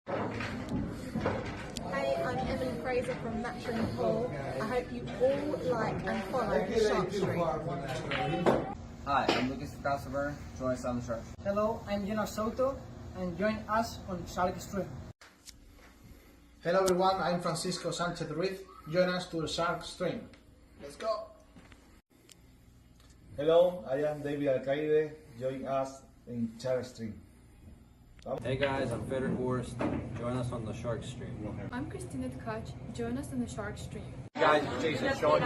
Hey, I'm Emily Fraser from Matching Paul. I hope you all like and follow Sharkstream. Hi, I'm Lucas Casaver. Join us on the Shark. Hello, I'm Jonas Soto, and join us on Sharkstream. Hello everyone, I'm Francisco Sanchez Ruiz. Join us to Sharkstream. Let's go! Hello, I am David Alcaide. Join us in Sharkstream. Hey guys, I'm Federic Horst. Join us on the Sharkstream. I'm Christina Tkach. Join us on the Sharkstream. Guys, it's Jason Shaw.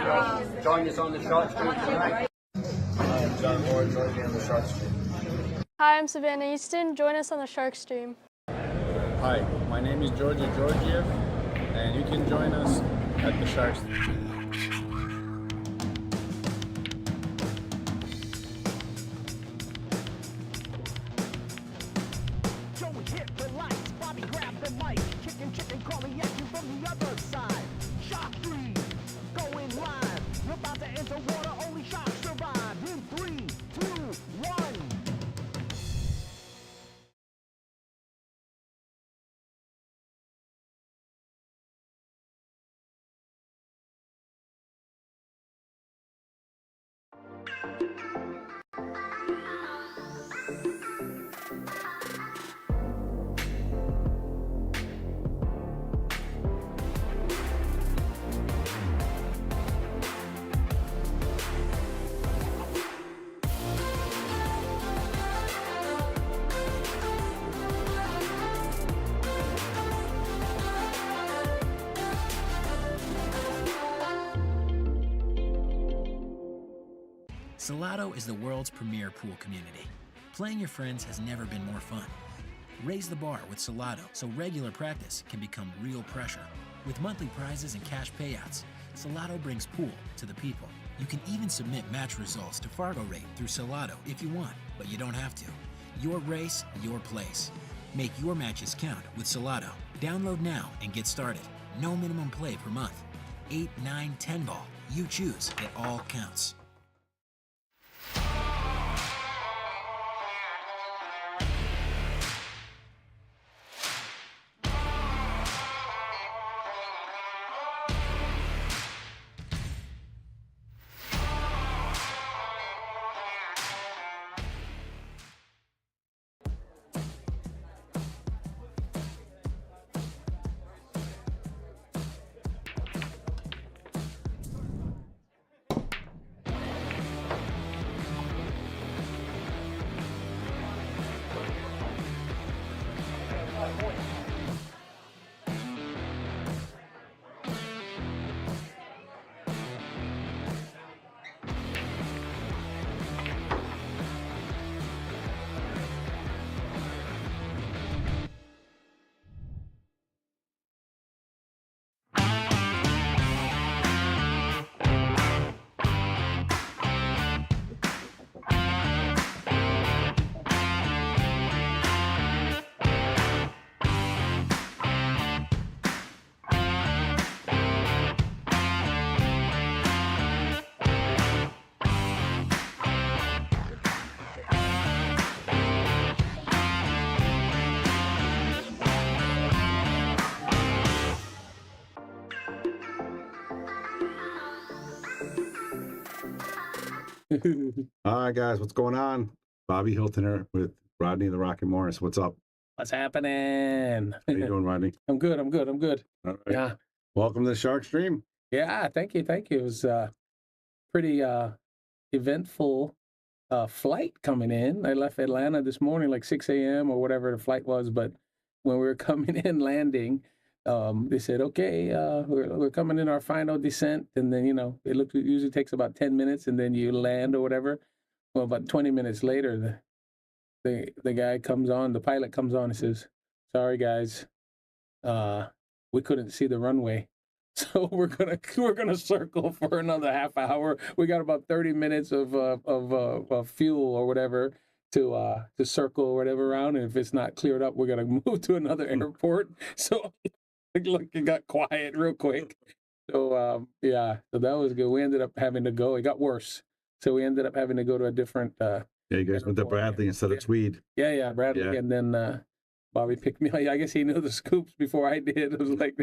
Join us on the Sharkstream tonight. I am John Moore. Join me on the Sharkstream. Hi, I'm Savannah Easton. Join us on the Sharkstream. Hi, my name is Georgia Georgiev, and you can join us at the Sharkstream. Joey hit the lights, Bobby grabbed the mic, chicken calling at you from the other side. Sharkstream, going live. You're about to enter water, only sharks survive. In 3, 2, 1. Solato is the world's premier pool community. Playing your friends has never been more fun. Raise the bar with Solato so regular practice can become real pressure. With monthly prizes and cash payouts, Solato brings pool to the people. You can even submit match results to Fargo Rate through Solato if you want, but you don't have to. Your race, your place. Make your matches count with Solato. Download now and get started. No minimum play per month. 8, 9, 10 ball. You choose. It all counts. Hi guys, what's going on? Bobby Hiltoner with Rodney the Rocket Morris. What's up? What's happening? How you doing, Rodney? I'm good. All right. Yeah. Welcome to the Sharkstream. Yeah, thank you. It was pretty eventful flight coming in. I left Atlanta this morning like 6 a.m. or whatever the flight was, but when we were coming in landing, they said, okay, we're coming in our final descent, and then it usually takes about 10 minutes, and then you land or whatever. Well, about 20 minutes later, the guy comes on, the pilot comes on and says, sorry guys, we couldn't see the runway. So we're gonna circle for another half hour. We got about 30 minutes of fuel or whatever to circle or whatever around, and if it's not cleared up, we're gonna move to another airport. So look, it got quiet real quick. So yeah, so that was good. We ended up having to go. It got worse, so we ended up having to go to a different. Yeah, you guys went to Bradley instead of Tweed. Yeah, Bradley, Yeah. and then Bobby picked me up. I guess he knew the scoops before I did. It was like,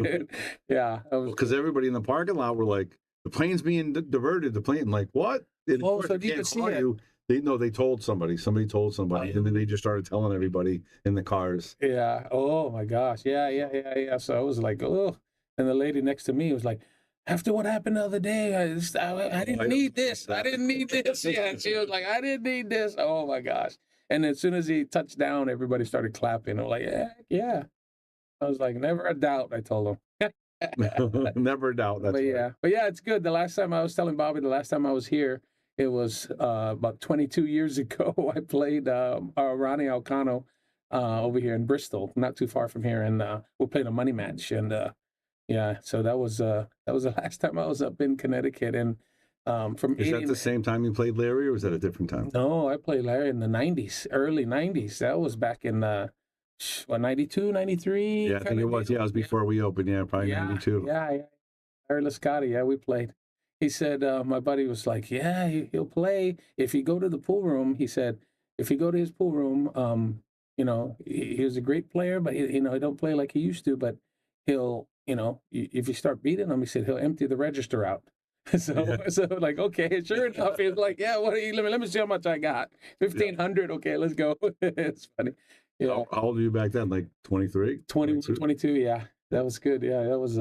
yeah. Because everybody in the parking lot were like, the plane's being diverted. The plane, like, what? And Oh, of course so they you can't could see call it. you. They told somebody. Somebody told somebody, and then they just started telling everybody in the cars. Yeah. Oh my gosh. Yeah. So I was like, oh. And the lady next to me was like, after what happened the other day, I didn't need this. I didn't need this. Yeah. She was like, I didn't need this. Oh my gosh. And as soon as he touched down, everybody started clapping. I'm like, yeah. I was like, never a doubt. I told him. Never doubt. That's But right. yeah, it's good. The last time I was telling Bobby, the last time I was here, it was about 22 years ago. I played Ronnie Alcano over here in Bristol, not too far from here, and we played a money match. And yeah, so that was the last time I was up in Connecticut. And from Is that the same time you played Larry, or was that a different time? No, I played Larry in the 90s, early 90s. That was back in 92, 93? Yeah, I think it was. Yeah, it was before we opened. Yeah, probably 92. Yeah. Larry Lascotti, yeah, we played. He said, my buddy was like, yeah, he'll play. If you go to the pool room, he said, if you go to his pool room, you know, he was a great player, but, he don't play like he used to, but he'll, if you start beating him, he said, he'll empty the register out. So like, okay, sure enough, he's like, yeah, let me see how much I got. 1,500, okay, let's go. It's funny. Yeah. How old were you back then? Like 23? 22, yeah. That was good. Yeah, that was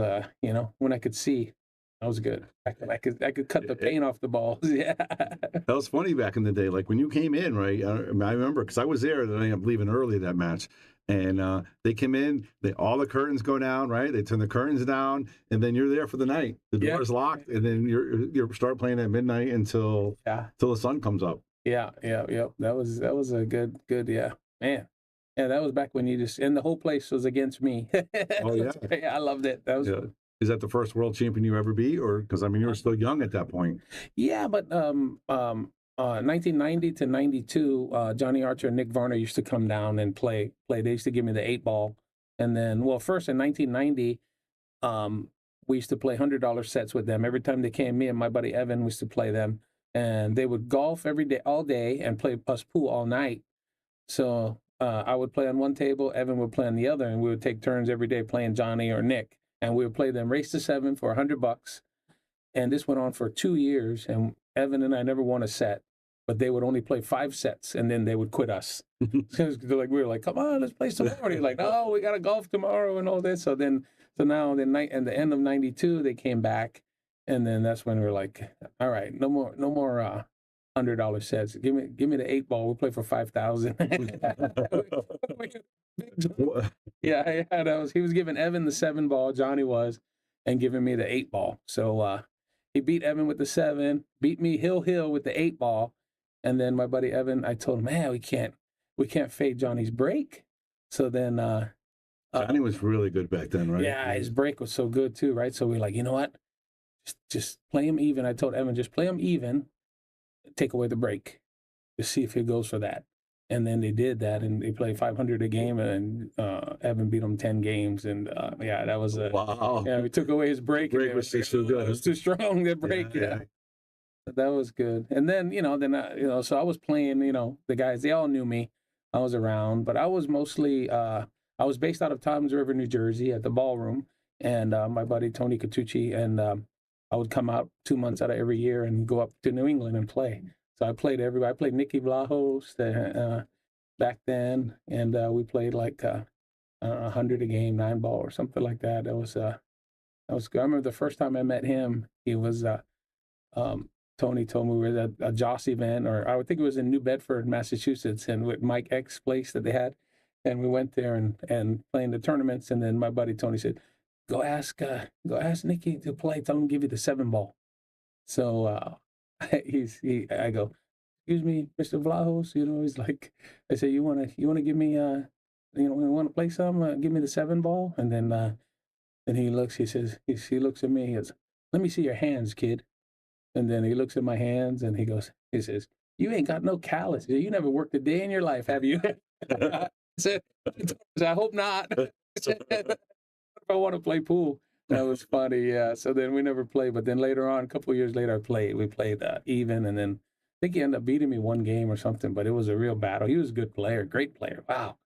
when I could see. That was good. I could cut the paint off the balls. Yeah. That was funny back in the day. Like when you came in, right? I remember because I was there and I ended up leaving early that match. And they came in, all the curtains go down, right? They turn the curtains down, and then you're there for the night. The door's locked, and then you start playing at midnight until the sun comes up. Yeah. That was a good, yeah, man. Yeah, that was back when and the whole place was against me. Oh yeah, I loved it. That was. Yeah. Is that the first world champion you ever beat, or because I mean you were still young at that point? Yeah, but 1990 to 92, Johnny Archer and Nick Varner used to come down and play. They used to give me the 8-ball. And then, first in 1990, we used to play $100 sets with them. Every time they came, me and my buddy Evan used to play them. And they would golf every day, all day, and play us pool all night. So I would play on one table, Evan would play on the other, and we would take turns every day playing Johnny or Nick. And we would play them race to 7 for $100. And this went on for 2 years, and Evan and I never won a set, but they would only play 5 sets, and then they would quit us. We were like, come on, let's play some more. He's like, no, we got to golf tomorrow and all this. So now at the end of 92, they came back, and then that's when we were like, all right, no more $100 sets. Give me the 8-ball. We'll play for $5,000. Yeah, he was giving Evan the 7-ball, Johnny was, and giving me the 8-ball. So he beat Evan with the 7, beat me hill with the 8-ball, and then my buddy Evan, I told him, man, we can't fade Johnny's break. So then Johnny was really good back then, right? Yeah, his break was so good too, right? So we're like, you know what? Just play him even. I told Evan, just play him even, take away the break, just see if he goes for that. And then they did that, and they played 500 a game, and Evan beat him 10 games, and that was wow. Yeah, we took away his break. The break was too good. It was too strong. That break, yeah. That was good. And then so I was playing. The guys, they all knew me. I was around, but I was mostly I was based out of Toms River, New Jersey, at the ballroom, and my buddy Tony Catucci, and I would come out 2 months out of every year and go up to New England and play. So I played everybody. I played Nicky Vlahos back then, and we played like 100 a game, 9-ball or something like that. That was good. I remember the first time I met him. He was Tony told me we were at a Joss event, or I would think it was in New Bedford, Massachusetts, and with Mike X place that they had, and we went there and playing the tournaments. And then my buddy Tony said, "Go ask Nicky to play. Tell him to give you the 7-ball." So. I go, excuse me, Mr. Vlahos, he's like, I say, you want to give me, you want to play some, give me the 7-ball. And then he looks, he says, he looks at me, he goes, let me see your hands, kid. And then he looks at my hands and he says, you ain't got no callus. You never worked a day in your life, have you? I said, I hope not. If I want to play pool. That was funny, yeah. So then we never played, but then later on, a couple of years later, we played even, and then I think he ended up beating me 1 game or something, but it was a real battle. He was a good player, great player. Wow.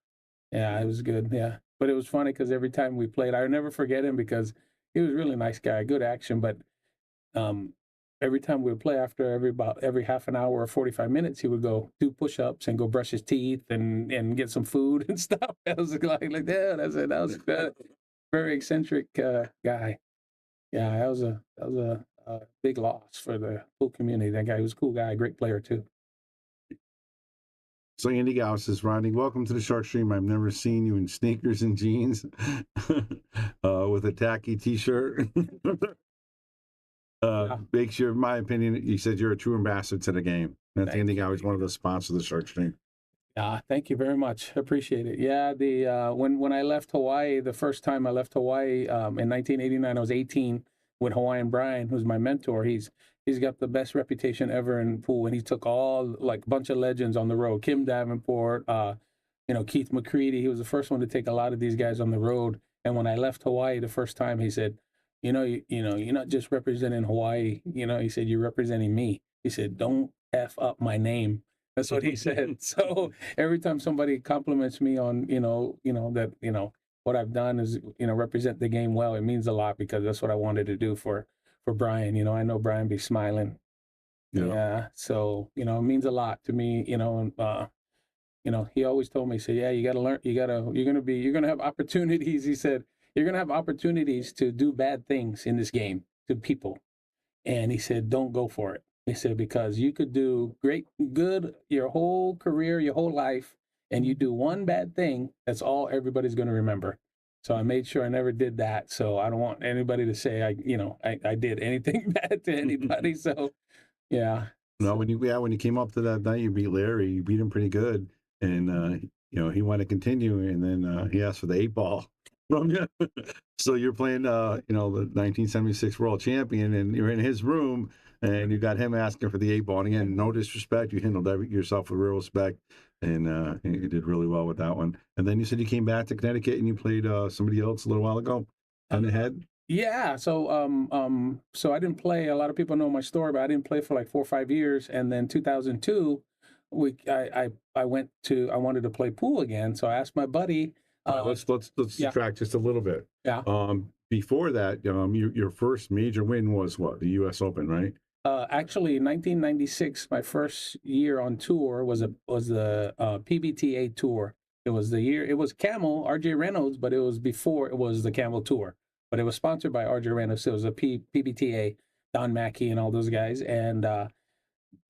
Yeah, it was good. Yeah, but it was funny because every time we played, I never forget him because he was a really nice guy, good action. But um, every time we would play, after every half an hour or 45 minutes, he would go do push-ups and go brush his teeth and get some food and stuff. I was like yeah, that's it. That was a very eccentric guy. Yeah, that was a big loss for the pool community. That guy was a cool guy, great player too. So Andy Gow says, Rodney, welcome to the Sharkstream. I've never seen you in sneakers and jeans with a tacky T-shirt. Makes your, in my opinion, you said you're a true ambassador to the game. And Andy Gow is one of the sponsors of the Sharkstream. Thank you very much. Appreciate it. Yeah, the when I left Hawaii, the first time I left Hawaii in 1989, I was 18 with Hawaiian Brian, who's my mentor. He's got the best reputation ever in pool, and he took all like a bunch of legends on the road. Kim Davenport, Keith McCready. He was the first one to take a lot of these guys on the road. And when I left Hawaii the first time, he said, you're not just representing Hawaii. He said, you're representing me. He said, don't F up my name. That's what he said. So every time somebody compliments me on, that, what I've done is, represent the game well, it means a lot because that's what I wanted to do for Brian. I know Brian be smiling. Yeah. So, it means a lot to me, and, he always told me, he said, yeah, you got to learn, you're going to have opportunities. He said, you're going to have opportunities to do bad things in this game to people. And he said, don't go for it. He said, because you could do good your whole career, your whole life, and you do one bad thing, that's all everybody's going to remember. So I made sure I never did that. So I don't want anybody to say I did anything bad to anybody. So yeah. No, when you came up to that night, you beat Larry, you beat him pretty good. And he wanted to continue, and then he asked for the 8-ball from you. So you're playing the 1976 world champion, and you're in his room. And you got him asking for the 8-ball. And again, no disrespect. You handled yourself with real respect. And you did really well with that one. And then you said you came back to Connecticut and you played somebody else a little while ago on the head. Yeah. So so I didn't play. A lot of people know my story, but I didn't play for like 4 or 5 years. And then 2002, I wanted to play pool again. So I asked my buddy. Let's track just a little bit. Yeah. Before that, your first major win was what? The U.S. Open, right? Actually, 1996, my first year on tour was the PBTA tour. It was the year. It was Camel, RJ Reynolds, but it was before it was the Camel tour. But it was sponsored by RJ Reynolds. So it was a PBTA, Don Mackey and all those guys. And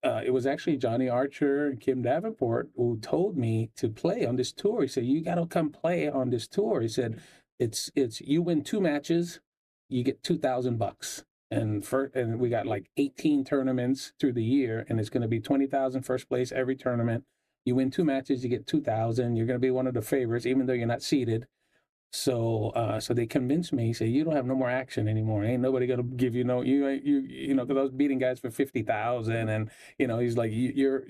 it was actually Johnny Archer and Kim Davenport who told me to play on this tour. He said, "You got to come play on this tour." He said, "It's you win 2 matches, you get $2,000." And we got like 18 tournaments through the year, and it's going to be 20,000 first place every tournament. You win 2 matches, you get 2,000. You're going to be one of the favorites, even though you're not seeded. So they convinced me. He said, "You don't have no more action anymore. Ain't nobody going to give you because I was beating guys for 50,000, and he's like,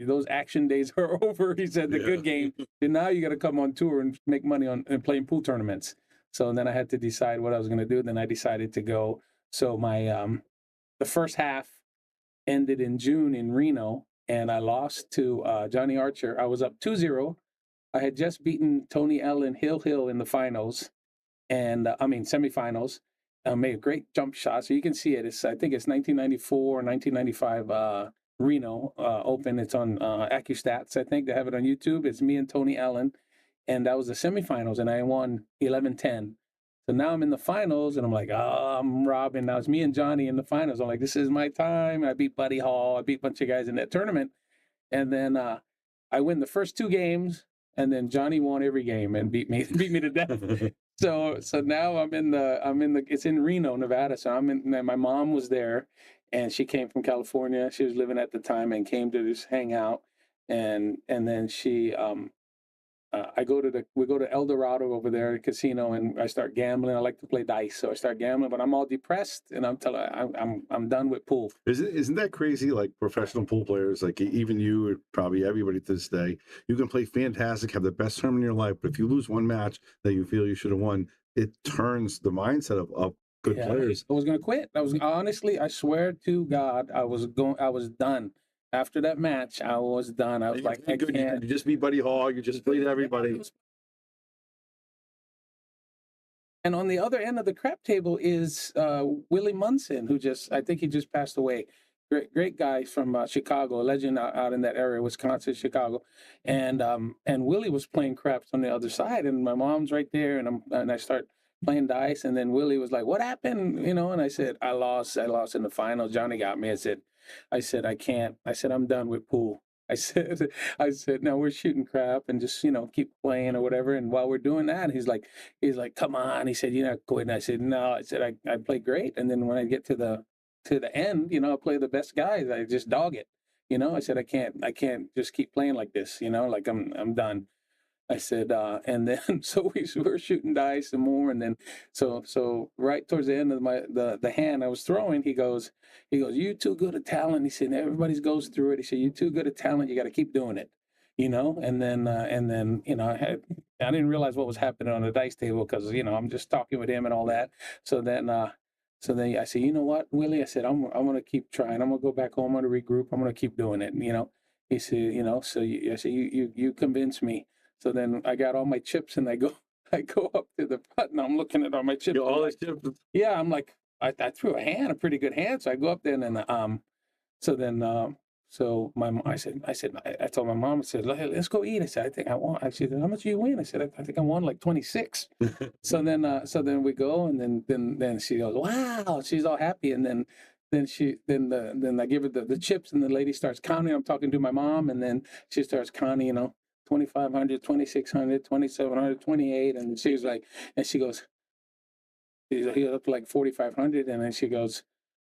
those action days are over." He said, "The good game, and now you got to come on tour and make money and playing pool tournaments." So then I had to decide what I was going to do. Then I decided to go. So my the first half ended in June in Reno, and I lost to Johnny Archer. I was up 2-0. I had just beaten Tony Ellen Hill in the finals, and semifinals. Made a great jump shot. So you can see it. I think it's 1994, 1995 Reno Open. It's on AccuStats. I think they have it on YouTube. It's me and Tony Ellen, and that was the semifinals, and I won 11-10. So now I'm in the finals, and I'm like, I'm robbing. Now it's me and Johnny in the finals. I'm like, this is my time. I beat Buddy Hall. I beat a bunch of guys in that tournament. And then I win the first 2 games, and then Johnny won every game and beat me to death. So now I'm in the it's in Reno, Nevada. So my mom was there, and she came from California. She was living at the time and came to just hang out. And then she we go to El Dorado over there, casino, and I start gambling. I like to play dice, so I start gambling, but I'm all depressed, and I'm done with pool. Isn't that crazy? Like professional pool players, like even you, probably everybody to this day, you can play fantastic, have the best tournament in your life, but if you lose one match that you feel you should have won, it turns the mindset of good players. I was going to quit. I swear to God, I was done. After that match, I was done. I was like, I can't. You just beat Buddy Hall. You just played everybody. And on the other end of the crap table is Willie Munson, who I think he just passed away. Great guy from Chicago, a legend out in that area, Wisconsin, Chicago. And Willie was playing craps on the other side, and my mom's right there, and I start playing dice, and then Willie was like, "What happened?" You know, and I said, "I lost in the final. Johnny got me." I said, "I can't." I said, "I'm done with pool." I said, "No, we're shooting crap and just, keep playing or whatever." And while we're doing that, he's like, "Come on." He said, "You're not quitting." I said, "No." I said, I play great. And then when I get to the end, I play the best guys. I just dog it. I said, I can't just keep playing like this, like I'm done. I said, and then so we're shooting dice some more, and then so right towards the end of the hand I was throwing, he goes, "You too good at talent." He said, "Everybody goes through it." He said, "You too good at talent. You got to keep doing it." And then I didn't realize what was happening on the dice table because I'm just talking with him and all that. So then I said, "You know what, Willie?" I said, I'm gonna keep trying. I'm gonna go back home. I'm gonna regroup. I'm gonna keep doing it. He said, so I said, you convinced me. So then I got all my chips and I go up to the front and I'm looking at all my chips. All the chips. Yeah, I'm like, I threw a pretty good hand. So I go up there and then I told my mom, I said, "Let's go eat." I said, "I think I won." I said, "How much do you win?" I said, I think I won like 26. So then we go, and then she goes, "Wow." She's all happy. And then I give her the chips, and the lady starts counting. I'm talking to my mom, and then she starts counting, 2,500, 2,600, 2,700, 28. And she was like, and she goes, he up to like 4,500. And then she goes,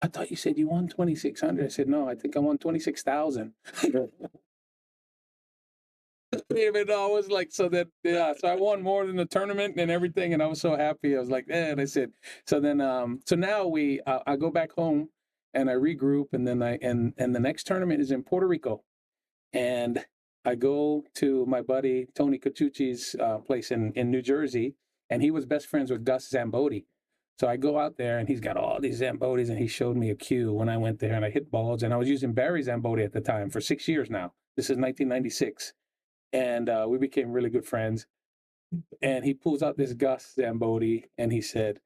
"I thought you said you won 2,600. I said, "No, I think I won 26,000. Even though I was like, so I won more than the tournament and everything. And I was so happy. I was like, and I said, so then, so now I go back home and I regroup, and then and the next tournament is in Puerto Rico. And I go to my buddy Tony Catucci's place in New Jersey, and he was best friends with Gus Zambodi. So I go out there, and he's got all these Zambotis, and he showed me a cue when I went there, and I hit balls, and I was using Barry Zambodi at the time for 6 years now. This is 1996, and we became really good friends. And he pulls out this Gus Zambodi, and he said,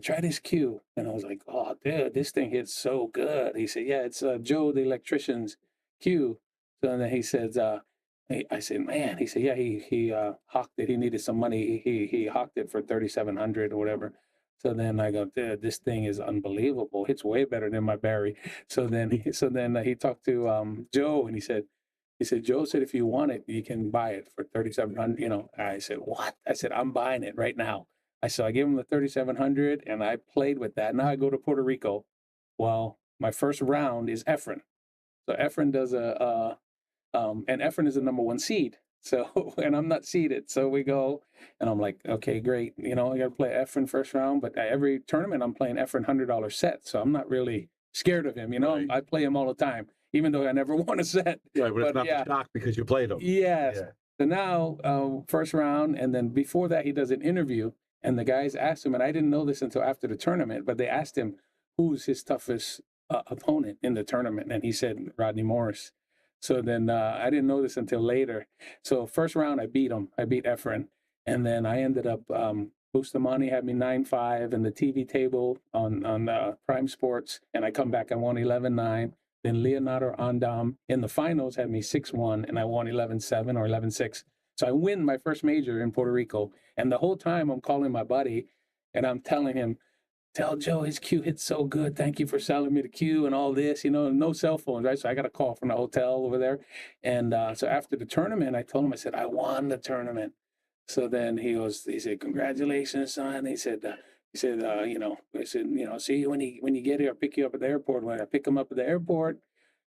"Try this cue." And I was like, "Oh, dude, this thing hits so good." He said, "Yeah, it's Joe the electrician's cue." So then he says, I said, "Man," he said, "Yeah, he hawked it. He needed some money. He hawked it for 3,700 or whatever." So then I go, "Dude, this thing is unbelievable. It's way better than my Barry." So then he talked to Joe, and he said, "Joe said if you want it, you can buy it for 3,700. I said, "What?" I said, "I'm buying it right now." So I gave him the 3,700, and I played with that. Now I go to Puerto Rico. Well, my first round is Efren. So Efren does and Efren is the number 1 seed. So, and I'm not seeded. So we go, and I'm like, okay, great. I got to play Efren first round, but every tournament I'm playing Efren $100 set. So I'm not really scared of him. Right. I play him all the time, even though I never won a set. Right, but it's not the shock because you played him. Yes. Yeah. So now, first round, and then before that, he does an interview, and the guys asked him, and I didn't know this until after the tournament, but they asked him who's his toughest opponent in the tournament, and he said Rodney Morris. So then I didn't know this until later. So first round, I beat him. I beat Efren. And then I ended up, Bustamante had me 9-5 in the TV table on Prime Sports. And I come back, I won 11-9. Then Leonardo Andam in the finals had me 6-1, and I won 11-7 or 11-6. So I win my first major in Puerto Rico. And the whole time I'm calling my buddy, and I'm telling him, "Tell Joe his cue hits so good. Thank you for selling me the cue and all this." No cell phones, right? So I got a call from the hotel over there. And so after the tournament, I told him, I said, "I won the tournament." So then he said, "Congratulations, son." He said, see you when you get here, I'll pick you up at the airport. When I pick him up at the airport,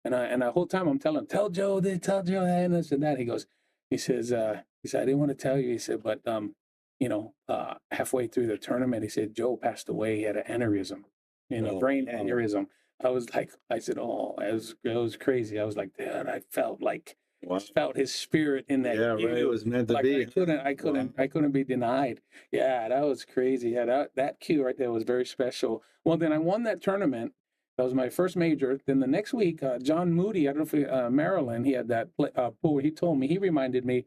and the whole time I'm telling him, "Tell Joe this, tell Joe that," and this and that. He said, "I didn't want to tell you." He said, "But halfway through the tournament," he said, "Joe passed away. He had an aneurysm, brain aneurysm." I said, "Oh, it was crazy." I was like, "Dude, I felt like." Wow. Felt his spirit in that. Yeah, right. It was meant to be. I couldn't be denied. Yeah, that was crazy. Yeah, that cue right there was very special. Well, then I won that tournament. That was my first major. Then the next week, John Moody, I don't know if Maryland, he had that pool. He told me, he reminded me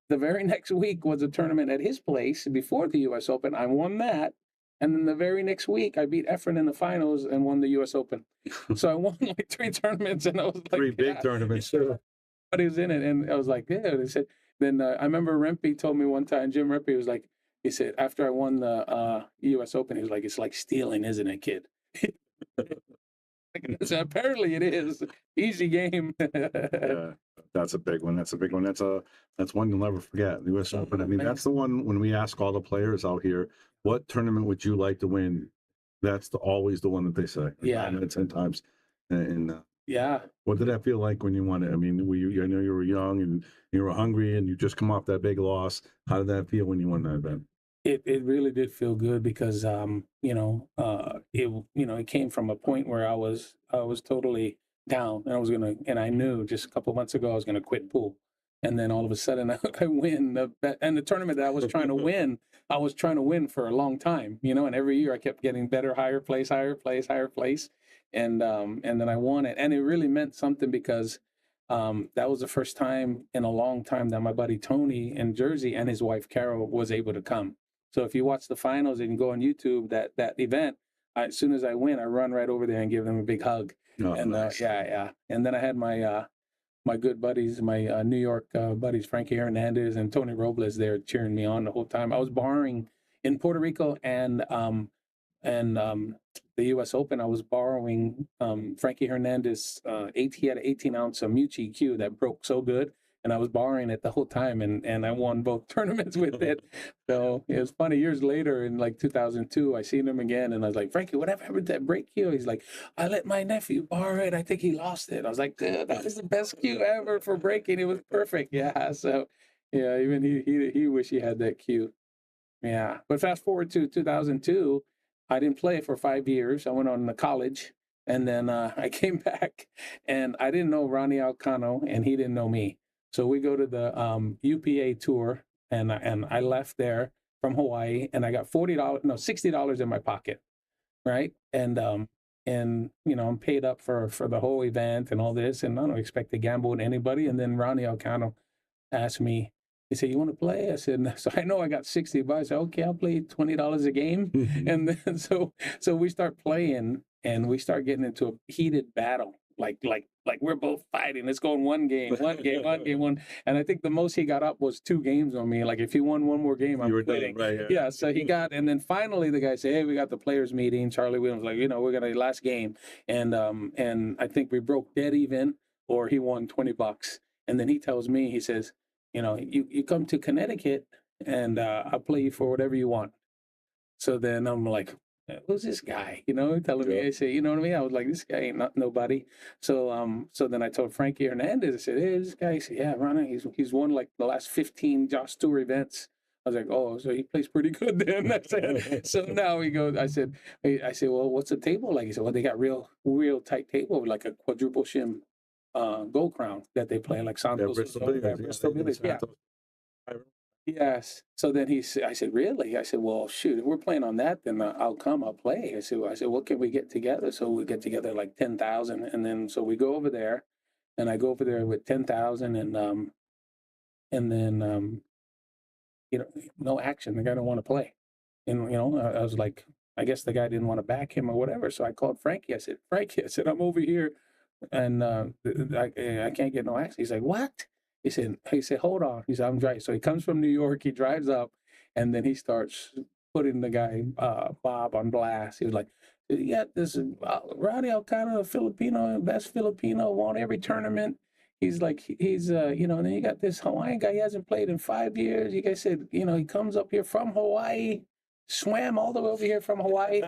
the very next week was a tournament at his place before the U.S. Open. I won that. And then the very next week, I beat Efren in the finals and won the U.S. Open. So I won like 3 tournaments, and I was like, 3 big tournaments. But he was in it, and I was like, yeah. They said. Then I remember Rempe told me one time. Jim Rempe was like, he said after I won the U.S. Open, he was like, it's like stealing, isn't it, kid? So apparently it is. Easy game. Yeah, that's a big one. That's a big one. That's one you'll never forget. The U.S. Open. I mean, that's the one when we ask all the players out here, what tournament would you like to win? That's always the one that they say. Yeah. 9 out of 10 times. And yeah. What did that feel like when you won it? I mean, I know you were young and you were hungry and you just come off that big loss. How did that feel when you won that event? It really did feel good because it came from a point where I was totally down, and I knew just a couple of months ago I was gonna quit pool, and then all of a sudden I win the tournament that I was trying to win. I was trying to win for a long time, and every year I kept getting better, higher place, and then I won it, and it really meant something because that was the first time in a long time that my buddy Tony in Jersey and his wife Carol was able to come. So if you watch the finals and you go on YouTube, that event, as soon as I win, I run right over there and give them a big hug. Oh, and nice. yeah. And then I had my my good buddies, my New York buddies, Frankie Hernandez and Tony Robles there cheering me on the whole time. I was borrowing in Puerto Rico and the U.S. Open. I was borrowing Frankie Hernandez. He had an 18-ounce Mucci cue that broke so good. And I was borrowing it the whole time, and I won both tournaments with it. So it was funny. Years later, in like 2002, I seen him again, and I was like, Frankie, whatever happened to that break cue? He's like, I let my nephew borrow it. I think he lost it. I was like, dude, that was the best cue ever for breaking. It was perfect. Yeah. So yeah, even he wish he had that cue. Yeah. But fast forward to 2002, I didn't play for 5 years. I went on to college, and then I came back, and I didn't know Ronnie Alcano, and he didn't know me. So we go to the UPA tour, and I left there from Hawaii, and I got $60 in my pocket, right? And I'm paid up for the whole event and all this, and I don't expect to gamble with anybody. And then Ronnie Alcano asked me, he said, "You want to play?" I said, so I know I got $60. I said, okay, I'll play $20 a game. And then so we start playing, and we start getting into a heated battle. Like we're both fighting. It's going one game. And I think the most he got up was 2 games on me. Like if he won one more game, I'm quitting. Right, yeah. So he got, and then finally the guy said, "Hey, we got the players meeting." Charlie Williams like, we're gonna last game, and I think we broke dead even, or he won $20. And then he tells me, he says, you come to Connecticut, and I'll play you for whatever you want. So then I'm like, who's this guy? Telling me, I say, you know what I mean? I was like, this guy ain't nobody. So then I told Frankie Hernandez, I said, hey, this guy. He said, yeah, Ronnie, he's won like the last 15 Josh Tour events. I was like, oh, so he plays pretty good then. I said, so now he goes, I said, well, what's the table like? He said, well, they got real tight table with like a quadruple shim Gold Crown that they play, like Santos. Bristol Billiards. Yeah. Yes. So then I said, really? I said, well, shoot, if we're playing on that, then I'll come, I'll play. I said, what can we get together? So we get together like 10,000. And then, so we go over there, and I go over there with 10,000, and then, no action. The guy don't want to play. And, I was like, I guess the guy didn't want to back him or whatever. So I called Frankie. I said, Frankie, I'm over here, and I can't get no action. He's like, what? He said, hold on. He said, I'm driving. So he comes from New York. He drives up, and then he starts putting the guy, Bob, on blast. He was like, you got this Rodney Alcano, Filipino, best Filipino, won every tournament. He's like, and then you got this Hawaiian guy. He hasn't played in 5 years. You guys said, he comes up here from Hawaii, swam all the way over here from Hawaii.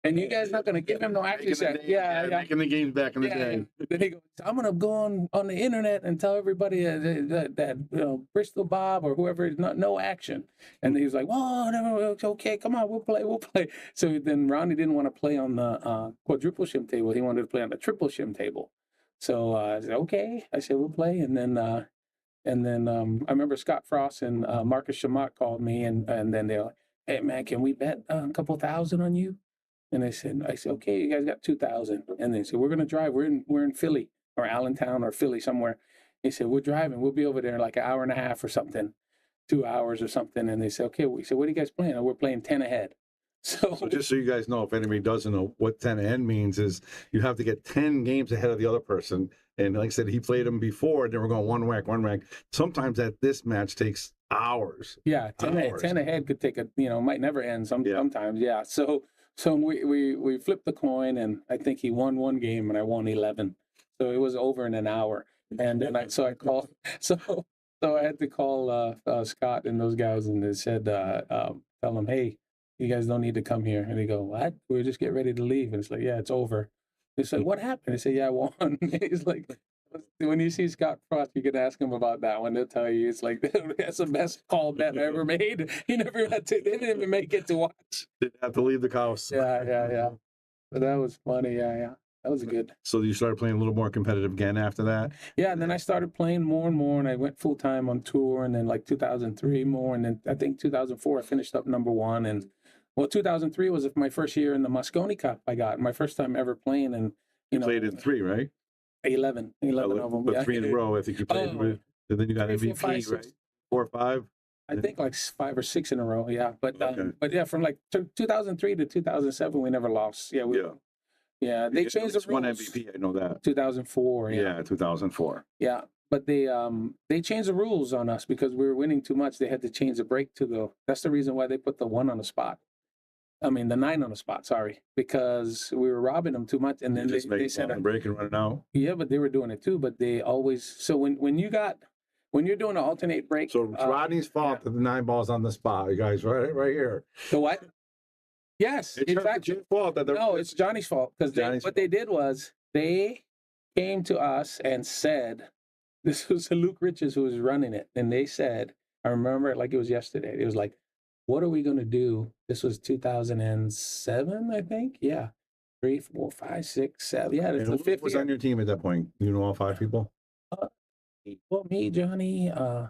And you guys not going to give him no action. Making the games back in the day. Then he goes, I'm going to go on the internet and tell everybody that Bristol Bob or whoever is no action. And he was like, oh, no, okay, come on, we'll play. So then Ronnie didn't want to play on the quadruple shim table. He wanted to play on the triple shim table. So I said, okay. I said, we'll play. And then I remember Scott Frost and Marcus Shamat called me, and then they're like, hey, man, can we bet a couple thousand on you? And I said, okay, you guys got 2,000. And they said, we're going to drive. We're in Philly or Allentown or Philly somewhere. He said, we're driving. We'll be over there in like an hour and a half or something, 2 hours or something. And they said, okay. We said, what are you guys playing? And we're playing 10 ahead. So just so you guys know, if anybody doesn't know what 10 ahead means, is you have to get 10 games ahead of the other person. And like I said, he played them before, and then we're going one whack. Sometimes this match takes hours. Yeah, 10 ahead could take might never end sometimes. Yeah. So we flipped the coin, and I think he won one game and I won 11. So it was over in an hour. And then I called, so I had to call Scott and those guys, and they said, tell them, hey, you guys don't need to come here. And they go, what? We're just getting ready to leave. And it's like, yeah, it's over. It's like, what happened? I say, yeah, I won. He's like, when you see Scott Frost, you can ask him about that one. They'll tell you, it's like, that's the best call bet I ever made. He never they didn't even make it to watch. Didn't have to leave the house. Yeah. But that was funny. Yeah. That was good. So you started playing a little more competitive again after that? Yeah, and then I started playing more and more, and I went full time on tour, and then like 2003 more, and then I think 2004 I finished up number one, and 2003 was my first year in the Mosconi Cup. I got my first time ever playing, and you played in 3, right? 11 of them. But 3 in a row. I think you played with, and then you got MVP, 5, right? 4 or 5. I think like 5 or 6 in a row. Yeah, but yeah, from like 2003 to 2007, we never lost. Yeah, they changed the rules. One MVP, I know that. 2004. Yeah, 2004. Yeah, but they changed the rules on us because we were winning too much. They had to change the break to the. That's the reason why they put the 1 on the spot. I mean, the 9 on the spot. Sorry, because we were robbing them too much, and then they said break and run it out. Yeah, but they were doing it too. But they always when you're doing an alternate break. So it's Rodney's fault that the 9 balls on the spot, you guys. Right here. The what? Yes, in fact, it's your fault that no, it's Johnny's fault because what they did was they came to us and said, this was Luke Riches who was running it, and they said, I remember it like it was yesterday. It was like, what are we going to do? This was 2007, I think. Yeah, 3, 4, 5, 6, 7. Yeah, it's the 5th. Who was on your team at that point? You know all 5 people. Well, me, Johnny. I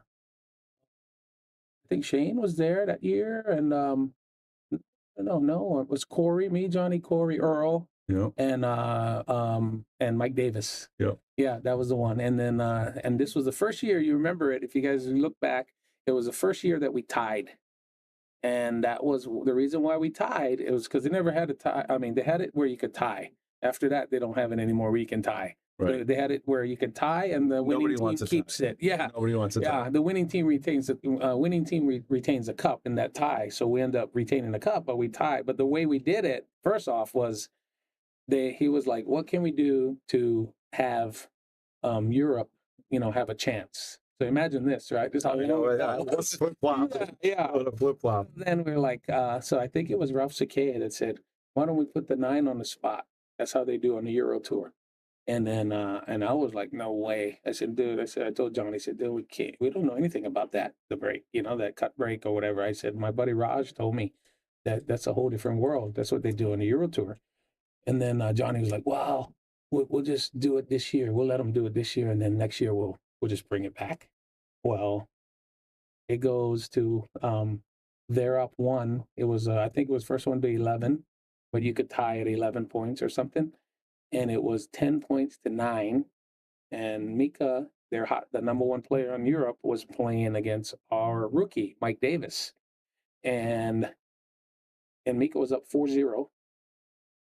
think Shane was there that year, and no, it was Corey, me, Johnny, Corey, Earl, and Mike Davis. Yeah, that was the one. And then and this was the first year, you remember it, if you guys look back, it was the first year that we tied. And that was the reason why we tied. It was because they never had a tie. I mean, they had it where you could tie. After that, they don't have it anymore where you can tie. Right. They had it where you can tie, and the winning team keeps it. Yeah, nobody wants it. Yeah, the winning team retains the cup in that tie. So we end up retaining the cup, but we tie. But the way we did it, first off, was he was like, "What can we do to have Europe, have a chance?" So imagine this, right? This is how flip flop. Yeah, a flip flop. Then we're like, so I think it was Ralph Sakea that said, "Why don't we put the 9 on the spot?" That's how they do on the Euro Tour. And then, and I was like, no way. I said, dude, I told Johnny, I said, dude, we don't know anything about that, the break, that cut break or whatever. I said, my buddy Raj told me that's a whole different world. That's what they do on the Euro Tour. And then Johnny was like, wow, we'll just do it this year. We'll let them do it this year. And then next year, we'll just bring it back. Well, it goes to, they're up 1. It was, I think it was first one to 11, but you could tie at 11 points or something. And it was 10 points to 9. And Mika, the number 1 player in Europe, was playing against our rookie, Mike Davis. And Mika was up 4-0.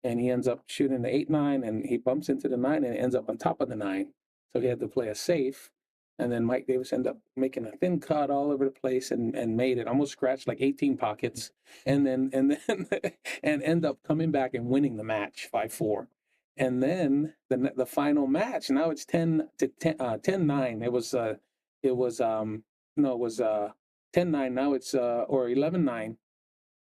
And he ends up shooting the 8-9, and he bumps into the 9 and ends up on top of the 9. So he had to play a safe. And then Mike Davis ended up making a thin cut all over the place and made it, almost scratched like 18 pockets. And then end up coming back and winning the match 5-4. And then the final match, now it's 10-9. It was 10-9. Now it's or 11-9.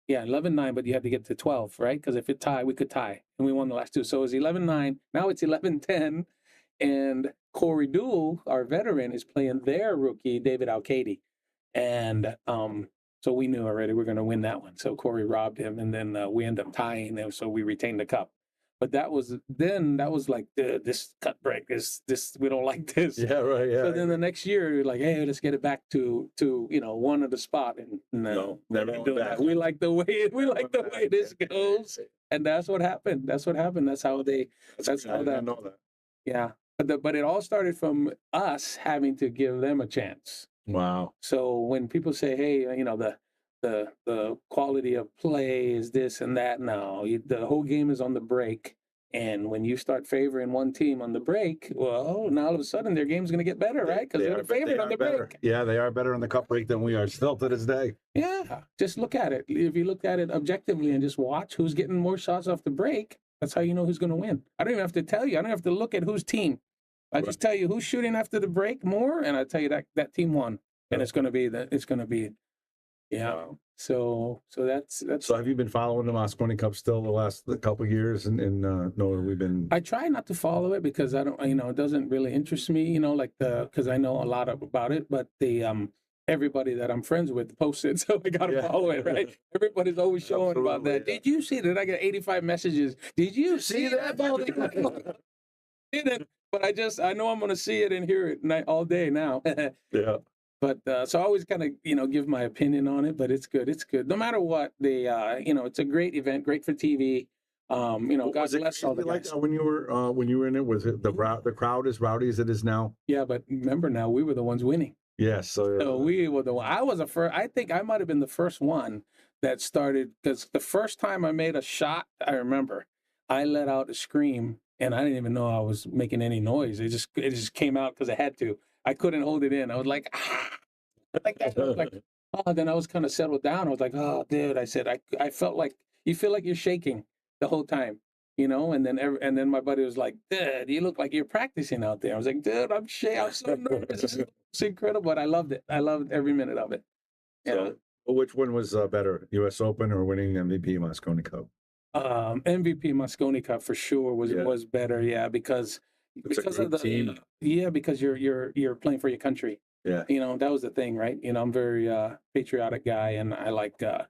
Yeah, 11-9, but you had to get to 12, right? Because if it tied, we could tie, and we won the last 2. So it was 11-9. Now it's 11-10, and Corey Duell, our veteran, is playing their rookie, David Alcady, and so we knew already we're going to win that one. So Corey robbed him, and then we end up tying, and so we retained the cup. But that was like this cut break. This we don't like this. Yeah, right. Yeah. So then the next year, you're like, hey, let's get it back to 1 of the spot. And no, never doing that. We like the way this goes, and that's what happened. That's what happened. That's how they. That's how that. I know that. Yeah, But it all started from us having to give them a chance. Wow. So when people say, "Hey, the quality of play is this and that," no, the whole game is on the break. And when you start favoring one team on the break, well, now all of a sudden their game's going to get better, right? Because they're favored on the break. Yeah, they are better on the cup break than we are still to this day. Yeah, just look at it. If you look at it objectively and just watch who's getting more shots off the break, that's how you know who's going to win. I don't even have to tell you. I don't have to look at whose team. I just tell you who's shooting after the break more, and I tell you that team won, and it's going to be. Yeah. Wow. So that's. So have you been following the Mosconi Cup still the last couple of years? And no, we've been. I try not to follow it because I don't. It doesn't really interest me. Because I know a lot about it, but everybody that I'm friends with posts it, so I gotta follow it, right? Everybody's always showing about that. Did you see that? I got 85 messages. Did you see that ball? Didn't. But I know I'm gonna see it and hear it all day now. Yeah. But so I always kind of give my opinion on it, but it's good. It's good. No matter what, it's a great event, great for TV. God bless all the guys. When you were in it, was it the crowd as rowdy as it is now? Yeah, but remember now we were the ones winning. Yes, so we were the one. I was I think I might have been the first one that started, because the first time I made a shot, I remember I let out a scream, and I didn't even know I was making any noise. It just came out because I had to. I couldn't hold it in. I was like, like that. I was like, oh, then I was kind of settled down. I was like, oh, dude. I said, I felt like you feel like you're shaking the whole time, And then my buddy was like, dude, you look like you're practicing out there. I was like, dude, I'm so nervous. It's incredible, but I loved it. I loved every minute of it. So, which one was better, U.S. Open or winning MVP Mosconi Cup? MVP Mosconi Cup for sure was better. Yeah, because of the team. Because you're playing for your country. Yeah. That was the thing, right? I'm very patriotic guy, and I like and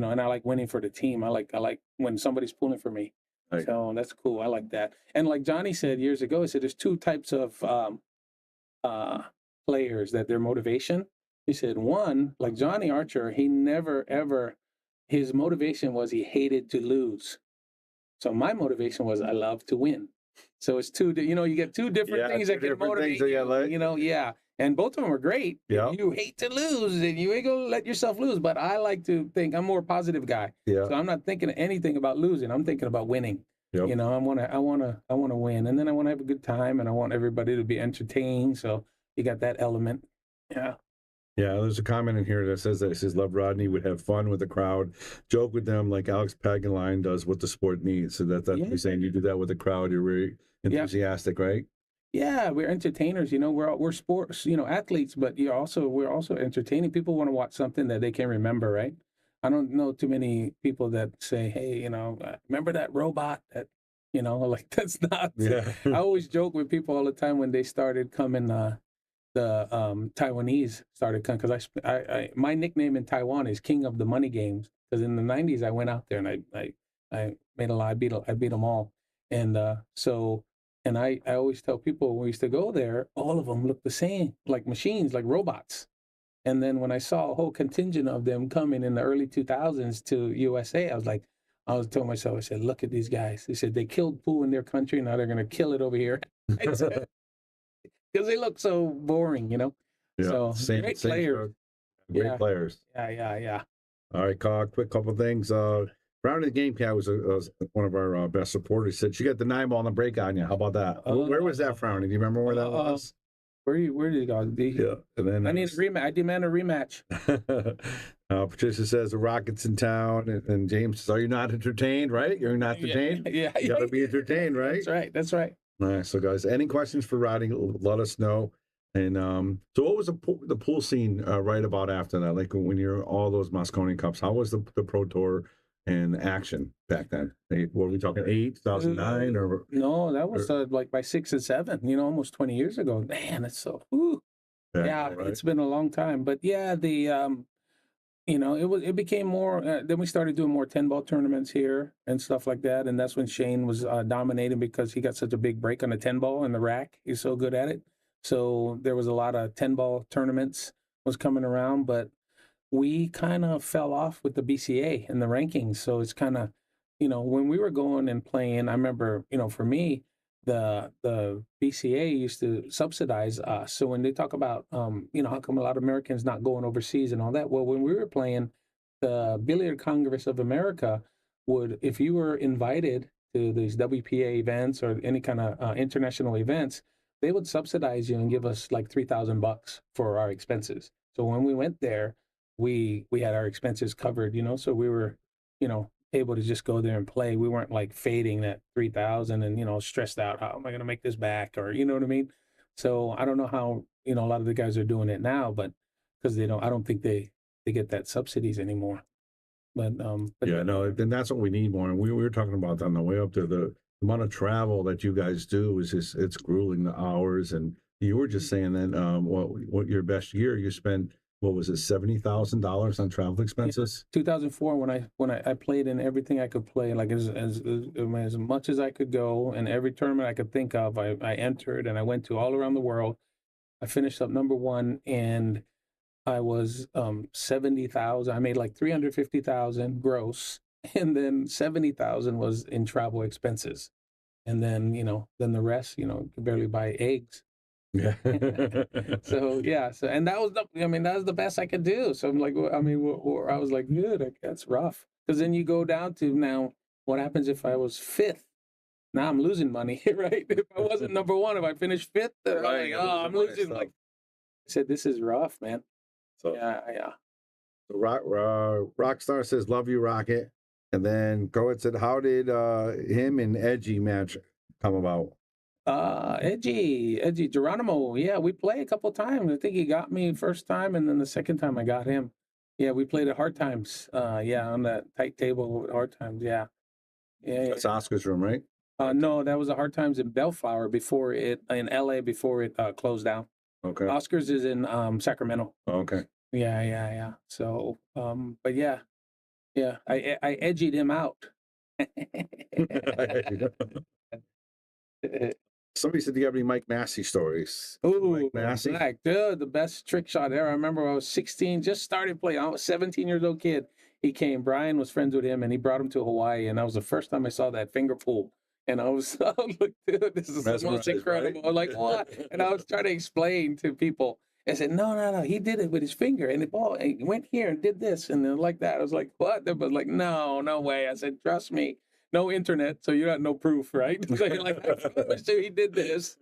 I like winning for the team. I like when somebody's pulling for me. Right. So that's cool. I like that. And like Johnny said years ago, he said there's two types of players that their motivation. He said one, like Johnny Archer, he never ever, his motivation was he hated to lose. So my motivation was I love to win. So it's two, you get two different things that can motivate you, and both of them are great. Yeah. You hate to lose, and you ain't gonna let yourself lose. But I like to think I'm more a positive guy. Yeah. So I'm not thinking anything about losing. I'm thinking about winning. Yep. I wanna win, and then I want to have a good time, and I want everybody to be entertained. So you got that element. Yeah. Yeah, there's a comment in here that says love Rodney, would have fun with the crowd, joke with them like Alex Pagline does what the sport needs. So that's what you're saying. You do that with the crowd. You're very enthusiastic, right? Yeah, we're entertainers. We're sports, athletes, but we're also entertaining. People want to watch something that they can remember, right? I don't know too many people that say, hey, remember that robot that, like that's not. Yeah. I always joke with people all the time when they started coming. The Taiwanese started coming because I my nickname in Taiwan is King of the Money Games, because in the 90s I went out there and I made a lot. I beat them all, and I always tell people when we used to go there, all of them looked the same, like machines, like robots. And then when I saw a whole contingent of them coming in the early 2000s to USA, I was telling myself, I said, look at these guys. They said they killed pool in their country, now they're going to kill it over here. Because they look so boring, Yeah. So great players. Great players. Yeah. All right, Carl, quick couple things. Round of the Game Cat was one of our best supporters. Said she got the 9-ball on the break on you. How about that? Where was that, Frowny? Do you remember where that was? Where did it go? Yeah. And then I need a rematch. I demand a rematch. Patricia says the Rockets in town, and James says, are you not entertained, right? You're not entertained? Yeah. You got to be entertained, right? That's right. All right, so guys, any questions for Rodney, let us know. And so what was the pool scene right about after that? Like when you're all those Mosconi Cups, how was the Pro Tour and action back then? Were we talking 2009 or? No, that was like by 6 and 7, almost 20 years ago. Man, it's so, yeah, right. It's been a long time. But yeah, it became more, then we started doing more 10-ball tournaments here and stuff like that. And that's when Shane was dominating because he got such a big break on the 10-ball in the rack. He's so good at it. So there was a lot of 10-ball tournaments was coming around, but we kind of fell off with the BCA and the rankings. So it's kind of, when we were going and playing, I remember, for me, the BCA used to subsidize us. So when they talk about, how come a lot of Americans not going overseas and all that? Well, when we were playing, the Billiard Congress of America would, if you were invited to these WPA events or any kind of international events, they would subsidize you and give us like $3,000 for our expenses. So when we went there, we had our expenses covered, so we were, able to just go there and play. We weren't like fading that 3,000 and, stressed out. How am I going to make this back? Or, you know what I mean? So I don't know how, a lot of the guys are doing it now, but because I don't think they get that subsidies anymore. But yeah, no, then that's what we need more. And we were talking about that on the way up there. The amount of travel that you guys do is just, it's grueling, the hours. And you were just saying that what your best year you spent, what was it, $70,000 on travel expenses? 2004, when I played in everything I could play, like as much as I could go, and every tournament I could think of, I entered, and I went to all around the world. I finished up number one, and I was 70,000. I made like 350,000 gross, and then 70,000 was in travel expenses, and then then the rest, could barely buy eggs. Yeah. So and that was the best I could do. So I'm like, I was like, good, that's rough. Because then you go down to now, what happens if I was fifth? Now I'm losing money, right? If I wasn't number one, if I finished fifth, Right, I'm losing. Like I said, this is rough, man. So yeah. Rockstar says, "Love you, Rocket." And then Coed said, "How did him and Edgy match come about?" Edgy Geronimo. Yeah, we played a couple times. I think he got me first time, and then the second time I got him. Yeah, we played at Hard Times. On that tight table at Hard Times. Yeah. That's Oscar's room, right? No, that was a Hard Times in Bellflower in LA before it closed down. Okay. Oscar's is in Sacramento. Okay. Yeah. So, but yeah, I edgied him out. Somebody said, "Do you have any Mike Massey stories?" Ooh, Mike Massey, dude, the best trick shot ever. I remember I was 16, just started playing. I was 17 years old kid. He came. Brian was friends with him, and he brought him to Hawaii. And that was the first time I saw that finger pull. And I was like, dude, this is the most incredible. Right? Like, what? And I was trying to explain to people. I said, no, he did it with his finger, and the ball and he went here and did this, and then like that. I was like, what? They was like, no way. I said, trust me. No internet, so you got no proof, right? So you're like, I promise you he did this.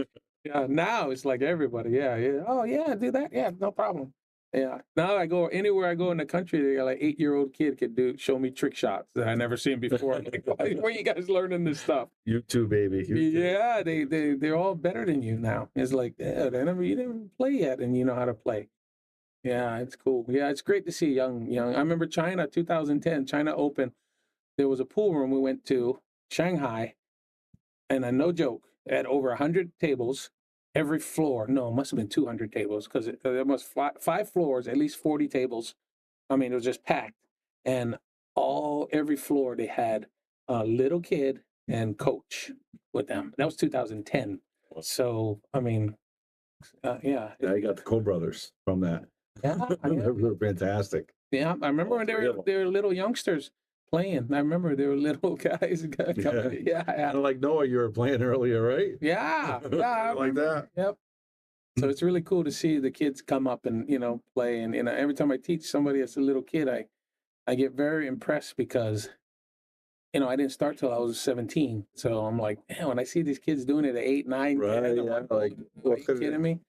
Yeah, now it's like everybody, yeah. Oh, yeah, do that. Yeah, no problem. Yeah. Now I go anywhere I go in the country, they got like 8-year-old kid could show me trick shots that I never seen before. I'm like, where are you guys learning this stuff? YouTube, baby. YouTube. Yeah, they're all better than you now. It's like, dude, you didn't play yet, and you know how to play. Yeah, it's cool. Yeah, it's great to see young. I remember China, 2010, China Open. There was a pool room we went to, Shanghai, and no joke, at over 100 tables, every floor. No, it must have been 200 tables, because there was 5 floors, at least 40 tables. I mean, it was just packed. And every floor they had a little kid and coach with them. That was 2010. So, I mean, yeah. Yeah, you got the Cole brothers from that. Yeah. They were fantastic. Yeah, I remember when they were little youngsters playing. I remember there were little guys. Yeah. Kind of like Noah, you were playing earlier, right? Yeah. Like that. Yep. So it's really cool to see the kids come up and play. And every time I teach somebody that's a little kid, I get very impressed because I didn't start till I was 17. So I'm like, man, when I see these kids doing it at 8, 9, right? 10, Yeah, are you kidding me?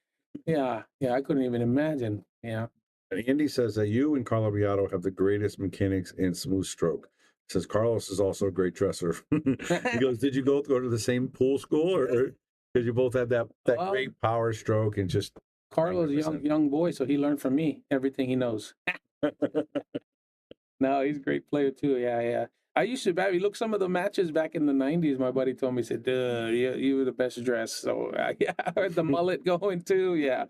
Yeah. I couldn't even imagine. Yeah. And Andy says that you and Carlo Beato have the greatest mechanics and smooth stroke. He says Carlos is also a great dresser. He goes, did you go to the same pool school, or did you both have that great power stroke and just? Carlo's a young boy, so he learned from me everything he knows. No, he's a great player too. Yeah. I used to look some of the matches back in the 90s. My buddy told me, he said, dude, you were the best dressed. So yeah, I heard the mullet going too. Yeah.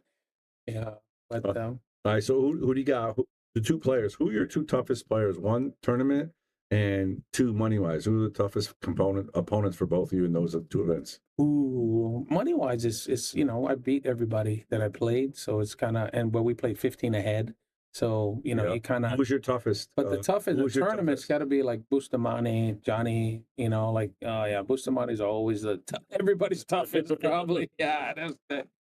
But all right, so who do you got? The 2 players. Who are your 2 toughest players? 1 tournament and 2 money-wise. Who are the toughest opponents for both of you in those 2 events? Ooh, money-wise is I beat everybody that I played, so it's kind of, but we played 15 ahead. So, you know, you kind of. Who's your toughest? But the toughest, the who's your tournament's toughest? got to be like Bustamante, Johnny, you know, like, oh, yeah, Bustamante's always everybody's toughest, probably. Yeah,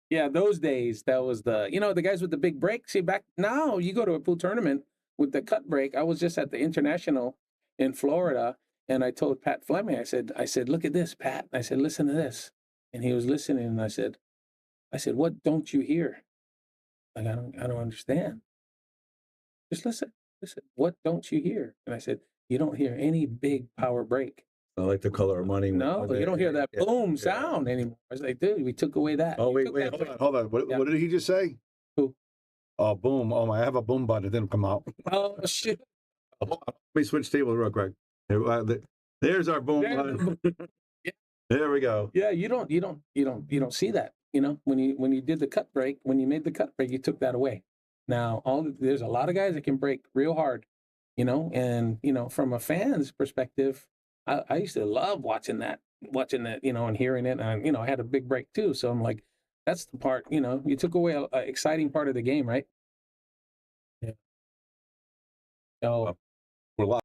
yeah, those days, that was you know, the guys with the big break. See, back now, you go to a pool tournament with the cut break. I was just at the International in Florida, and I told Pat Fleming, I said, look at this, Pat. I said, listen to this. And he was listening, and I said, what don't you hear? Like, I don't understand. Just listen. What don't you hear? And I said, you don't hear any big power break. I like the color of money. No, you don't hear that boom sound anymore. I was like, dude, we took away that. Oh, wait, hold on. What did he just say? Who? Oh, boom. Oh, I have a boom button. It didn't come out. Oh, shit. Let me switch tables real quick. There's our boom button. There we go. Yeah, you don't see that. You know, when you did the cut break, when you made the cut break, you took that away. Now, there's a lot of guys that can break real hard, you know, and, you know, from a fan's perspective, I used to love watching that, you know, and hearing it. And, you know, I had a big break too. So I'm like, that's the part, you know, you took away an exciting part of the game, right? Yeah. So we're live.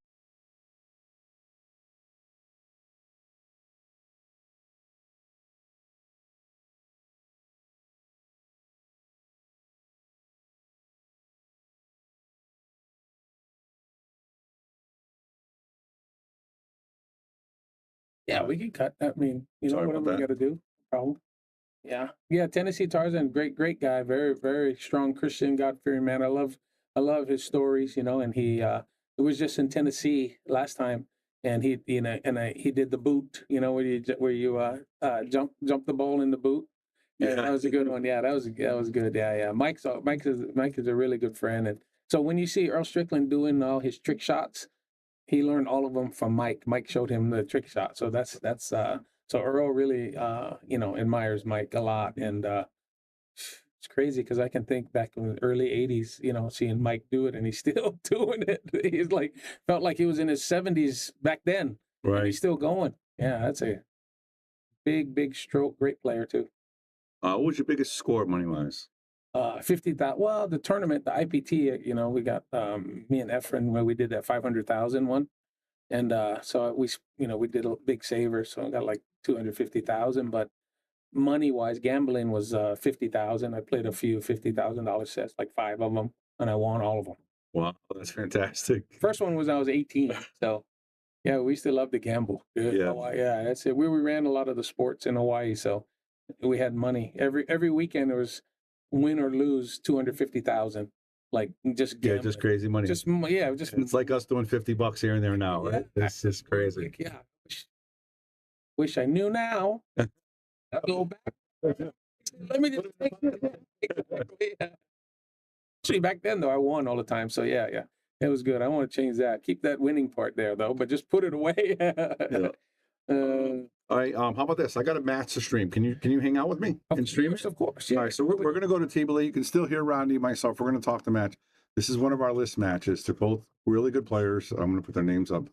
yeah, we can cut. I mean, you know, Sorry about whatever we that. got to do. No problem. Yeah. Tennessee Tarzan, great guy, very, very strong Christian, God-fearing man. I love his stories, you know. And he it was just in Tennessee last time, and he, you know, he did the boot, you know, where you jump the ball in the boot. Yeah, that was a good one. Yeah, that was good. Yeah. Mike is a really good friend, and so when you see Earl Strickland doing all his trick shots, he learned all of them from Mike. Mike showed him the trick shot. So that's so Earl really you know, admires Mike a lot. And it's crazy because I can think back in the early 80s, you know, seeing Mike do it, and he's still doing it. He's like, felt like he was in his 70s back then. Right. And he's still going. Yeah, that's a big stroke, great player too. What was your biggest score money-wise? 50,000. Well, the tournament, the IPT, you know, we got me and Efren where we did that 500,000 one. And so we, you know, we did a big saver, so I got like 250,000. But money-wise, gambling was 50,000. I played a few $50,000 sets, like 5 of them, and I won all of them. Wow, that's fantastic. First one was I was 18, so yeah, we still love to gamble. Yeah. Yeah, that's it. We ran a lot of the sports in Hawaii, so we had money every weekend. It was win or lose 250,000. Like just gambling. Just crazy money. It's like us doing $50 here and there now, right? It's just crazy. Yeah. Wish I knew now. Go back. Let me just take it. Actually, back then though, I won all the time. So yeah, it was good. I want to change that. Keep that winning part there though, but just put it away. All right. How about this? I got a match to stream. Can you hang out with me and stream it? Of course. Yeah. All right. So we're going to go to table A. You can still hear Rodney and myself. We're going to talk the match. This is one of our list matches. They're both really good players. I'm going to put their names up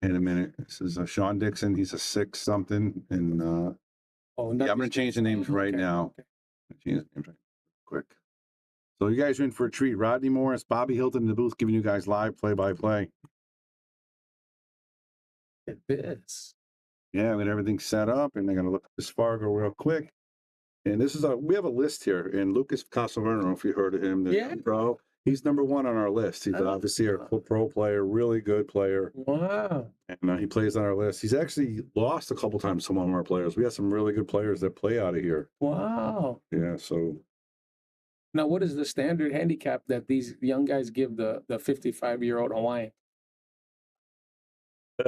in a minute. This is Sean Dixon. He's a 6 something, and I'm going to change the names right now. Change the names right quick. So you guys are in for a treat. Rodney Morris, Bobby Hilton in the booth, giving you guys live play-by-play. It is. Yeah, we got everything set up, and they're going to look at this Fargo real quick. And this is we have a list here. And Lucas Castleverne, I don't know if you heard of him. Yeah. Pro. He's number 1 on our list. He's obviously a pro player, really good player. Wow. And he plays on our list. He's actually lost a couple times to one of our players. We have some really good players that play out of here. Wow. Yeah, so. Now, what is the standard handicap that these young guys give the 55-year-old Hawaiian?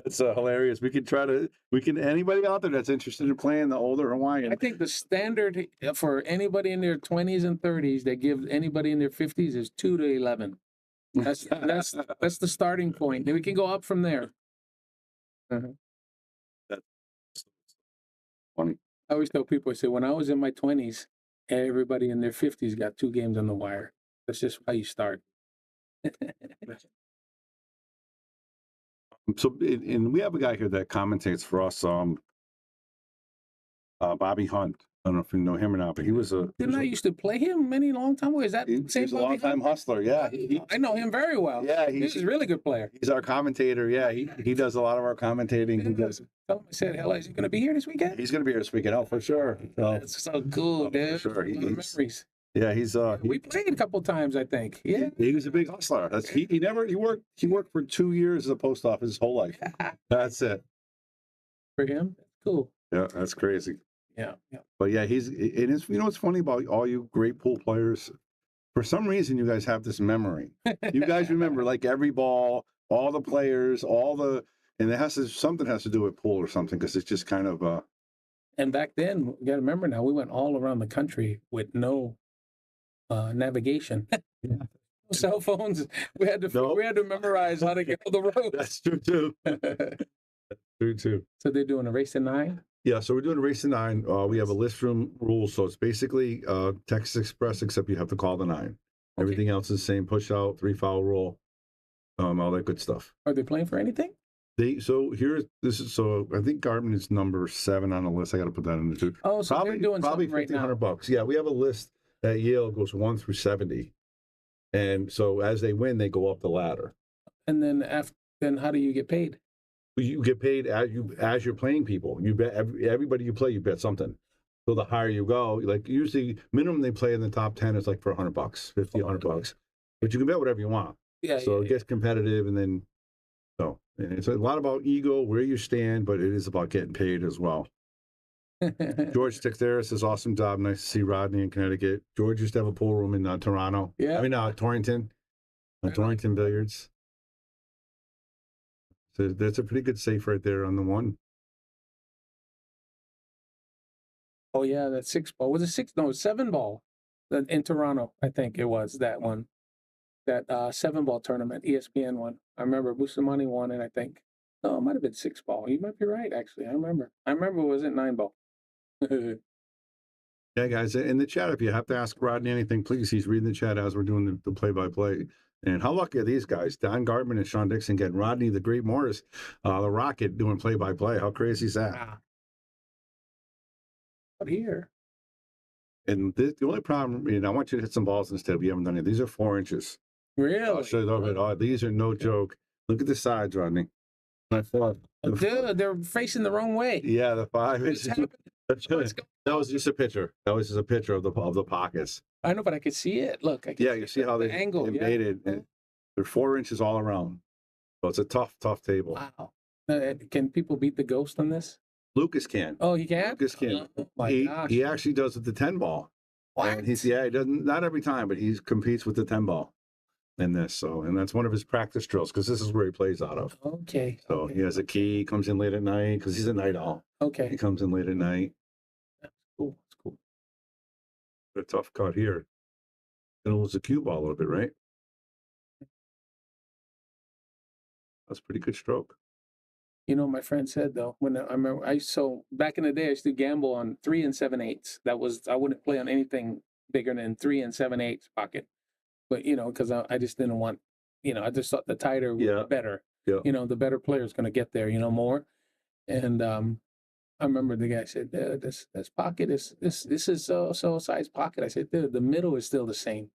That's hilarious. Anybody out there that's interested in playing the older Hawaiian. I think the standard for anybody in their 20s and 30s that give anybody in their 50s is 2 to 11. That's the starting point. Then we can go up from there. That's funny. I always tell people, I say, when I was in my 20s, everybody in their 50s got 2 games on the wire. That's just how you start. So, and we have a guy here that commentates for us, Bobby Hunt. I don't know if you know him or not, but he was a. Didn't I used to play him many long time ago? Is that He same was a long time hustler. Yeah, I know him very well. Yeah, he's a really good player. He's our commentator. Yeah, he does a lot of our commentating. He does. Tell him I said hello. Is he going to be here this weekend? He's going to be here this weekend. Oh, for sure. So, That's so cool, dude. for sure. A lot of memories. Yeah, he's We played a couple times, I think. Yeah. he was a big hustler. That's he worked for 2 years at the post office his whole life. That's it. For him, cool. Yeah, that's crazy. Yeah, yeah. But yeah, it is. You know what's funny about all you great pool players? For some reason, you guys have this memory. You guys remember like every ball, all the players, and something has to do with pool or something because it's just kind of. And back then, you got to remember now, we went all around the country with no navigation. No cell phones. We had to memorize how to get on the road. That's true too. True too. So they're doing a race to 9. Yeah, so we're doing a race to 9. We have a list room rule, so it's basically Texas Express, except you have to call the 9. Okay. Everything else is the same: push out, 3 foul rule, all that good stuff. Are they playing for anything? So I think Garmin is number 7 on the list. I got to put that in the too. Oh, so probably they're doing probably something right now. $1,500. Yeah, we have a list at Yale goes 1 through 70, and so as they win, they go up the ladder. And then then how do you get paid? You get paid as you're playing people. You bet everybody you play, you bet something. So the higher you go, like usually minimum they play in the top 10 is like for $100, $50, $100. But you can bet whatever you want. Yeah. So it gets competitive, and then and it's a lot about ego, where you stand, but it is about getting paid as well. George Tixeris says, awesome job. Nice to see Rodney in Connecticut. George used to have a pool room in Toronto. Yeah. I mean, Torrington. Torrington Billiards. So that's a pretty good safe right there on the 1. Oh yeah, that 6 ball. Was it 6? No, 7 ball. In Toronto, I think it was that one. That 7 ball tournament, ESPN one. I remember Mosconi won it, I think. No, it might have been 6 ball. You might be right, actually. I remember it wasn't 9 ball. Yeah, guys, in the chat, if you have to ask Rodney anything, please. He's reading the chat as we're doing the play-by-play. And how lucky are these guys? Don Gardman and Sean Dixon getting Rodney, the Great Morris, the Rocket, doing play-by-play. How crazy is that? But here. And the only problem, I want you to hit some balls instead. We haven't done it. These are 4 inches. Really? I'll show you over it. Oh, these are no joke. Look at the sides, Rodney. Dude, they're facing the wrong way. Yeah, the 5 inches. That was just a picture. That was just a picture of the pockets. I know, but I could see it. Look. You see how they angle invaded. Yeah. They're 4 inches all around. So it's a tough table. Wow. Can people beat the ghost on this? Lucas can. Oh, he can? Lucas can. Oh, my gosh. He actually does with the 10 ball. What? And he doesn't, not every time, but he competes with the 10 ball in this. So, and that's one of his practice drills because this is where he plays out of. Okay. So he has a key, he comes in late at night because he's a night owl. Okay. He comes in late at night. That's cool. That's cool. A tough cut here. And it was a cue ball a little bit, right? That's a pretty good stroke. You know, my friend said though, when I remember, back in the day, I used to gamble on 3 7/8. I wouldn't play on anything bigger than 3 7/8 pocket. But, because I just didn't want, I just thought the tighter was better. Yeah. The better player is going to get there, more. And I remember the guy said, dude, this pocket is, this is so size pocket. I said, dude, the middle is still the same.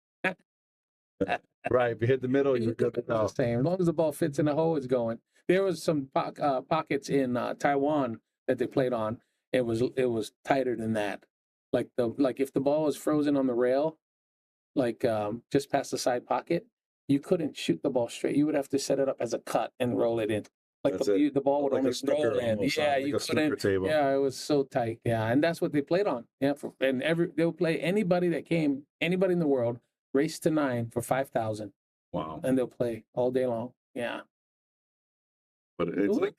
Right. If you hit the middle, you're good to go. Same. As long as the ball fits in the hole, it's going. There was some pockets in Taiwan that they played on. It was tighter than that. Like if the ball was frozen on the rail, just past the side pocket, you couldn't shoot the ball straight. You would have to set it up as a cut and roll it in. The ball would only roll in. Yeah, you couldn't. Yeah, it was so tight. Yeah, and that's what they played on. Yeah, they'll play anybody that came, anybody in the world, race to 9 for 5,000. Wow. And they'll play all day long. Yeah. But it's like,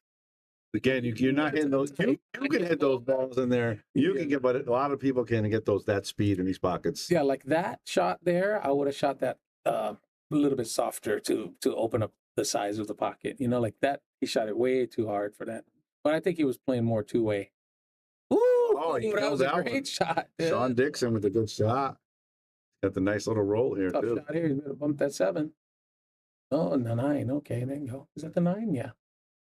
again, you're not hitting those. You can hit those balls in there. You can get, but a lot of people can't get that speed in these pockets. Yeah, like that shot there, I would have shot that a little bit softer to open up the size of the pocket. Like that, he shot it way too hard for that. But I think he was playing more 2-way. Ooh, that was a great shot. Yeah. Sean Dixon with a good shot. Got the nice little roll here, tough too. Shot here. He's going to bump that 7. Oh, and the 9. Okay, there you go. Is that the 9? Yeah.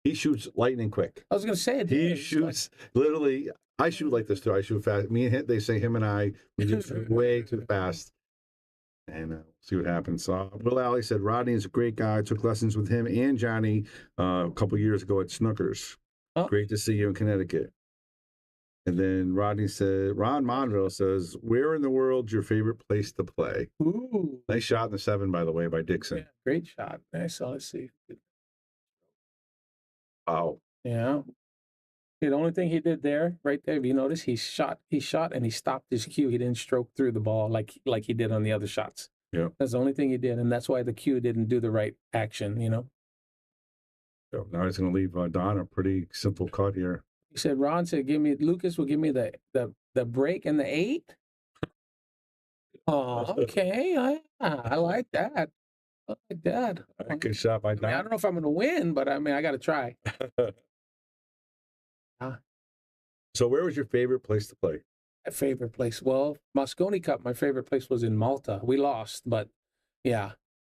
He shoots lightning quick. I was gonna say it. He shoots literally. I shoot like this too. I shoot fast. Me and him, they say him and I, we just shoot way too fast. And see what happens. So Will Alley said Rodney is a great guy. I took lessons with him and Johnny a couple years ago at Snookers. Oh. Great to see you in Connecticut. And then Rodney said, Ron Monville says, where in the world's your favorite place to play? Ooh. Nice shot in the 7, by the way, by Dixon. Yeah, great shot. Nice. So let's see. Wow. Yeah. The only thing he did there, right there, if you notice, he shot and he stopped his cue. He didn't stroke through the ball like he did on the other shots. Yeah. That's the only thing he did, and that's why the cue didn't do the right action, you know? So now he's going to leave Don a pretty simple cut here. He said, Ron said, Lucas will give me the break and the 8. Oh, okay. I like that. I like that. Good shot by Don. I don't know if I'm going to win, but I got to try. So where was your favorite place to play? My favorite place? Well, Mosconi Cup, my favorite place was in Malta. We lost, but yeah,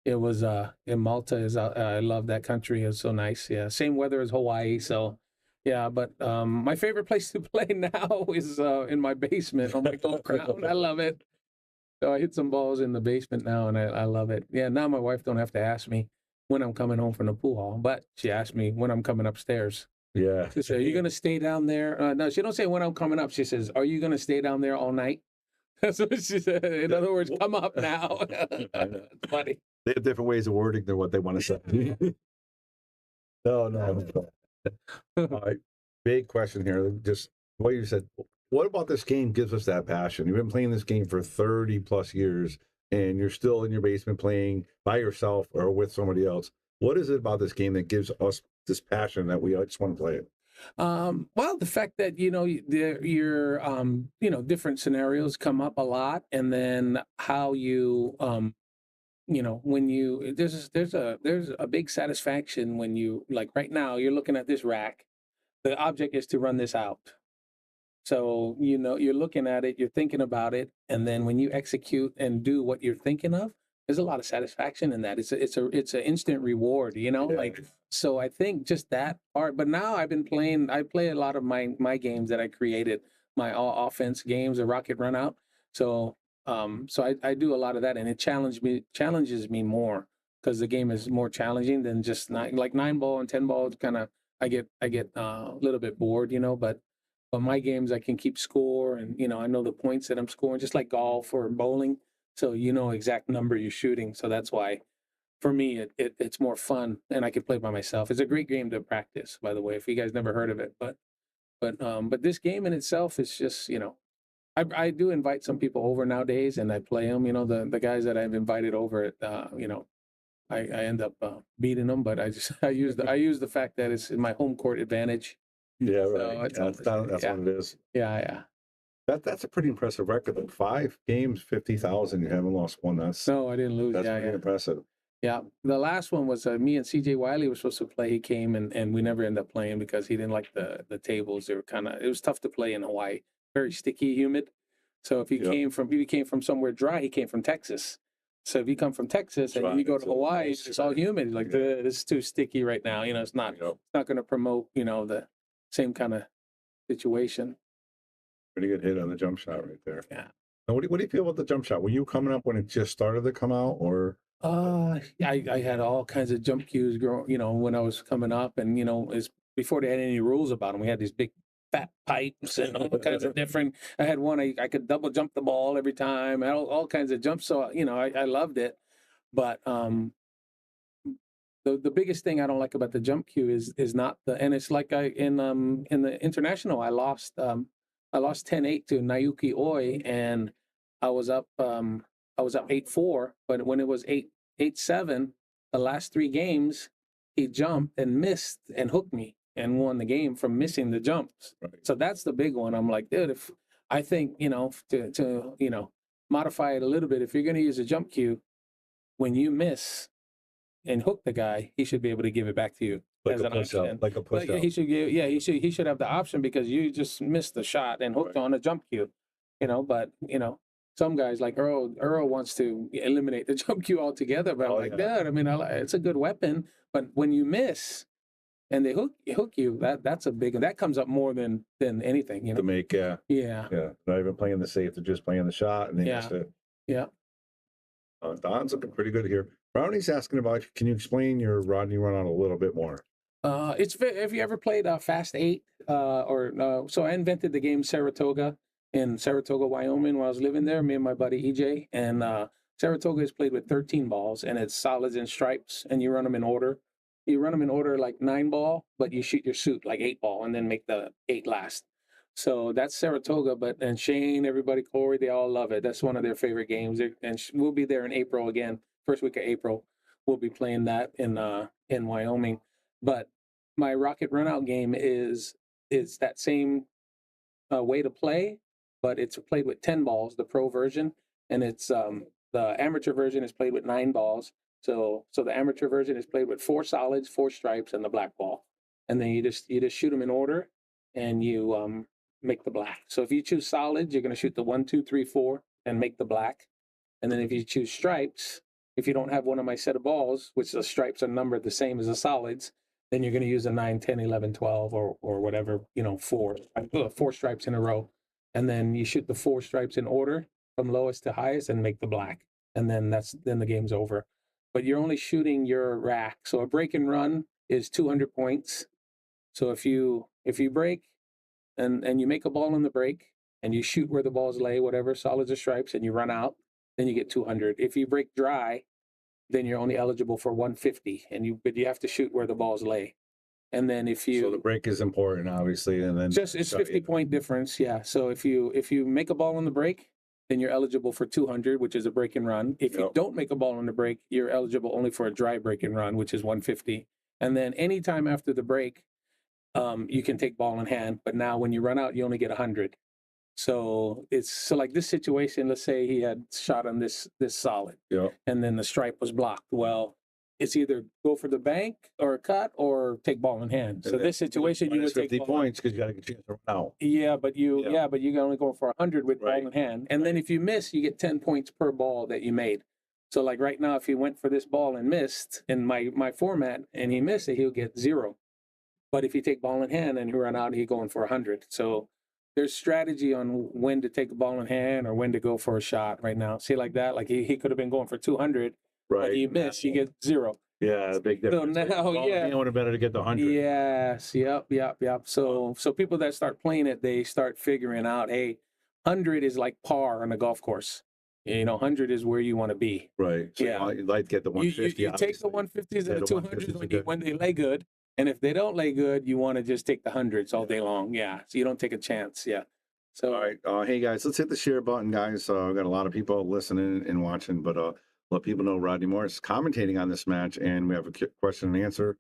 it was in Malta. I love that country. It's so nice. Yeah, same weather as Hawaii. So yeah, but my favorite place to play now is in my basement on my golf ground. I love it. So I hit some balls in the basement now, and I love it. Yeah, now my wife don't have to ask me when I'm coming home from the pool hall, but she asked me when I'm coming upstairs. Yeah. She said, are you going to stay down there? No, she don't say when I'm coming up. She says, are you going to stay down there all night? That's what she said. In other words, come up now. It's funny. They have different ways of wording than what they want to say. No. All right. Big question here. Just what you said. What about this game gives us that passion? You've been playing this game for 30 plus years, and you're still in your basement playing by yourself or with somebody else. What is it about this game that gives us this passion that we just want to play it? Well, the fact that, your different scenarios come up a lot, and then how you, when you, there's a big satisfaction when you, like right now, you're looking at this rack. The object is to run this out. So, you're looking at it, you're thinking about it, and then when you execute and do what you're thinking of, there's a lot of satisfaction in that. It's an instant reward, like, so I think just that part. But now I play a lot of my games that I created, my all offense games, a rocket run out. So I do a lot of that, and it challenges me more because the game is more challenging than just 9 ball and 10 ball. Kind of, I get a little bit bored, but my games I can keep score, and I know the points that I'm scoring, just like golf or bowling. So exact number you're shooting. So that's why, for me, it's more fun, and I can play by myself. It's a great game to practice, by the way, if you guys never heard of it. But this game in itself is just, I do invite some people over nowadays, and I play them. The guys that I've invited over, I end up beating them. But I use the fact that it's my home court advantage. Yeah, right. So that's what it is. Yeah. That's a pretty impressive record. Though. 5 games, 50,000. You haven't lost one. No, I didn't lose. That's pretty impressive. Yeah, the last one was me and CJ Wiley were supposed to play. He came and we never ended up playing because he didn't like the tables. They were it was tough to play in Hawaii. Very sticky, humid. So if he came from somewhere dry, he came from Texas. So if you come from Texas and you go to Hawaii, it's all humid. Like this is too sticky right now. It's not going to promote the same kind of situation. Pretty good hit on the jump shot right there. Yeah. Now, what do you feel about the jump shot? Were you coming up when it just started to come out, or? I had all kinds of jump cues when I was coming up, and it's before they had any rules about them. We had these big fat pipes and all kinds of different. I had one I could double jump the ball every time. I had all kinds of jumps, so I loved it. But the biggest thing I don't like about the jump cue is not and it's like in the international I lost 10-8 to Naoki Oi, and I was up 8-4, but when it was 8-7, the last 3 games, he jumped and missed and hooked me and won the game from missing the jumps. Right. So that's the big one. I'm like, dude, if I think, to modify it a little bit, if you're going to use a jump cue, when you miss and hook the guy, he should be able to give it back to you. Like a push out. He should have the option because you just missed the shot and hooked on a jump cue, but some guys like Earl wants to eliminate the jump cue altogether. But I'm like, dude, it's a good weapon, but when you miss and they hook you. That's a big, that comes up more than anything, you know. To make, Yeah. not even playing the safe, they're just playing the shot, and they missed it. Yeah. Don's looking pretty good here. Brownie's asking about, can you explain your Rodney run out a little bit more? Have you ever played Fast 8? So I invented the game Saratoga in Saratoga, Wyoming, when I was living there, me and my buddy EJ. And Saratoga is played with 13 balls, and it's solids and stripes, and you run them in order. You run them in order like 9-ball, but you shoot your suit like 8-ball, and then make the 8 last. So that's Saratoga, and Shane, everybody, Corey, they all love it. That's one of their favorite games. And we'll be there in April again, first week of April. We'll be playing that in Wyoming. But my rocket runout game is that same way to play, but it's played with 10 balls, the pro version, and it's the amateur version is played with 9 balls. So the amateur version is played with 4 solids, 4 stripes, and the black ball. And then you just shoot them in order, and you make the black. So if you choose solids, you're going to shoot the 1, 2, 3, 4, and make the black. And then if you choose stripes, if you don't have one of my set of balls, which the stripes are numbered the same as the solids, then you're going to use a 9, 10, 11, 12, or whatever, 4 stripes in a row. And then you shoot the 4 stripes in order from lowest to highest and make the black. And then the game's over. But you're only shooting your rack. So a break and run is 200 points. So if you break and you make a ball in the break and you shoot where the balls lay, whatever, solids or stripes, and you run out, then you get 200. If you break dry, then you're only eligible for 150, but you have to shoot where the balls lay. And then So the break is important, obviously, and then it's 50-point difference, yeah. So if you make a ball on the break, then you're eligible for 200, which is a break and run. If you don't make a ball on the break, you're eligible only for a dry break and run, which is 150. And then anytime after the break, you can take ball in hand. But now when you run out, you only get 100. So like this situation, let's say he had shot on this solid, and then the stripe was blocked. Well, it's either go for the bank or a cut or take ball in hand. So this situation, you would take 50 points because you got to get a chance to run out. Yeah, but you can only go for 100 with ball in hand. And then if you miss, you get 10 points per ball that you made. So like right now, if he went for this ball and missed in my format and he missed it, he'll get 0. But if you take ball in hand and you run out, he's going for 100. So there's strategy on when to take a ball in hand or when to go for a shot right now. See, like that, like he could have been going for 200, but you miss, you get 0. Yeah, big difference. So now, it would have better to get the 100. Yes, yep. So people that start playing it, they start figuring out, hey, 100 is like par on a golf course. 100 is where you want to be. Right. So you'd like to get the 150. You take the 150s and the 200s when they lay good. And if they don't lay good, you want to just take the 100s all day long. Yeah. So you don't take a chance. Yeah. So, all right. Hey, guys, let's hit the share button, guys. We've got a lot of people listening and watching, but let people know Rodney Morris is commentating on this match, and we have a question and answer.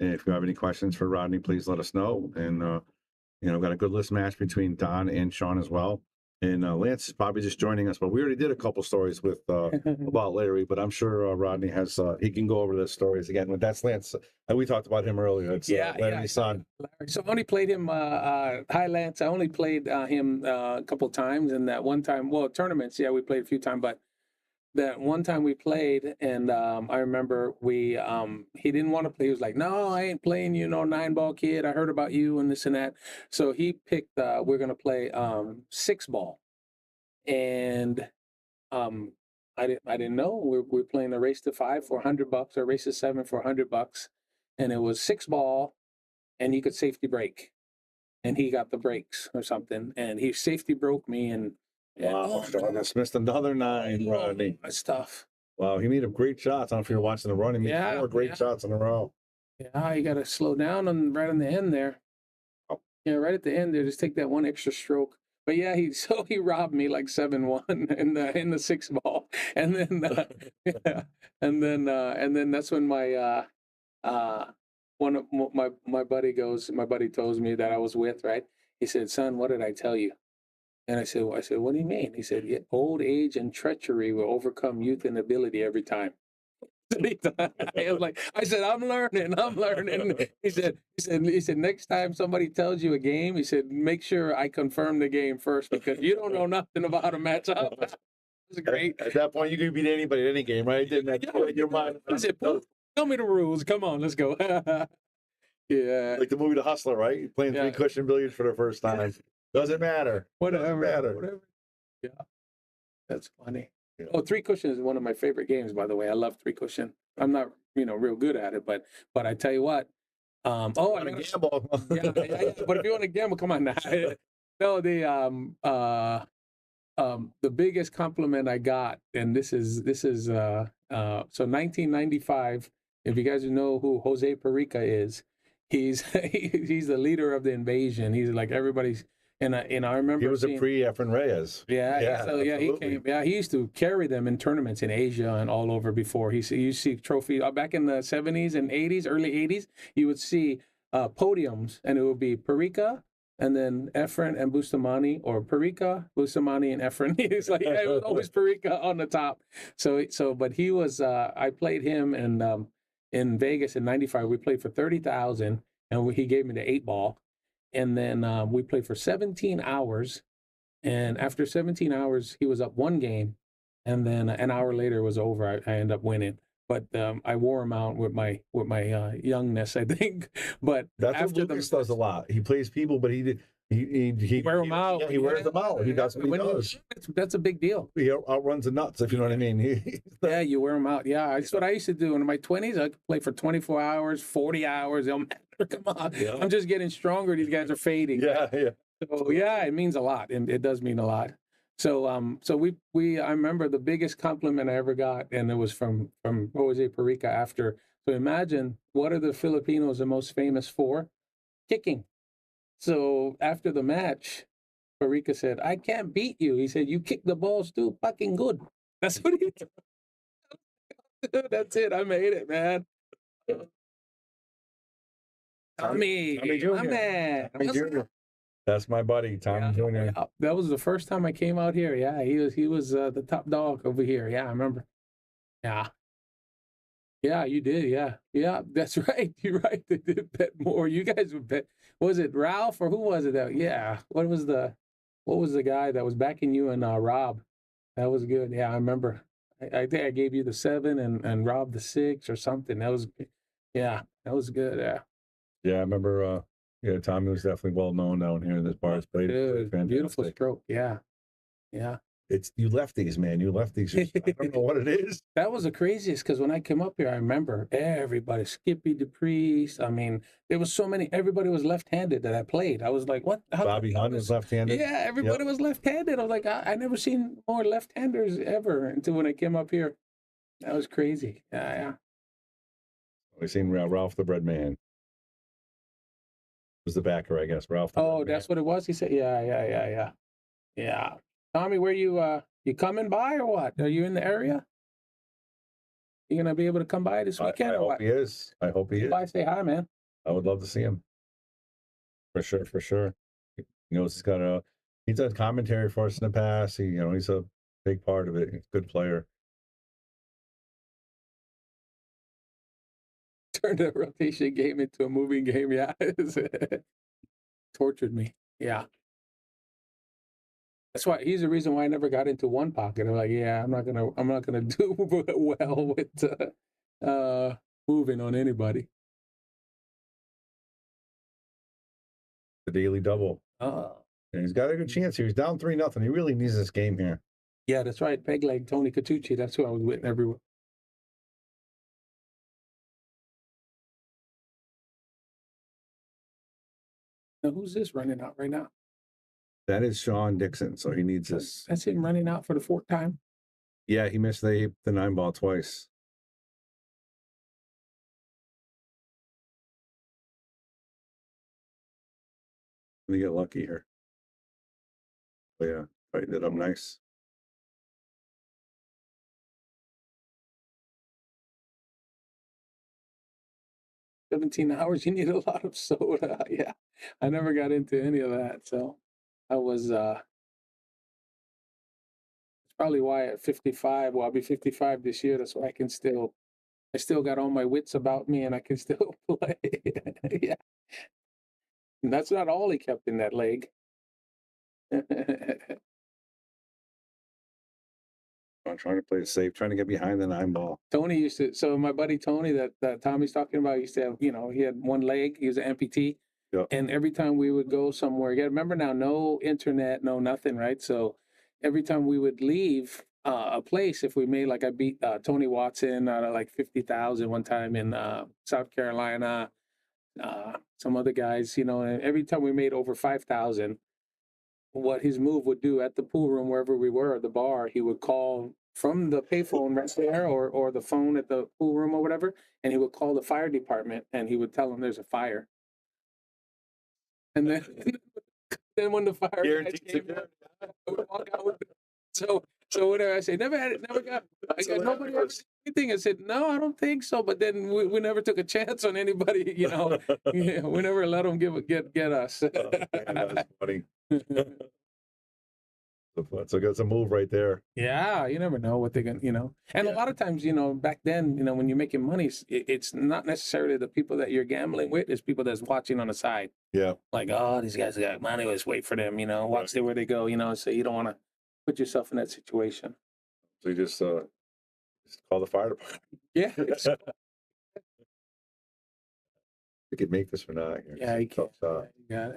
And if you have any questions for Rodney, please let us know. And, we've got a good list match between Don and Sean as well. And Lance is probably just joining us, but we already did a couple stories with about Larry, but I'm sure Rodney has, he can go over the stories again. But that's Lance. We talked about him earlier. It's Larry's son. So I only played him, hi Lance, I only played him a couple times, and that one time, tournaments, we played a few times, but that one time we played, and I remember he didn't want to play. He was like, no, I ain't playing, 9-ball kid. I heard about you and this and that. So he picked, we're going to play 6-ball. And I didn't know. We're playing a race to 5 for $100 or race to 7 for $100. And it was 6-ball, and you could safety break. And he got the breaks or something. And he safety broke me, and wow, Sean just missed another 9, Rodney. That's tough. Wow, he made up great shots. I don't know if you're watching the run. He made 4 great shots in a row. Yeah, you got to slow down right on the end there. Oh. Yeah, right at the end there, just take that one extra stroke. But yeah, he robbed me like 7-1 in the 6-ball, and then and then that's when my one of my buddy tells me that I was with, right? He said, "Son, what did I tell you?" And I said, what do you mean? He said, old age and treachery will overcome youth and ability every time. I said, I'm learning. He said, next time somebody tells you a game, he said, make sure I confirm the game first, because you don't know nothing about how to match up. That's great. At that point, you could beat anybody at any game, right? Didn't that in your mind? I said, tell me the rules. Come on, let's go. Yeah. Like the movie The Hustler, right? You're playing Yeah. 3-cushion billiards for the first time. Doesn't matter. Whatever. Doesn't matter. Whatever. Yeah. That's funny. Oh, 3-cushion is one of my favorite games, by the way. I love 3-cushion. I'm not, real good at it, but I tell you what. I want to gamble. yeah. But if you want to gamble, come on now. No, the biggest compliment I got, and this is so 1995. If you guys know who Jose Perica is, he's he's the leader of the invasion. He's like everybody's. And I remember he was a pre-Efren Reyes. Yeah, so yeah, he came. Yeah, he used to carry them in tournaments in Asia and all over before. You see trophies back in the 70s and 80s, early 80s. You would see podiums, and it would be Perica, and then Efren and Bustamante, or Perica, Bustamante, and Efren. It's like it was always Perica on the top. But he was. I played him in Vegas in '95. We played for 30,000, and he gave me the 8-ball. And then we played for 17 hours. And after 17 hours, he was up one game. And then an hour later it was over. I ended up winning. But I wore him out with my youngness, I think. But that's after what Lucas does a lot. He plays people, but he wear them out. Yeah, he wears them out. He does what he does. That's a big deal. He outruns the nuts, if you know what I mean. Yeah, you wear them out. Yeah, that's what I used to do. In my 20s, I could play for 24 hours, 40 hours. Don't matter. Come on. Yeah. I'm just getting stronger. These guys are fading. Yeah. So yeah, it means a lot. And it does mean a lot. So I remember the biggest compliment I ever got, and it was from Jose Perica after. So imagine, what are the Filipinos the most famous for? Kicking. So after the match, Perica said, "I can't beat you." He said, "You kick the balls too fucking good." That's what he said. That's it. I made it, man. Tommy Jr. That's my buddy, Tommy Jr. Yeah. That was the first time I came out here. Yeah, he was the top dog over here. Yeah, I remember. Yeah. Yeah, you did. Yeah, that's right. You're right. They did bet more. You guys would bet. Was it Ralph or who was it? Yeah. What was the guy that was backing you and Rob? That was good. Yeah, I remember. I think I gave you the 7 and Rob the 6 or something. That was good. Yeah. Yeah, I remember. Tommy was definitely well known down here in this bar. Dude, beautiful stroke. Yeah. It's you lefties, man. You lefties. I don't know what it is. That was the craziest, because when I came up here, I remember everybody, Skippy DePriest. I mean, there was so many. Everybody was left-handed that I played. I was like, what? Bobby Hunt was left-handed. Yeah, everybody was left-handed. I was like, I never seen more left-handers ever until when I came up here. That was crazy. Yeah. We seen Ralph the Bread Man. Was the backer, I guess. Ralph. That's what it was. He said, yeah. Tommy, where you coming by or what? Are you in the area? You gonna be able to come by this weekend? I hope he is. Bye, say hi, man. I would love to see him. For sure. He's done commentary for us in the past. He's a big part of it. He's a good player. Turned a rotation game into a moving game. Yeah, tortured me. Yeah, that's why he's the reason why I never got into one pocket. I'm like, I'm not gonna do well with moving on anybody. The daily double. And he's got a good chance here. He's down 3-0. He really needs this game here. Yeah, that's right. Peg leg Tony Catucci. That's who I was with everywhere. Now, who's this running out right now? That is Sean Dixon, so he needs this. That's him running out for the 4th time? Yeah, he missed the 9-ball twice. Let me get lucky here. But yeah, tightened it up nice. $17, you need a lot of soda. Yeah, I never got into any of that. So I was, it's probably why at 55, I'll be 55 this year. That's why I still got all my wits about me and I can still play. Yeah. And that's not all he kept in that leg. I'm trying to play it safe, trying to get behind the 9 ball. Tony used to. So my buddy Tony, that Tommy's talking about, used to have. He had one leg. He was an amputee. Yeah. And every time we would go somewhere, you got to remember now, no internet, no nothing, right? So every time we would leave a place, if we made, like I beat Tony Watson out of like 50,000 one time in South Carolina, some other guys, and every time we made over 5,000, what his move would do at the pool room, wherever we were, the bar, he would call from the payphone right there or the phone at the pool room or whatever, and he would call the fire department and he would tell them there's a fire. And then, then when the fire guys came, I would walk out with so whatever I say, never got nobody ever said anything. I said, no, I don't think so. But then we never took a chance on anybody, Yeah, we never let them get us. Oh, man, that's funny. So that's a move right there. Yeah, you never know what they're gonna. And a lot of times, back then, when you're making money, it's not necessarily the people that you're gambling with; it's people that's watching on the side. Yeah. Like, oh, these guys got money. Let's wait for them. Watch where they go. So you don't want to put yourself in that situation. So you just call the fire department. Yeah. We could make this or not. Yeah, you can.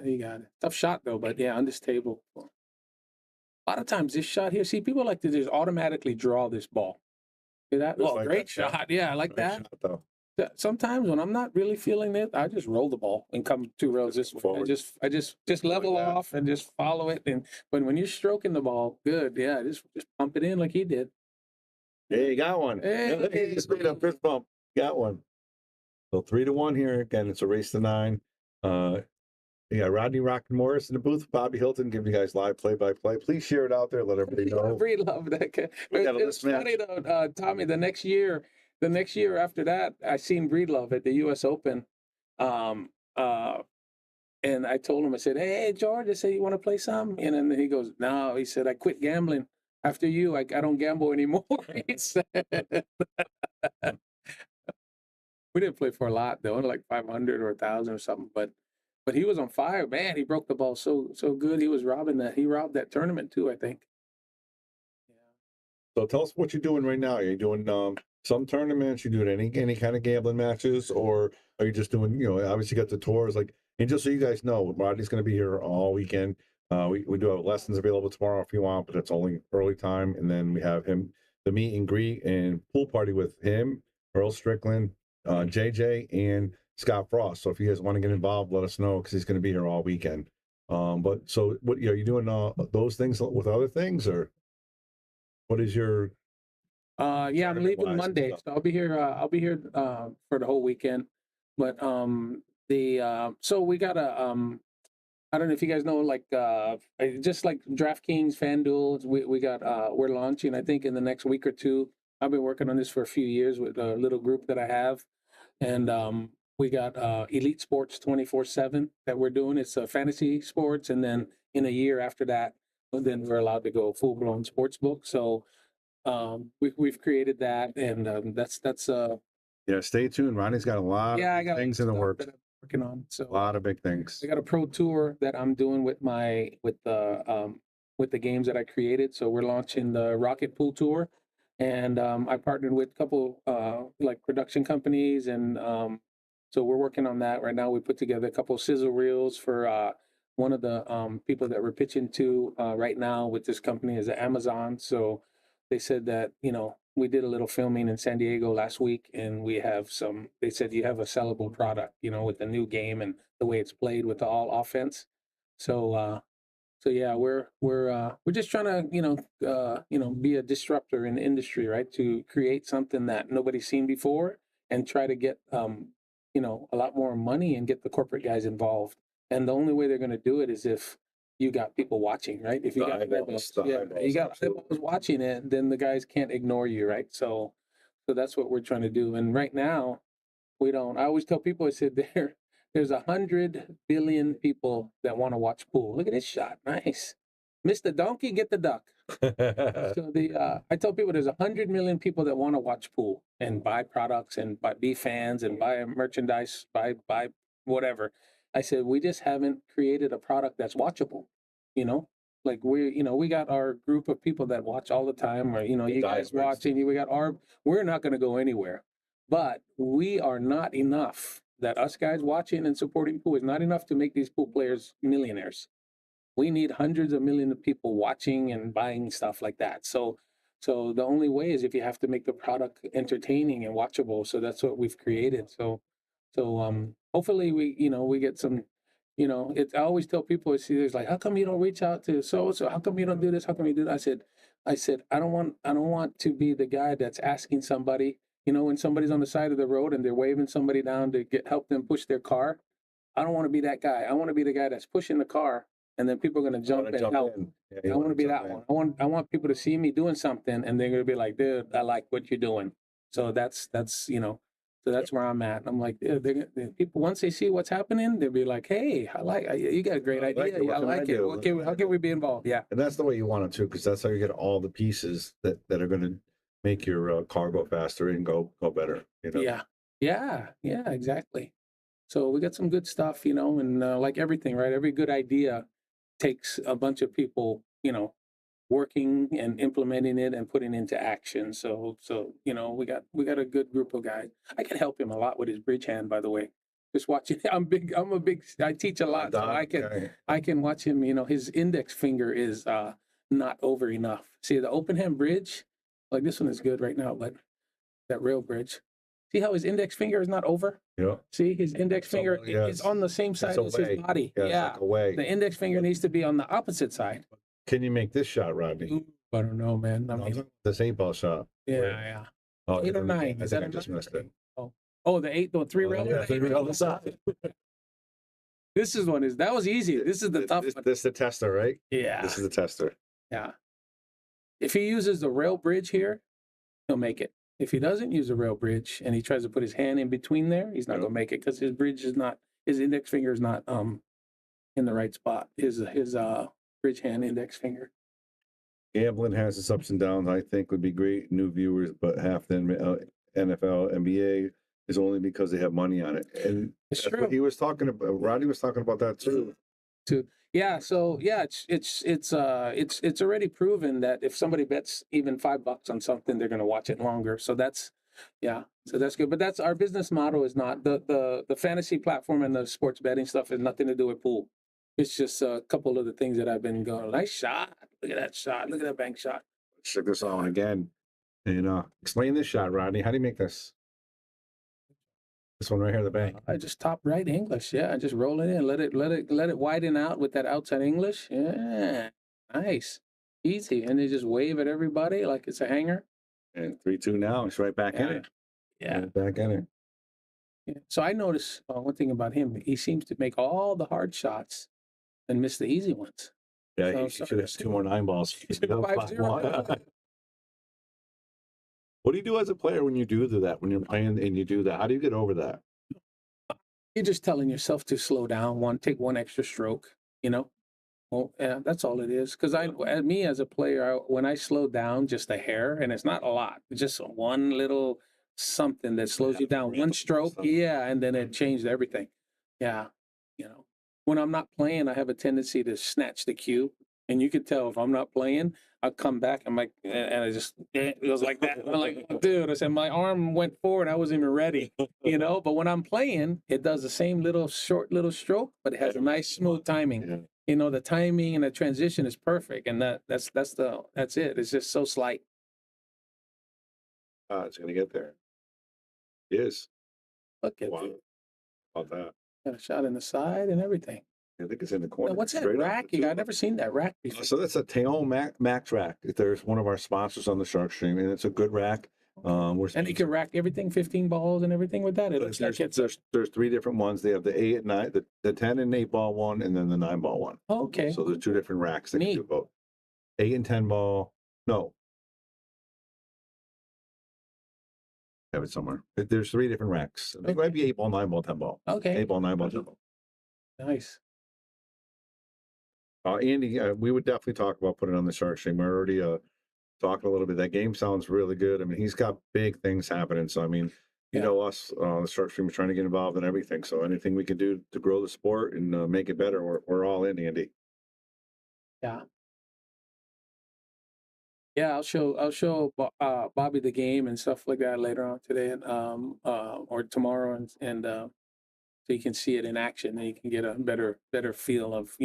You got it. Tough shot though, but yeah, unstable. A lot of times this shot here, see, people like to just automatically draw this ball. See that? Just Oh, like great that shot. shot. Yeah, I like Great that. shot, though. Sometimes when I'm not really feeling it, I just roll the ball and come 2 rails this way. Forward. I just level Like that. off and just follow it. But when you're stroking the ball, good. Yeah, just pump it in like he did. Yeah, you got one. Hey. He just made a fist bump. Got one. So 3-1 here. Again, it's a race to 9. Yeah, Rodney Morris in the booth. Bobby Hilton giving you guys live play-by-play. Please share it out there. Let everybody know. We love that guy. It's funny though, Tommy. The next year after that, I seen Breedlove at the U.S. Open, and I told him, I said, "Hey, George," I said, "You want to play some?" And then he goes, "No," he said, "I quit gambling after you. I don't gamble anymore." He said. We didn't play for a lot though, only like 500 or 1,000 or something, but he was on fire, man. He broke the ball so good. He was robbing that. He robbed that tournament too, I think. So tell us what you're doing right now. Are you doing some tournaments? You doing any kind of gambling matches, or are you just doing? Obviously you got the tours. And just so you guys know, Rodney's going to be here all weekend. We do have lessons available tomorrow if you want, but it's only early time. And then we have the meet and greet and pool party with him, Earl Strickland, JJ, and Scott Frost. So if you guys want to get involved, let us know because he's going to be here all weekend. But so what are you doing? Those things with other things, or what is your? Yeah, I'm leaving Monday, so I'll be here. I'll be here for the whole weekend. But so we got I don't know if you guys know, like just like DraftKings, FanDuel. We got we're launching, I think, in the next week or two. I've been working on this for a few years with a little group that I have, and we got Elite Sports 24/7 that we're doing. It's fantasy sports, and then in a year after that, then we're allowed to go full blown sports book. So we've created that, and that's Yeah, stay tuned. Ronnie's got a lot of things in the works. That I'm working on. So a lot of big things. I got a pro tour that I'm doing with the games that I created. So we're launching the Rocket Pool Tour, and I partnered with a couple like production companies, and so we're working on that right now. We put together a couple sizzle reels for one of the people that we're pitching to right now with this company is Amazon. So they said that, we did a little filming in San Diego last week, and we have they said you have a sellable product, with the new game and the way it's played with the all offense. So yeah, we're just trying to, be a disruptor in the industry, right? To create something that nobody's seen before and try to get, a lot more money and get the corporate guys involved. And the only way they're going to do it is if you got people watching, right? If you got eyeballs, you got eyeballs watching it, then the guys can't ignore you, right? So that's what we're trying to do. And right now, I always tell people, I said there's 100 billion people that want to watch pool. Look at this shot, nice. Miss the donkey, get the duck. So I tell people there's 100 million people that want to watch pool and buy products and be fans and buy merchandise, buy whatever. I said, we just haven't created a product that's watchable, Like we got our group of people that watch all the time, or you guys watching. We're not going to go anywhere, but we are not enough. That us guys watching and supporting pool is not enough to make these pool players millionaires. We need hundreds of millions of people watching and buying stuff like that. So the only way is if you have to make the product entertaining and watchable. So that's what we've created. So hopefully we get some, I always tell people, there's like, how come you don't reach out to so how come you don't do this? How come you do that? I said, I don't want to be the guy that's asking somebody, when somebody's on the side of the road and they're waving somebody down to help them push their car. I don't want to be that guy. I want to be the guy that's pushing the car, and then people are going to jump and help. Yeah, I want to be that one. I want people to see me doing something, and they're going to be like, dude, I like what you're doing. So that's where I'm at. I'm like, people, once they see what's happening, they'll be like, hey, you got a great idea. I like it. How can we be involved? Yeah. And that's the way you want it too, because that's how you get all the pieces that are going to make your car go faster and go better. Yeah, exactly. So we got some good stuff, and like everything, right? Every good idea takes a bunch of people, working and implementing it and putting into action. So we got a good group of guys. I can help him a lot with his bridge hand, by the way. Just watching, I teach a lot, so I can watch him. His index finger is not over enough. See, the open hand bridge, like this one is good right now, but that rail bridge. See how his index finger is not over? Yeah. See, his index finger is on the same side as his body. Yeah. Like away. The index finger needs to be on the opposite side. Can you make this shot, Rodney? I don't know, man. This 8-ball shot. Yeah. Oh, 8 or 9. I think I just missed it. Oh, the 3 rail? Yeah, 3 rail on the side. That was easy. This is the tough one. This is the tester, right? Yeah. This is the tester. Yeah. If he uses the rail bridge here, he'll make it. If he doesn't use a rail bridge and he tries to put his hand in between there, he's not going to make it because his index finger is not in the right spot. His bridge hand index finger. Gambling has its ups and downs. I think would be great new viewers, but half the NFL, NBA is only because they have money on it. And it's that's true. What he was talking about. Rodney was talking about that too. Yeah, so it's already proven that if somebody bets even $5 on something, they're going to watch it longer. So that's good. But that's our business model is not the fantasy platform and the sports betting stuff has nothing to do with pool. It's just a couple of the things that I've been going. Nice shot. Look at that shot. Look at that bank shot. Check this out again. And explain this shot, Rodney. How do you make this? This one right here, the bank. I just top right English. Yeah, I just roll it in. Let it widen out with that outside English. Yeah, nice, easy. And they just wave at everybody like it's a hanger. And 3-2 now. It's right back in it. Yeah, right back in it. Yeah. So I noticed one thing about him. He seems to make all the hard shots and miss the easy ones. Yeah, he should have 2 more 9 balls. 5-0. What do you do as a player when you do that? When you're playing and you do that, how do you get over that? You're just telling yourself to slow down, take one extra stroke. Well, yeah, that's all it is. Because me as a player, when I slow down just a hair, and it's not a lot, it's just one little something that slows you down, one stroke, and then it changed everything. Yeah, when I'm not playing, I have a tendency to snatch the cue, and you can tell if I'm not playing. I come back, and I just, it was like that. I'm like, dude, I said, my arm went forward. I wasn't even ready, But when I'm playing, it does the same short little stroke, but it has a nice smooth timing. Yeah. The timing and the transition is perfect, and that's it. It's just so slight. It's gonna get there. It is. Look at it. About that. Got a shot in the side and everything. I think it's in the corner. Now, what's that rack? I've never seen that rack before. So that's a Taom Max rack. There's one of our sponsors on the Sharkstream, and it's a good rack. And you can rack everything, 15 balls and everything with that. It looks like there's 3 different ones. They have the 8 and 9, the 10 and 8 ball one, and then the 9 ball one. Oh, okay. So there's 2 different racks that can do both. 8 and 10 ball. No. I have it somewhere. There's 3 different racks. It might be 8 ball, 9 ball, 10 ball. Okay. 8 ball, 9 ball, 10 ball. Nice. Andy, we would definitely talk about putting it on the Sharkstream. We're already talking a little bit. That game sounds really good. I mean, he's got big things happening. So, I mean, you know us, the Sharkstream is trying to get involved in everything. So anything we can do to grow the sport and make it better, we're all in, Andy. Yeah. Yeah, I'll show Bobby the game and stuff like that later on today, and or tomorrow, and so you can see it in action, and you can get a better feel of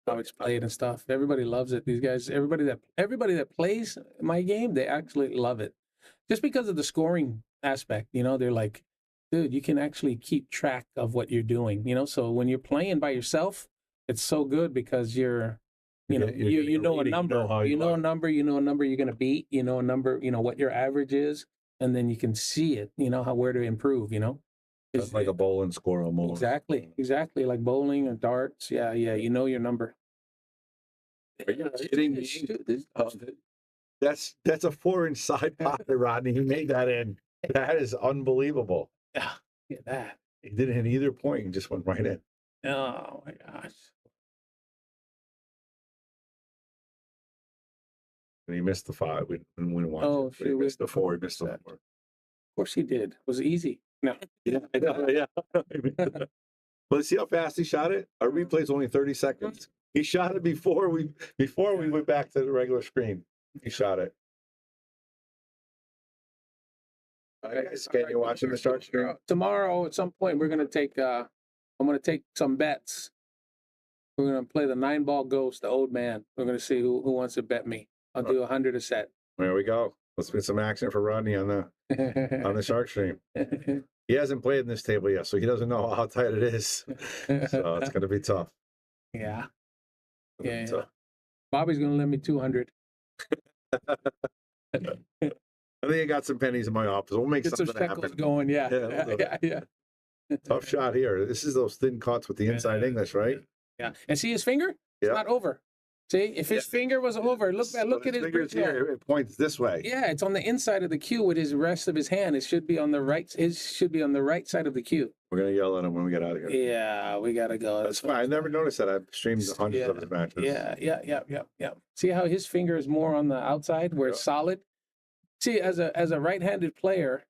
how it's played and stuff. Everybody loves it. These guys, everybody that plays my game, they actually love it, just because of the scoring aspect. They're like, dude, you can actually keep track of what you're doing. So when you're playing by yourself, it's so good because you know a number, you know a number you're gonna beat, a number, what your average is, and then you can see it, where to improve. It's like a bowling score almost. Exactly, like bowling or darts. Yeah, you know your number. Are you kidding me? That's a 4-inch side pocket, Rodney. He made that in. That is unbelievable. Yeah, look at that. He didn't hit either point. He just went right in. Oh my gosh. And he missed the 5. We didn't watch Oh, it. But he missed the 4. He missed the 4. Of course he did. It was easy. No. Yeah, I know, yeah. But see how fast he shot it? Our replay's only 30 seconds. He shot it before we went back to the regular screen. He shot it. All right, guys, you watching the Sharkstream? Tomorrow at some point we're gonna take I'm gonna take some bets. We're gonna play the 9-ball ghost, the old man. We're gonna see who wants to bet me. I'll do 100 a set. There we go. Let's get some action for Rodney on the Sharkstream. He hasn't played in this table yet, so he doesn't know how tight it is. So it's gonna be tough. Yeah. Bobby's gonna lend me 200. I think I got some pennies in my office. We'll make Get some something shekels happen. going. Yeah. Tough shot here. This is those thin cuts with the inside English, right? Yeah. And see his finger? It's not over. See, if his finger was over, look at his fingers here. It points this way. Yeah, it's on the inside of the cue with his rest of his hand. It should be on the right. It should be on the right side of the cue. We're gonna yell at him when we get out of here. Yeah, we gotta go. That's fine. I never noticed that. I've streamed hundreds of his matches. Yeah. See how his finger is more on the outside where it's solid? See, as a right-handed player,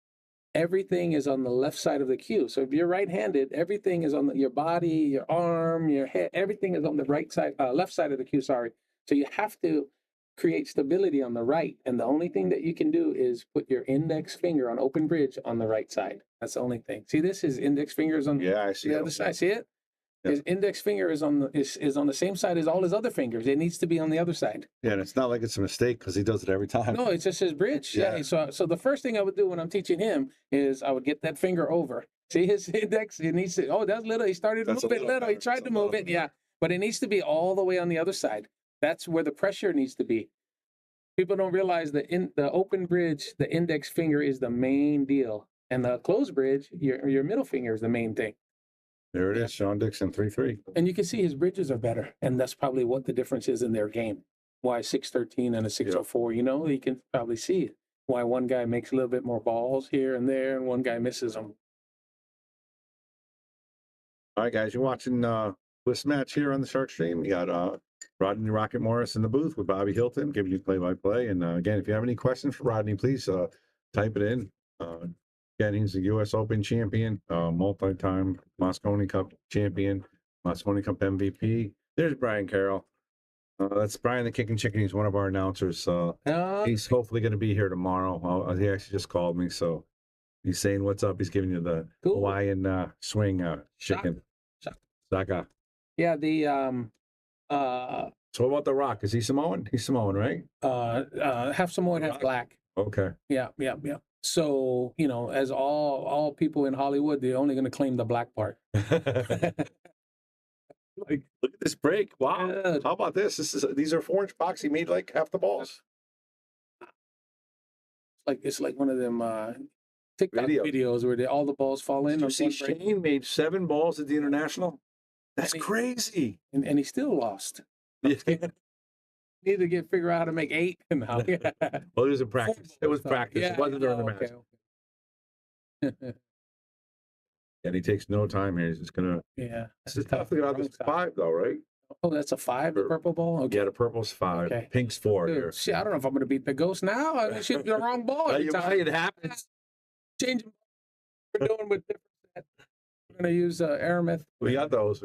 everything is on the left side of the cue. So if you're right-handed, everything is on your body, your arm, your head, everything is on the right side, left side of the cue, sorry. So you have to create stability on the right. And the only thing that you can do is put your index finger on open bridge on the right side. That's the only thing. See this? His index finger is on I see the other side. See it? Yep. His index finger is on the same side as all his other fingers. It needs to be on the other side. Yeah, and it's not like it's a mistake because he does it every time. No, it's just his bridge. Yeah. So the first thing I would do when I'm teaching him is I would get that finger over. See his index? It needs to. Oh, that's little. He started to move it little. He tried to move it. Yeah, but it needs to be all the way on the other side. That's where the pressure needs to be. People don't realize that in the open bridge, the index finger is the main deal, and the closed bridge, your middle finger is the main thing. There it is, Sean Dixon, 3-3. And you can see his bridges are better, and that's probably what the difference is in their game. Why 6-13 and a 6-04, you can probably see why one guy makes a little bit more balls here and there, and one guy misses them. All right, guys, you're watching this match here on the Sharkstream. We got Rodney Rocket Morris in the booth with Bobby Hilton giving you play-by-play. And again, if you have any questions for Rodney, please type it in. Again, he's the U.S. Open champion, multi-time Mosconi Cup champion, Mosconi Cup MVP. There's Brian Carroll. That's Brian the Kicking Chicken. He's one of our announcers. He's hopefully going to be here tomorrow. He actually just called me, so he's saying what's up. He's giving you the Hawaiian swing chicken. Saka. Yeah, the So what about The Rock? Is he Samoan? He's Samoan, right? half Samoan, half black. Okay. Yeah. So, as all people in Hollywood, they're only going to claim the black part. Like, look at this break. Wow. Yeah. How about this? These are 4-inch box. He made like half the balls. It's like one of them TikTok videos where all the balls fall in. Did you see Shane made 7 balls at the International? That's crazy. And he still lost. Yeah. Need to figure out how to make 8 now. Yeah. Well, it was in practice. It was practice. Yeah, it wasn't during the match. Okay. And he takes no time here. He's just gonna. Yeah. This is tough to get out of this 5 though, right? Oh, that's a 5, the purple ball? Okay. Yeah, the purple's 5. Okay. Pink's 4 here. See, I don't know if I'm gonna beat the ghost now. I shoot the wrong ball. It happens. Changing. We're doing with different sets. We're gonna use Aramith. We got those.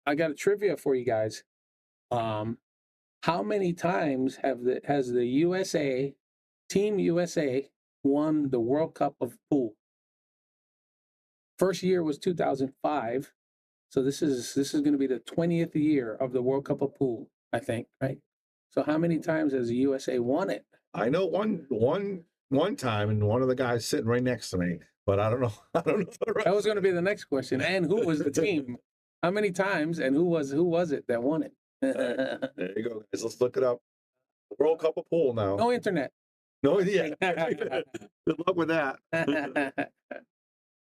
I got a trivia for you guys. How many times has the USA, Team USA, won the World Cup of pool? First year was 2005. So this is going to be the 20th year of the World Cup of pool, I think, right? So how many times has the USA won it? I know one time, and one of the guys sitting right next to me, but I don't know. I don't know. The rest. That was going to be the next question. And who was the team? How many times and who was it that won it? There you go, guys. Let's look it up. World Cup of pool now. No internet. No, yeah. Good luck with that. Good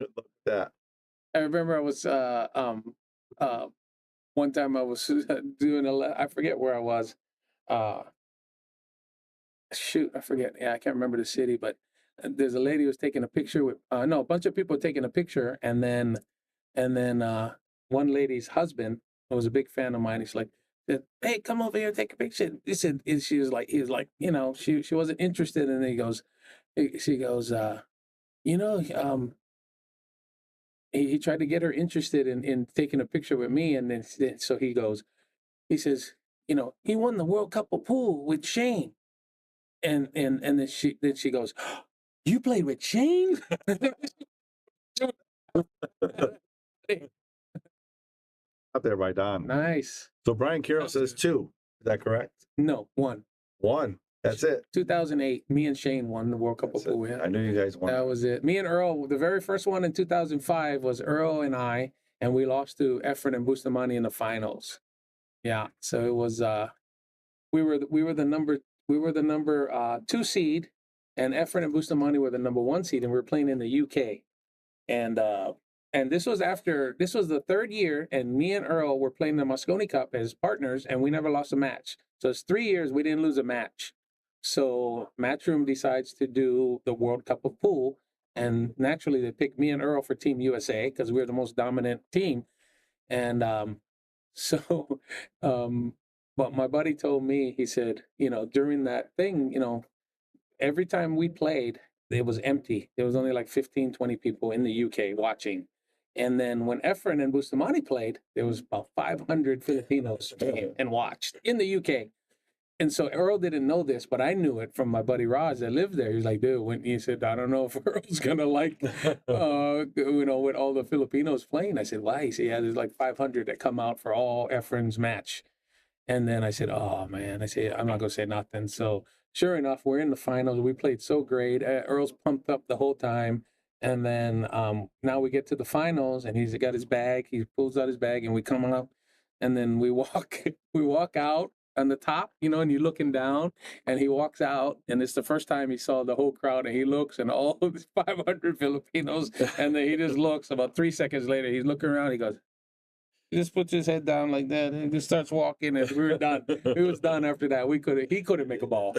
luck with that. I remember I was one time I was doing I forget where I was. Shoot, I forget. Yeah, I can't remember the city, but there's a lady who was taking a picture with no, a bunch of people taking a picture, and then one lady's husband, who was a big fan of mine, he's like, "Hey, come over here, take a picture." He said, he was like, you know, she wasn't interested, and he goes, she goes, you know, he tried to get her interested in taking a picture with me, and then so he says, you know, he won the World Cup of pool with Shane, and then she goes, "You played with Shane?" Out there by Don. Nice. So Brian Carroll says 2. Is that correct? No, 1. 1. That's it. 2008, me and Shane won the World Cup of pool. Yeah. I knew you guys won. That was it. Me and Earl, the very first one in 2005 was Earl and I, and we lost to Efren and Bustamante in the finals. Yeah, so it was we were the number 2 seed, and Efren and Bustamante were the number 1 seed, and we were playing in the UK. And this was the 3rd year, and me and Earl were playing the Mosconi Cup as partners, and we never lost a match. So it's 3 years we didn't lose a match. So Matchroom decides to do the World Cup of pool, and naturally they picked me and Earl for Team USA because we were the most dominant team. And but my buddy told me, he said, you know, during that thing, you know, every time we played, it was empty. There was only like 15, 20 people in the UK watching. And then when Efren and Bustamante played, there was about 500 Filipinos came and watched in the UK. And so Earl didn't know this, but I knew it from my buddy Raj that lived there. He's like, dude, when he said, I don't know if Earl's gonna like, you know, with all the Filipinos playing. I said, why? He said, yeah, there's like 500 that come out for all Efren's match. And then I said, oh man, I said, I'm not gonna say nothing. So sure enough, we're in the finals. We played so great. Earl's pumped up the whole time. And then now we get to the finals, and he's got his bag. He pulls out his bag, and we come up, and then we walk out on the top, you know, and you're looking down, and he walks out, and it's the first time he saw the whole crowd, and he looks, and all these 500 Filipinos, and then he just looks. About 3 seconds later, he's looking around. He goes, he just puts his head down like that, and just starts walking, and we were done. It was done after that. He couldn't make a ball.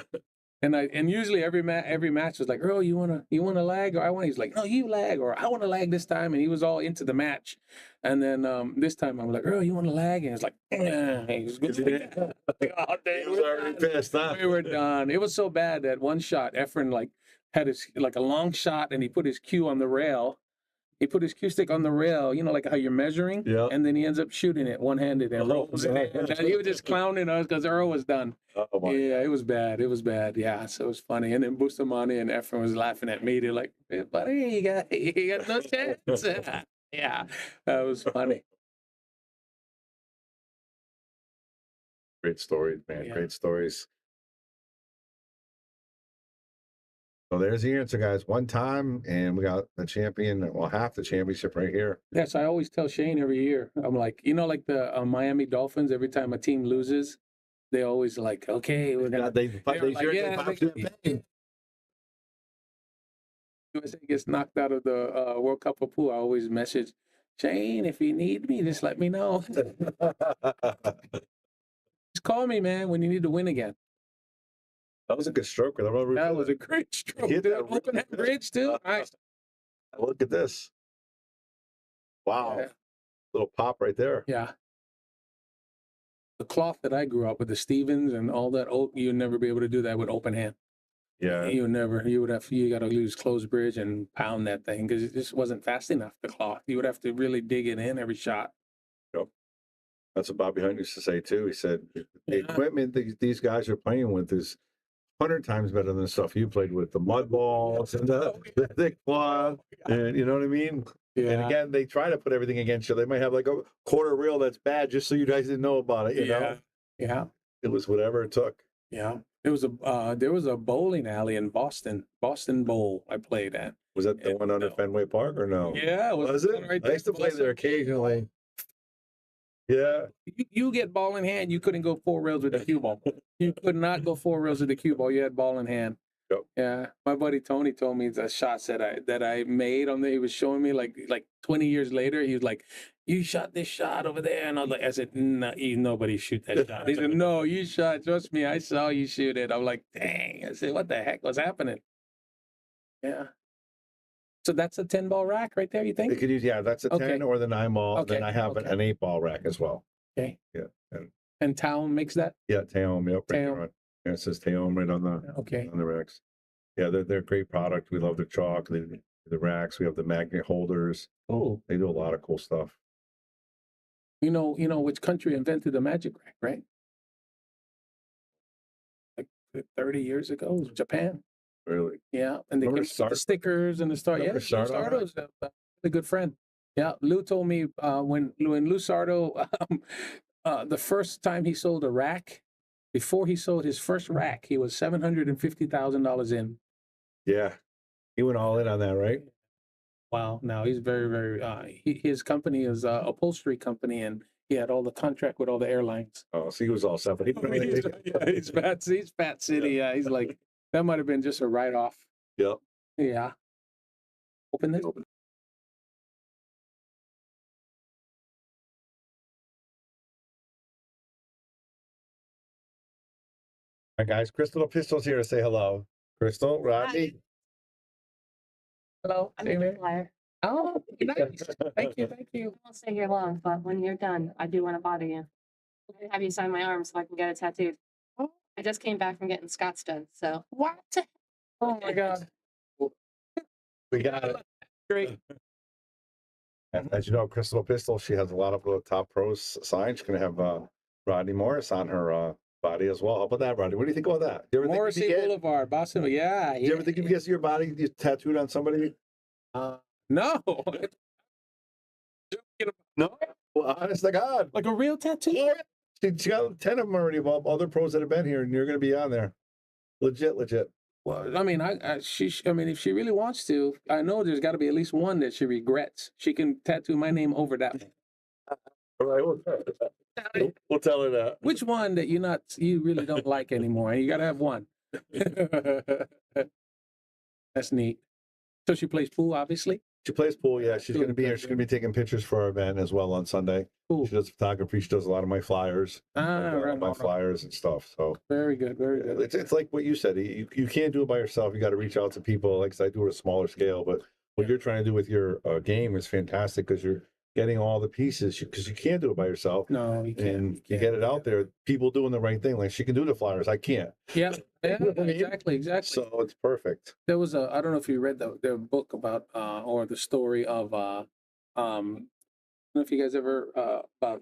And usually every match was like, Earl, you wanna lag, or I want. He's like, no, you lag, or I want to lag this time, and he was all into the match. And then this time I'm like, Earl, you want to lag, and it's like, he was good. Oh, he was already pissed, huh? We were done. It was so bad that one shot, Efren like had his like a long shot, and he put his cue on the rail. He put his cue stick on the rail, you know, like how you're measuring, and then he ends up shooting it one-handed and rolls it. And he was just clowning us because Earl was done. Yeah, it was bad. It was bad. Yeah, so it was funny. And then Bustamante and Efren was laughing at me. They're like, hey, buddy, you got no chance. Yeah, that was funny. Great stories, man. Yeah. Great stories. So there's the answer, guys. 1 time, and we got the champion, well, half the championship right here. Yes, I always tell Shane every year. I'm like, you know, like the Miami Dolphins, every time a team loses, they always like, okay, we're going to... USA gets knocked out of the World Cup of pool, I always message, Shane, if you need me, just let me know. Just call me, man, when you need to win again. That was a good stroke. That was a great stroke. Open that bridge, too. Nice. Look at this. Wow. Yeah. Little pop right there. Yeah. The cloth that I grew up with, the Stevens and all that, you'd never be able to do that with open hand. Yeah. You got to use closed bridge and pound that thing because it just wasn't fast enough, the cloth. You would have to really dig it in every shot. Yep. That's what Bobby Hunt used to say too. He said the Yeah. equipment that these guys are playing with is 100 times better than the stuff you played with, the mud balls and the thick cloth, and you know what I mean. Yeah. And again, they try to put everything against you. They might have like a quarter reel that's bad just so you guys didn't know about it. You know, Yeah. it was whatever it took. Yeah. There was a bowling alley in Boston Bowl I played at. Was that the one under Fenway Park or no? Yeah, Was it? right I used to play there occasionally. Yeah. You get ball in hand, you couldn't go 4 rails with the cue ball. You could not go 4 rails with the cue ball. You had ball in hand. Yep. Yeah, my buddy Tony told me the shots that I made on there. He was showing me like 20 years later. He was like, "You shot this shot over there," and I said, "No, nobody shoot that shot." He said, "No, you shot. Trust me, I saw you shoot it." I'm like, "Dang!" I said, "What the heck was happening?" Yeah. So that's a 10-ball rack right there. You They think? could use, that's a 10 Okay. or the 9-ball. Okay, Then I have okay. an 8-ball rack as well. Okay. Yeah. And Taom makes that. Yeah, Taom. Yep. Right Taom. there. Yeah, it says Taom right on the Okay. racks. Yeah, they're a great product. We love the chalk, the racks. We have the magnet holders. Oh. They do a lot of cool stuff. You know which country invented the magic rack, right? Like 30 years ago, it was Japan. Really? Yeah, and they Remember came up with the stickers and the star. Yeah, Remember Lou Sardo? Sardo's a good friend. Yeah, Lou told me when Lou Sardo, the first time he sold a rack, before he sold his first rack, he was $750,000 in. Yeah. He went all in on that, right? Wow. Now he's very, very. His company is a upholstery company, and he had all the contract with all the airlines. Oh, so he was all set. He's Fat City. Yeah, he's like that. Might have been just a write-off. Yep. Yeah. Open this. All right, guys. Crystal Pistol's here to say hello. Crystal, Rodney. Hello. I'm a flyer. Oh, nice. Thank you. I won't stay here long, but when you're done, I do want to bother you. I'm gonna have you sign my arm so I can get it tattooed. Oh. I just came back from getting Scots done, so. What? Oh my God. We got it. Great. As you know, Crystal Pistol, she has a lot of top pros signed. She's going to have Rodney Morris on her body as well. How about that, Rodney? What do you think about that? Do you ever Morrissey think Boulevard, Boston. Yeah. do you ever think you get your body tattooed on somebody? No. No? Well, honest to God. Like a real tattoo? Yeah. She got 10 of them already of other pros that have been here, and you're going to be on there. Legit. Well, I mean, if she really wants to, I know there's got to be at least one that she regrets. She can tattoo my name over that one. All right, we'll tell her that. Which one that you really don't like anymore? You got to have one. That's neat. So she plays pool, obviously. She plays pool, yeah. She's going to be here. She's going to be taking pictures for our event as well on Sunday. Cool. She does photography. She does a lot of my flyers. Right. My flyers and stuff. So very good, very good. It's like what you said. You can't do it by yourself. You got to reach out to people. Like I said, I do it at a smaller scale, but what you're trying to do with your game is fantastic because you're getting all the pieces because you can't do it by yourself. No, you can't. And you get it out there. People doing the right thing. Like she can do the flyers. I can't. Yeah, You know what I mean? exactly. So it's perfect. There was I don't know if you read the book about or the story of I don't know if you guys ever about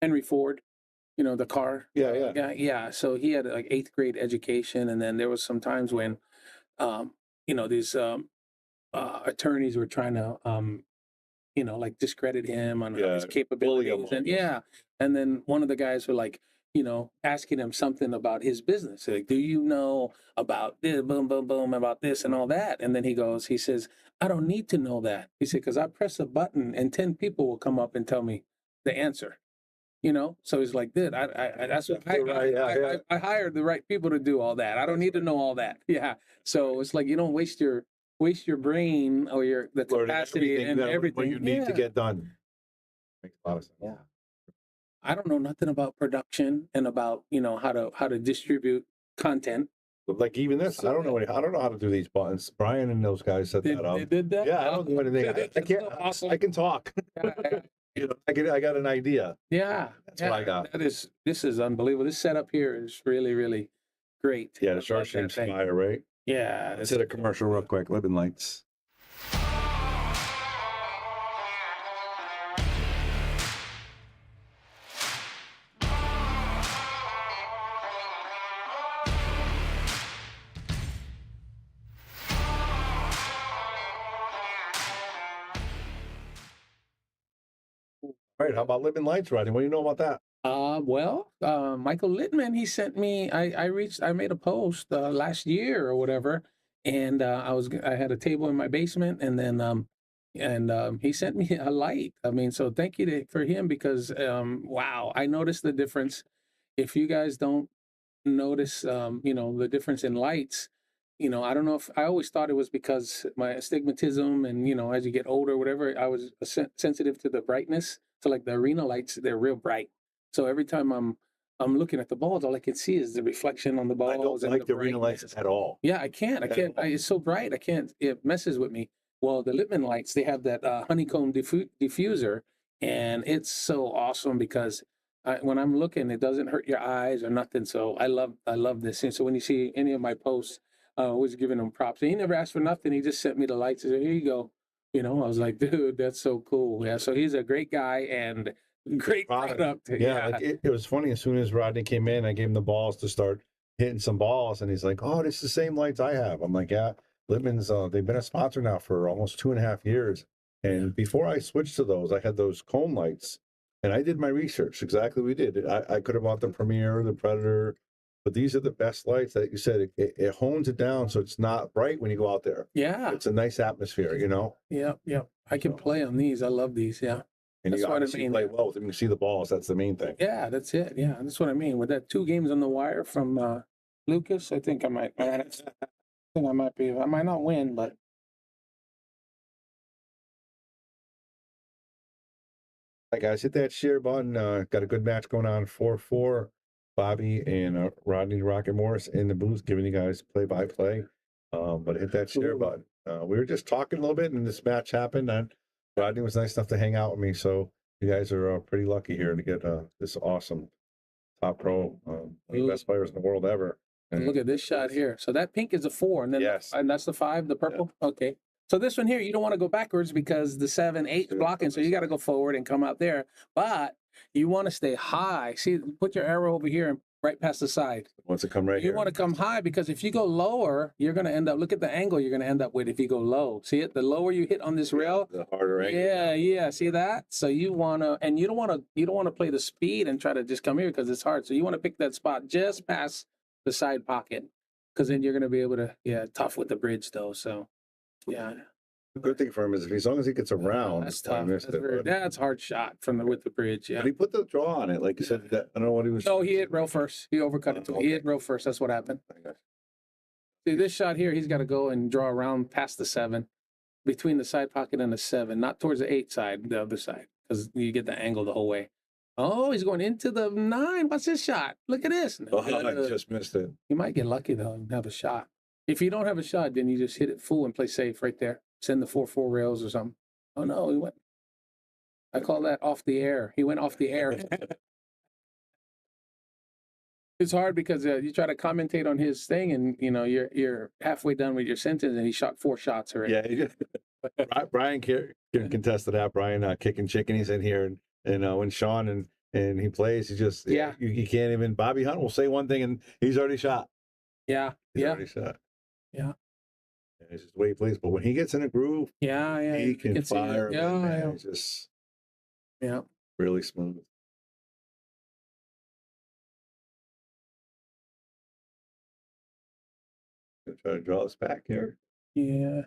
Henry Ford, the car. Yeah. So he had like 8th grade education, and then there was some times when these attorneys were trying to like discredit him on his capabilities, and then one of the guys were like, asking him something about his business. Like, do you know about this, boom, boom, boom, about this and all that? And then he says, I don't need to know that. He said, because I press a button and 10 people will come up and tell me the answer. So he's like, dude, that's what I hired the right people to do all that. I don't need to know all that. Yeah. So it's like, you don't waste your brain or the capacity and everything. What you need to get done. Makes a lot of sense. Yeah. I don't know nothing about production and about how to distribute content. But like even this, I don't know how to do these buttons. Brian and those guys set that up. They did that? Yeah, I don't do anything. I can't. Awesome. I can talk. I got an idea. Yeah, that's what I got. This is unbelievable. This setup here is really, really great. Yeah, the Sharkstream fire, right? Yeah. Let's hit a commercial real quick. Living Lights. right. How about Living Lights, Rodney? What do you know about that? Michael Littman, he sent me. I made a post last year or whatever, and I had a table in my basement, and then he sent me a light. I mean, so thank you for him because wow, I noticed the difference. If you guys don't notice, the difference in lights. I don't know if I always thought it was because my astigmatism and, as you get older, whatever, I was sensitive to the brightness. So like the arena lights, they're real bright. So every time I'm looking at the balls, all I can see is the reflection on the balls. I don't like the arena lights at all. Yeah, I can't. It's so bright. I can't. It messes with me. Well, the Littman lights, they have that honeycomb diffuser, and it's so awesome because when I'm looking, it doesn't hurt your eyes or nothing. So I love this. And so when you see any of my posts, I was giving him props. And he never asked for nothing. He just sent me the lights. He said, "Here you go." I was like, "Dude, that's so cool." Yeah. So he's a great guy and great product. Yeah. Like it was funny. As soon as Rodney came in, I gave him the balls to start hitting some balls, and he's like, "Oh, this is the same lights I have." I'm like, "Yeah." Littman's, they've been a sponsor now for almost 2.5 years. And before I switched to those, I had those cone lights, and I did my research exactly what we did. I could have bought the Premier, the Predator, but these are the best lights that you said. It hones it down so it's not bright when you go out there. Yeah. It's a nice atmosphere, Yeah. I can play on these. I love these. Yeah. And that's you what I obviously mean. play well with them. You can see the balls. That's the main thing. Yeah, that's it. Yeah, that's what I mean. With that 2 games on the wire from Lucas, I think I might. I might not win, but. All right, guys, hit that share button. Got a good match going on. 4-4. Bobby and Rodney Rocket Morris in the booth giving you guys play-by-play. But hit that share button. We were just talking a little bit, and this match happened, and Rodney was nice enough to hang out with me. So you guys are pretty lucky here to get this awesome top pro, one of the best players in the world ever. And look at this shot here. So that pink is a 4, and then and that's the 5, the purple. Yeah. Okay. So this one here, you don't want to go backwards because the 7, 8 is blocking. So you got to go forward and come out there. But you want to stay high. See, put your arrow over here and right past the side. Wants to come right here. You want to come high because if you go lower, you're going to end up, look at the angle you're going to end up with if you go low. See it? The lower you hit on this rail. The harder angle. Yeah. See that? So you want to, and you don't want to play the speed and try to just come here because it's hard. So you want to pick that spot just past the side pocket because then you're going to be able to, tough with the bridge though. So, yeah. The good thing for him is as long as he gets around, that's tough. That's a hard shot with the bridge. Yeah. But he put the draw on it, like you said. I don't know what he was. No, he hit rail first. He overcut it. He hit rail first. That's what happened. See this shot here. He's got to go and draw around past the 7, between the side pocket and the 7, not towards the 8 side, the other side, because you get the angle the whole way. Oh, he's going into the 9. What's his shot? Look at this. I just missed it. You might get lucky though and have a shot. If you don't have a shot, then you just hit it full and play safe right there. Send the 4-4 rails or something. Oh no, he went. I call that off the air. He went off the air. It's hard because you try to commentate on his thing, and you're halfway done with your sentence, and he shot 4 shots already. Yeah, Brian can contest to that. Brian kicking chicken. He's in here, and when Sean and he plays, he just you can't even. Bobby Hunt will say one thing, and he's already shot. He's already shot. Yeah. It's just the way he plays, but when he gets in a groove, he can fire. It's just really smooth. Gonna try to draw us back here. Yeah.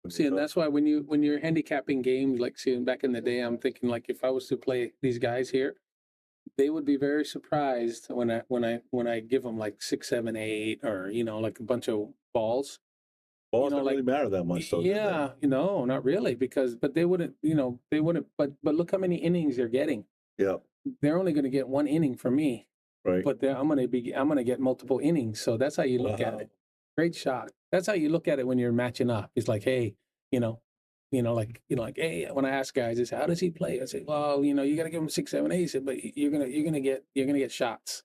See, and that's why when you're handicapping games, like seeing back in the day, I'm thinking like if I was to play these guys here, they would be very surprised when I give them like 6, 7, 8, or like a bunch of balls. Balls don't really matter that much, though. Yeah, not really, but they wouldn't, but look how many innings they're getting. Yeah, they're only going to get 1 inning from me, right? But I'm going to get multiple innings. So that's how you look at it. Great shot. That's how you look at it when you're matching up. It's like, hey, like, hey, when I ask guys, they say, how does he play? I say, well, you got to give him 6, 7, 8. He said, but you're gonna get shots.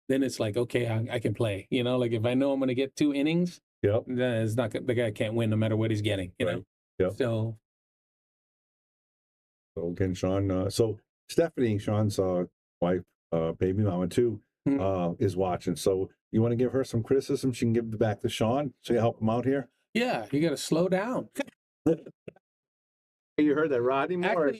Then it's like, okay, I can play. Like if I know I'm gonna get 2 innings, then it's not the guy can't win no matter what he's getting. You know. Yep. So So again, Sean. So Stephanie, Sean's wife, baby mama too, is watching. So you want to give her some criticism? She can give it back to Sean. So you help him out here. Yeah, you got to slow down. You heard that, Rodney Morris.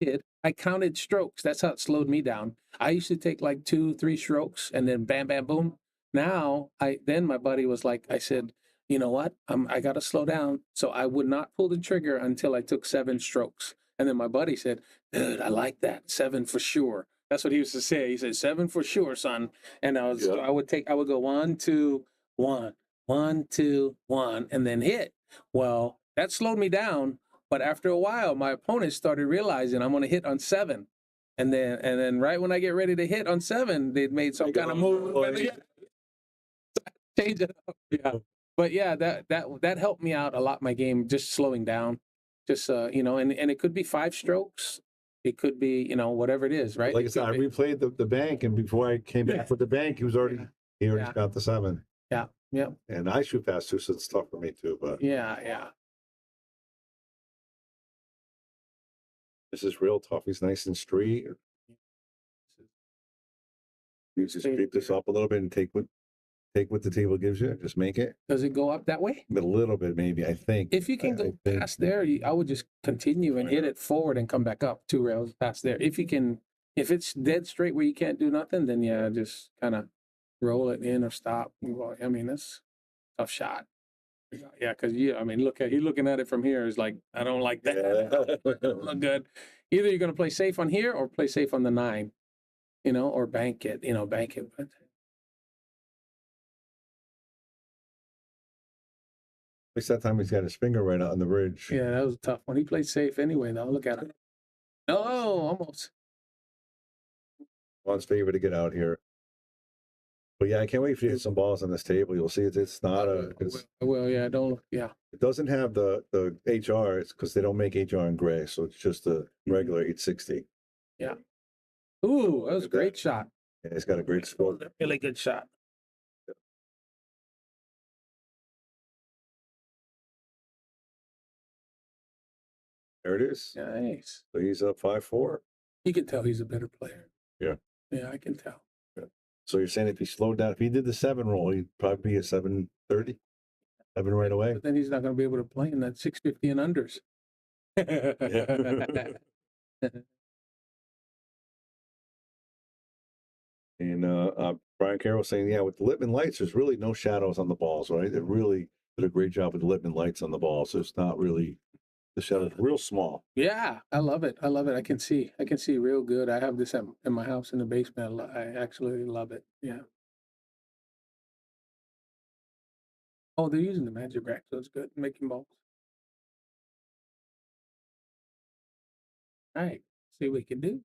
Actually, I counted strokes. That's how it slowed me down. I used to take like 2-3 strokes and then bam, bam, boom. Now, then my buddy was like, I said, you know what? I got to slow down. So I would not pull the trigger until I took 7 strokes. And then my buddy said, dude, I like that. 7 for sure. That's what he used to say. He said, 7 for sure, son. And I would go 1, 2, 1, 1, 2, 1, and then hit. Well, that slowed me down. But after a while, my opponents started realizing I'm going to hit on 7. And then right when I get ready to hit on 7, they'd made some kind of move. Change it up. Yeah. But yeah, that helped me out a lot, my game, just slowing down. Just, you know, and it could be 5 strokes. It could be, you know, whatever it is, right? Like I said, I replayed the bank, and before I came back with the bank, he already got the 7. Yeah, yeah. And I shoot fast too, so it's tough for me too. But yeah. This is real tough. He's nice and straight. You just creep this up a little bit and take what the table gives you. Just make it. Does it go up that way? A little bit, maybe. I think. If you can go past there, I would just continue and hit it forward and come back up 2 rails past there. If you can, if it's dead straight where you can't do nothing, then yeah, just kind of roll it in or stop. Well, I mean, that's a tough shot. Yeah, because I mean, he's looking at it from here. It's like, I don't like that. That don't look good. Either you're going to play safe on here or play safe on the 9, you know, or bank it. But at least that time he's got his finger right out on the bridge. Yeah, that was a tough one. He played safe anyway, though. Look at it. No, almost. Juan's favor to get out here. But yeah, I can't wait for you to hit some balls on this table. You'll see it's not a. Well, yeah, don't look. Yeah. It doesn't have the HR. It's because they don't make HR in gray, so it's just a regular 860. Yeah. Ooh, that was a great shot. Yeah, he's got a great score. Really good shot. There it is. Nice. So he's up 5-4. You can tell he's a better player. Yeah. Yeah, I can tell. Yeah. So you're saying if he slowed down, if he did the 7 roll, he'd probably be a 730, 7 right away. But then he's not going to be able to play in that 650 and unders. And Brian Carroll saying, yeah, with the Lippmann lights, there's really no shadows on the balls, right? They really did a great job with the Lippmann lights on the balls. So it's not really, the shadows real small. Yeah, I love it. I can see real good. I have this in my house in the basement. I actually love it. Yeah. Oh, they're using the magic rack, so it's good making balls. All right, see what we can do.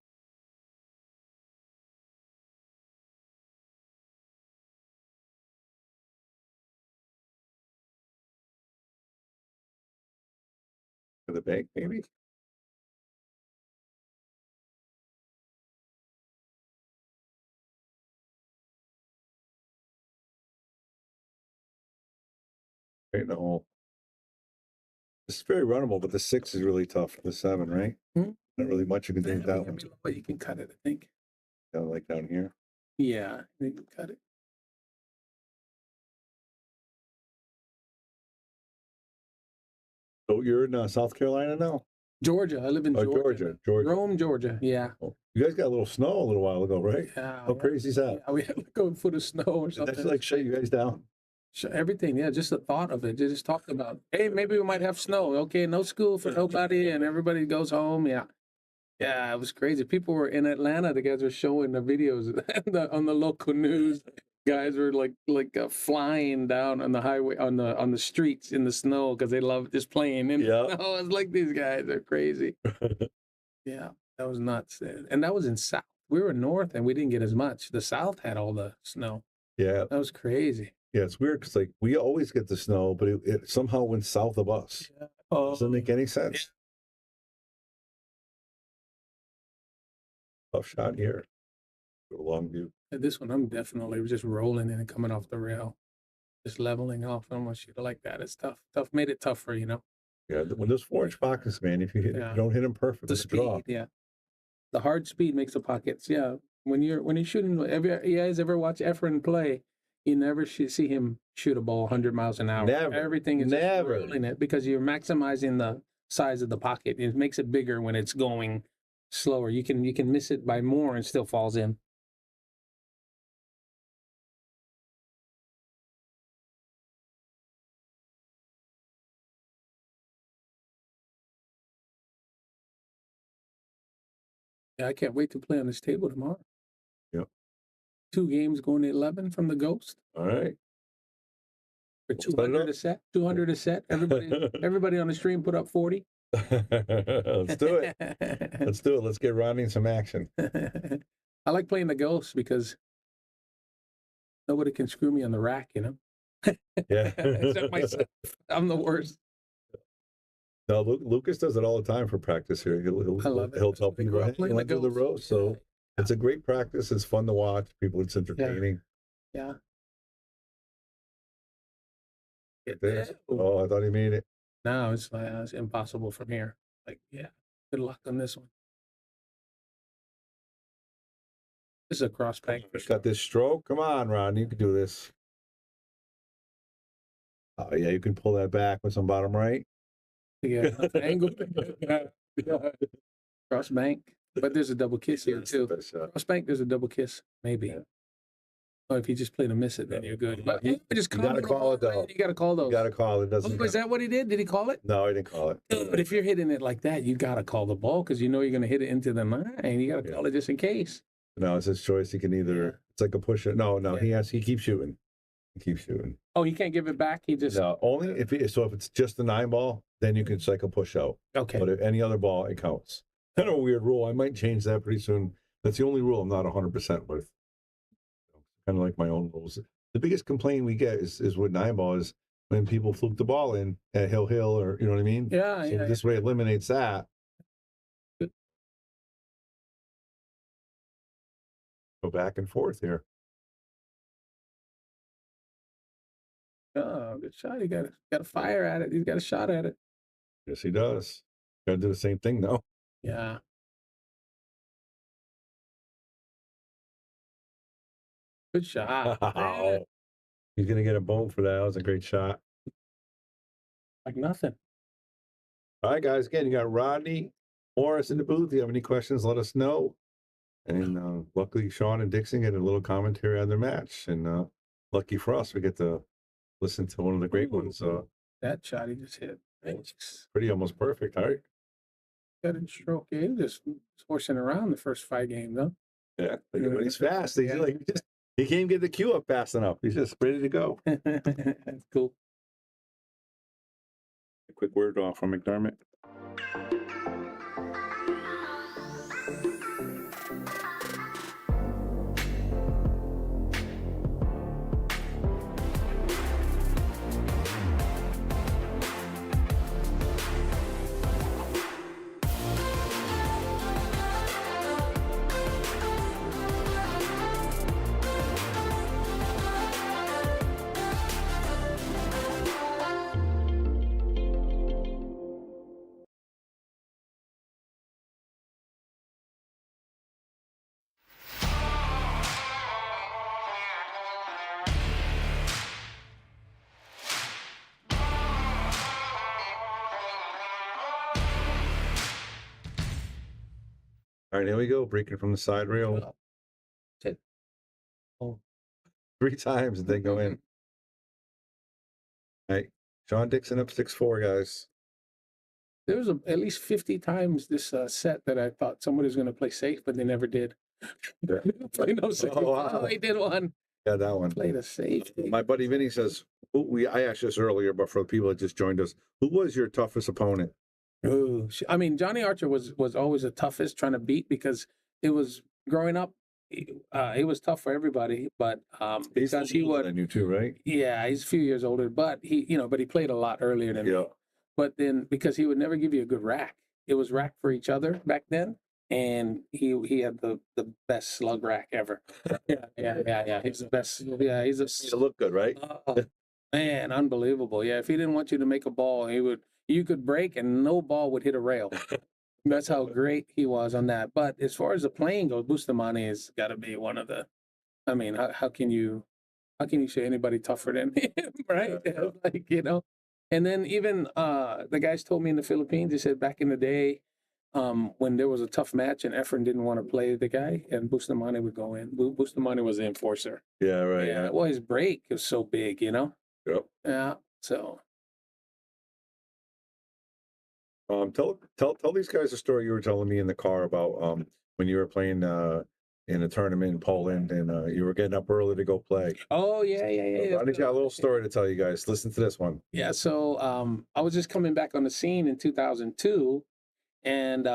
For the bank, maybe. Right in the hole. It's very runnable, but the 6 is really tough. The 7, right? Not really much you can do with that one. But you can cut it, I think. Down like down here. Yeah, you can cut it. So you're in South Carolina now? Georgia. I live in Georgia. Georgia. Rome, Georgia. Yeah. Oh, you guys got a little snow a little while ago, right? Yeah. How crazy is that? Yeah, we had like a foot of snow or something. That's like shut you guys down. Everything, yeah, just the thought of it. They just talked about, hey, maybe we might have snow. Okay, no school for nobody, and everybody goes home. Yeah. Yeah, it was crazy. People were in Atlanta. The guys were showing the videos on the local news. Guys were like flying down on the highway, on the streets in the snow because they love just playing in the snow. It's like these guys are crazy. Yeah, that was nuts. And that was in South. We were north and we didn't get as much. The South had all the snow. Yeah. That was crazy. Yeah, it's weird because like we always get the snow, but it somehow went south of us. Yeah. Doesn't make any sense. Yeah. Tough shot here. Go long view. This one, I'm definitely just rolling in and coming off the rail, just leveling off. I almost shoot it like that. It's tough. Made it tougher, you know. Yeah, when those 4-inch pockets, man, if you don't hit them perfect, The with the draw. speed, yeah. The hard speed makes the pockets, yeah. When you're shooting, you guys ever watch Efren play? You never see him shoot a ball 100 miles an hour. Never. Everything is Never. rolling it because you're maximizing the size of the pocket. It makes it bigger when it's going slower. You can miss it by more and still falls in. Yeah, I can't wait to play on this table tomorrow. Yep. 2 games going to 11 from the Ghost. All right. For 200 a set. 200 a set. Everybody on the stream put up 40. Let's do it. Let's do it. Let's get Rodney in some action. I like playing the Ghost because nobody can screw me on the rack, you know? Yeah. Except myself. I'm the worst. No, Lucas does it all the time for practice here. I love it. He'll help you Playing the right through the Ghost. row. So it's a great practice. It's fun to watch. People, it's entertaining. Yeah. This. Oh, I thought he made it. No, it's impossible from here. Like, yeah, good luck on this one. This is a cross bank. Just got this stroke. Come on, Rodney, you can do this. Oh yeah, you can pull that back with some bottom right. Yeah, angle. Cross bank, but there's a double kiss here too. Cross bank, there's a double kiss, maybe. Yeah. Oh, if you just play to miss it, then you're good. But you gotta call it though. You gotta call those. You gotta call it. Doesn't. Oh, is that what he did? Did he call it? No, he didn't call it. But if you're hitting it like that, you gotta call the ball because you know you're gonna hit it into the line. You gotta call it just in case. No, it's his choice. He can either. It's like a push. No, he keeps shooting. He keeps shooting. Oh, he can't give it back. He just only if it's just the 9 ball, then you can cycle push out. Okay. But if any other ball, it counts. Kind of a weird rule. I might change that pretty soon. That's the only rule I'm not 100% with. Kind of like my own rules. The biggest complaint we get is with 9 ball is when people fluke the ball in at Hill or you know what I mean. Yeah. So this way eliminates that. Go back and forth here. Oh, good shot. He got a fire at it. He's got a shot at it. Yes, he does. Got to do the same thing though. Yeah. Good shot. Wow. He's gonna get a bone for that. That was a great shot. Like nothing. All right, guys. Again, you got Rodney Morris in the booth. If you have any questions, let us know. And luckily, Sean and Dixon get a little commentary on their match. And lucky for us, we get to listen to one of the great ones. That shot he just hit. Pretty almost perfect, all right? Got a stroke. Yeah, he was just horsing around the first 5 games, though. Yeah, but he's fast. He can't get the cue up fast enough. He's just ready to go. That's cool. A quick word off from McDermott. All right, here we go. Breaking from the side rail. Oh. 3 times and then go in. All right. Sean Dixon up 6-4, guys. There was at least 50 times this set that I thought somebody was going to play safe, but they never did. Play no safe. Oh, wow. They did one. Yeah, that one. Played a safe. My buddy Vinny says, I asked this earlier, but for the people that just joined us, who was your toughest opponent? Ooh, I mean, Johnny Archer was always the toughest trying to beat because it was growing up. It was tough for everybody, but because he was than you too, right? Yeah, he's a few years older, but he played a lot earlier than me. But then because he would never give you a good rack, it was rack for each other back then, and he had the best slug rack ever. Yeah. He's the best. Yeah, he's a. He look good, right? Man, unbelievable. Yeah, if he didn't want you to make a ball, he you could break and no ball would hit a rail. That's how great he was on that. But as far as the playing goes, Bustamante has got to be one of the. I mean, how can you say anybody tougher than him, right? Like, you know. And then even the guys told me in the Philippines, they said back in the day, when there was a tough match and Efren didn't want to play the guy, and Bustamante would go in. Bustamante was the enforcer. Yeah, right. Yeah. Well, his break was so big, you know. Yep. Yeah. So. Tell these guys the story you were telling me in the car about when you were playing in a tournament in Poland and you were getting up early to go play. Oh yeah. Rodney's got a little story to tell you guys. Listen to this one. Yeah. So I was just coming back on the scene in 2002, and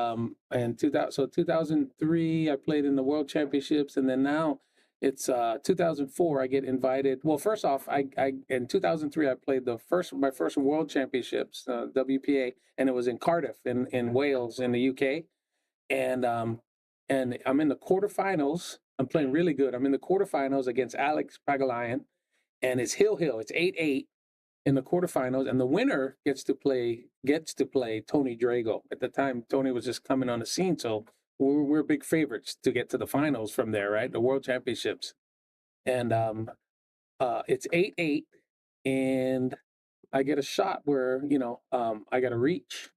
2003 I played in the World Championships, and then now it's 2004 I get invited. Well, first off, I in 2003 I played my first World Championships, WPA, and it was in Cardiff in Wales in the UK, and I'm in the quarterfinals. I'm playing really good. I'm in the quarterfinals against Alex Pagulayan, and it's Hill. It's 8-8 in the quarterfinals, and the winner gets to play Tony Drago. At the time, Tony was just coming on the scene, so we're big favorites to get to the finals from there, right? The World Championships, and it's 8-8, and I get a shot where I got to reach.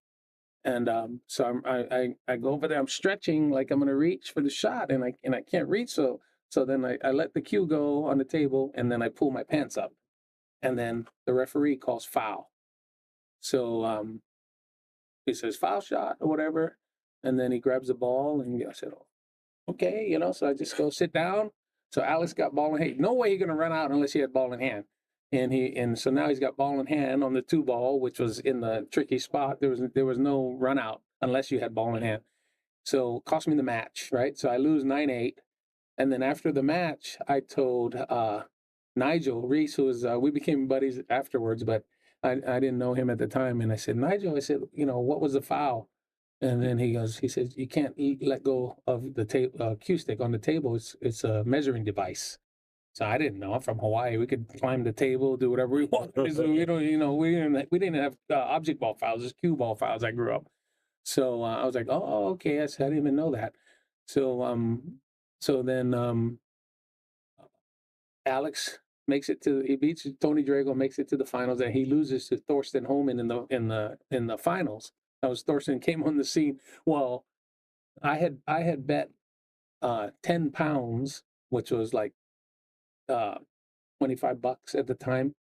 And so I go over there. I'm stretching like I'm gonna reach for the shot, and I can't reach. So then I let the cue go on the table, and then I pull my pants up, and then the referee calls foul. So he says foul shot or whatever, and then he grabs the ball, and I said, oh, okay, So I just go sit down. So Alex got ball in hand. No way you're gonna run out unless he had ball in hand. And so now he's got ball in hand on the 2-ball, which was in the tricky spot. There was no run out unless you had ball in hand. So cost me the match, right? So I lose 9-8. And then after the match, I told Nigel Reese, who was we became buddies afterwards, but I didn't know him at the time. And I said, Nigel, what was the foul? And then he says, you can't let go of the cue stick on the table. It's a measuring device. So I didn't know. I'm from Hawaii. We could climb the table, do whatever we wanted. So we didn't have object ball fouls, just cue ball fouls. I grew up. So I was like, oh, okay. I didn't even know that. So then Alex he beats Tony Drago, makes it to the finals, and he loses to Thorsten Homan in the finals. Thorsten came on the scene. Well, I had bet 10 pounds, which was like $25 at the time,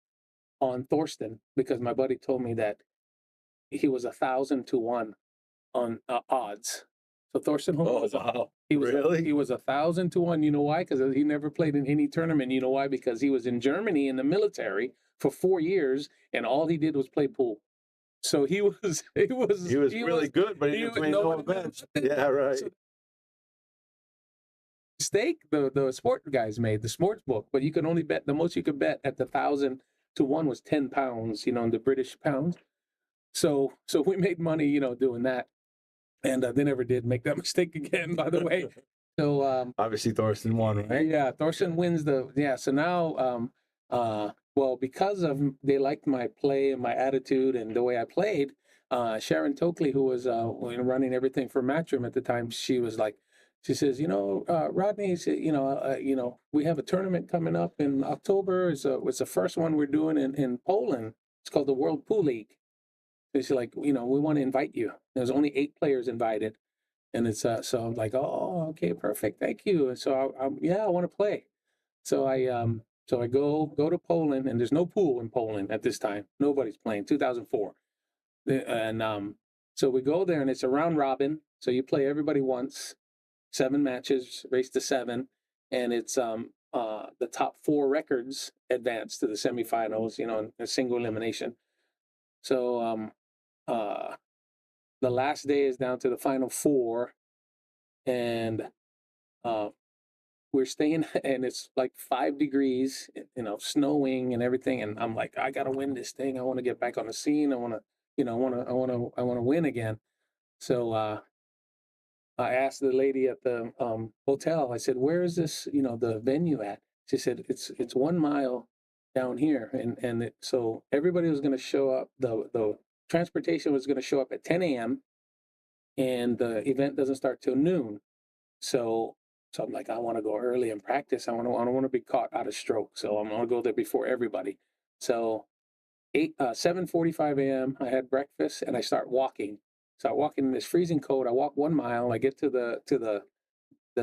on Thorsten, because my buddy told me that he was 1,000 to 1 on odds. So Thorsten Homan he was 1,000 to 1. You know why? Because he never played in any tournament. You know why? Because he was in Germany in the military for 4 years, and all he did was play pool. So he was really good, but he didn't play no events. Yeah, right. So, mistake the sport guys made, the sports book, but you could only bet, the most you could bet at the 1,000 to 1 was 10 pounds, in the British pounds. So we made money, doing that. And they never did make that mistake again, by the way. So obviously Thorsten won, right? Yeah, Thorsten wins so now well, because of they liked my play and my attitude and the way I played, Sharon Tokley, who was running everything for Matchroom at the time, she says, Rodney, we have a tournament coming up in October. It's the first one we're doing in Poland. It's called the World Pool League. So she's like, we want to invite you. There's only 8 players invited. And it's, so I'm like, oh, okay, perfect. Thank you. And so I want to play. So I go to Poland, and there's no pool in Poland at this time. Nobody's playing, 2004. And so we go there, and it's a round robin. So you play everybody once. 7 matches, race to 7, and it's the top 4 records advance to the semifinals, in a single elimination. So the last day is down to the final 4, and we're staying, and it's like 5 degrees, snowing and everything, and I'm like, I gotta win this thing. I want to get back on the scene. I want to win again. So I asked the lady at the hotel, I said, where is this, the venue at? She said, it's 1 mile down here. And so everybody was going to show up, the transportation was going to show up at 10 a.m. and the event doesn't start till noon. So I'm like, I want to go early and practice. I don't want to be caught out of stroke. So I'm going to go there before everybody. So 7:45 a.m. I had breakfast and I start walking. In this freezing cold. I walk 1 mile. I get to the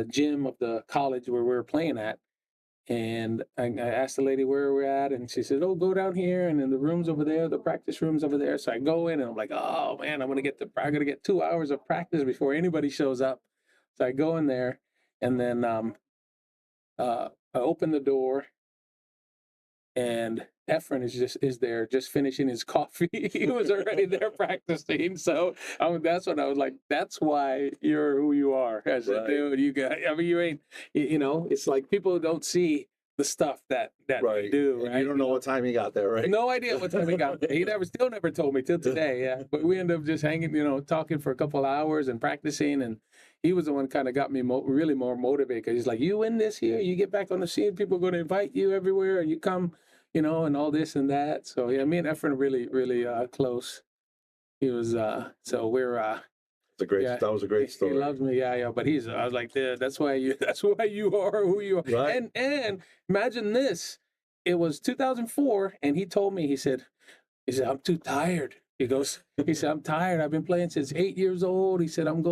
gym of the college where we were playing at. And I asked the lady where we're at, and she said, "Oh, go down here, and then the rooms over there, the practice rooms over there." So I go in, and I'm like, "Oh man, I gotta get 2 hours of practice before anybody shows up." So I go in there, and then I open the door, and Efren is there just finishing his coffee. He was already there practicing. So that's when I was like, "That's why you're who you are." I said, "Dude, you got. I mean, you ain't. It's like people don't see the stuff that we do. And right? you don't know what time he got there, right? No idea what time he got there. He still never told me till today. Yeah, but we ended up just hanging, talking for a couple hours and practicing. And he was the one kind of got me really more motivated, because he's like, "You win this here, you get back on the scene. People are going to invite you everywhere, and you come." And all this and that. So yeah, me and Efren really, really close. He was so we're that was a great story. He loves me, yeah. But I was like, "Dude, that's why you are who you are." Right. And imagine this. It was 2004, and he told me, he said, "I'm too tired." He said, "I'm tired. I've been playing since 8 years old." He said, I'm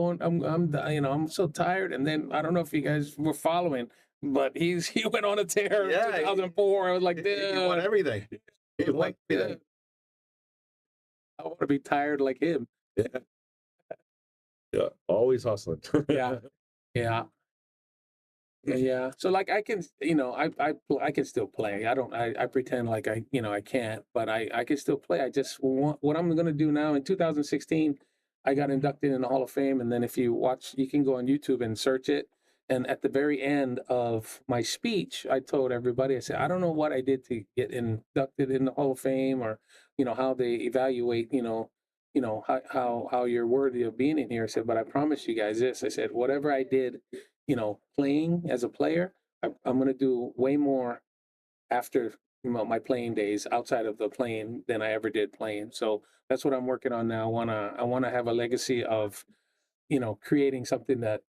so tired. And then I don't know if you guys were following, but he went on a tear in 2004. I was like, "Dude, He won everything. He won everything. I want to be tired like him." Yeah, always hustling. Yeah. So like I can, I can still play. I pretend like I can't, but I can still play. I just want what I'm going to do now. In 2016, I got inducted in the Hall of Fame. And then if you watch, you can go on YouTube and search it. And at the very end of my speech, I told everybody, I said, "I don't know what I did to get inducted in the Hall of Fame, or, how they evaluate, how you're worthy of being in here." I said, "But I promise you guys this." I said, "Whatever I did, playing as a player, I'm going to do way more after my playing days outside of the playing than I ever did playing." So that's what I'm working on now. I want to have a legacy of, creating something that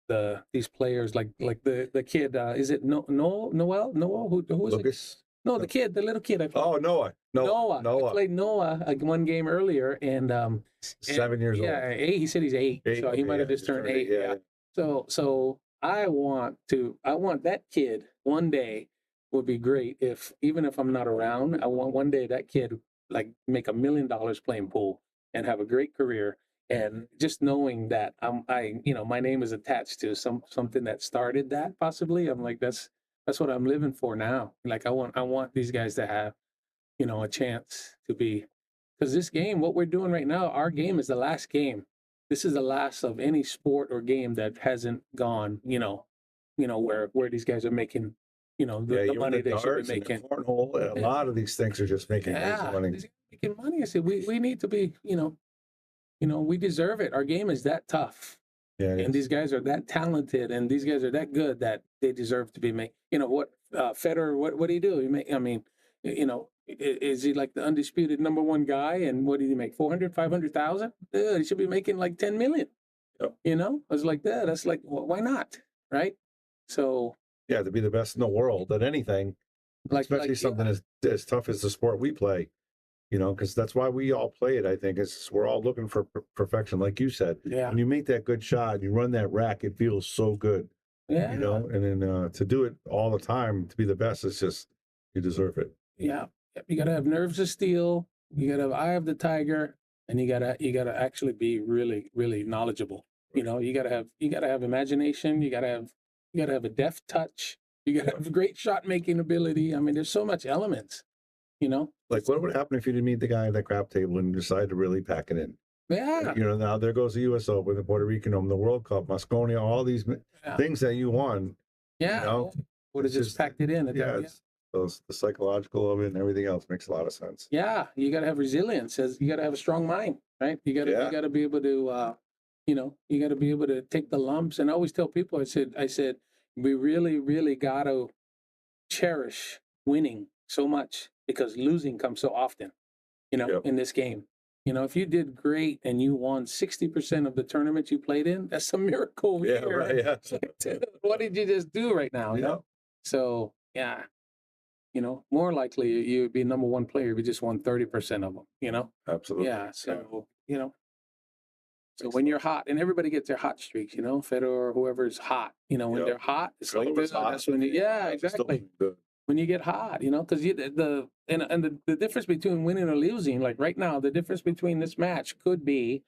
these players like the kid, is it Noel? Who is Lucas? it? No, the little kid I played. Oh, Noah. I played Noah one game earlier, and 7 years old. Yeah, 8. He said he's 8, so he might have just turned 8. Yeah. So I want that kid one day would be great, even if I'm not around. I want one day that kid like make $1 million playing pool and have a great career. And just knowing that my name is attached to something that started that, possibly, I'm like, that's what I'm living for now. Like I want these guys to have, a chance to be, because this game, what we're doing right now, our game is the last game. This is the last of any sport or game that hasn't gone, where these guys are making, the money they should be making. Cornhole, a lot of these things are just making money. Making money. I said, we need to be, we deserve it. Our game is that tough. Yeah, and these guys are that talented, and these guys are that good that they deserve to be made. What Federer? What do you do? Is he like the undisputed number one guy? And what did he make? 400, 500,000? He should be making like 10 million. Yep. I was like, that's like, well, why not? Right? So yeah, to be the best in the world at anything, especially something as tough as the sport we play. Because that's why we all play it. I think we're all looking for perfection, like you said. Yeah. When you make that good shot, you run that rack, it feels so good. Yeah. And then to do it all the time, to be the best, it's just, you deserve it. Yeah. You got to have nerves of steel. You got to have eye of the tiger, and you got to actually be really, really knowledgeable. You got to have imagination. You got to have a deft touch. You got to have great shot making ability. I mean, there's so much elements. Like what would happen if you didn't meet the guy at the crap table and decide to really pack it in? Yeah. Now there goes the U.S. Open, the Puerto Rican Open, the World Cup, Mosconi, all these things that you won. Yeah. Would have just packed it in. The psychological of it and everything else makes a lot of sense. Yeah. You got to have resilience. You got to have a strong mind, right? You got to be able to, you got to be able to take the lumps. And I always tell people, I said, we really, really got to cherish winning so much, because losing comes so often, in this game. You know, if you did great and you won 60% of the tournaments you played in, that's a miracle. Yeah, here. right. Yeah. It's like, dude, what did you just do right now? You Yeah. know? So, yeah, you know, more likely you would be number one player if you just won 30% of them, you know? Absolutely. Yeah. So, you know, so when you're hot, and everybody gets their hot streaks, you know, Federer or whoever is hot, you know, when Yep. they're hot, it's like, Whoever's hot, that's when you, yeah, it's still exactly. good. When you get hot, you know, because the difference between winning or losing, like right now, the difference between this match could be,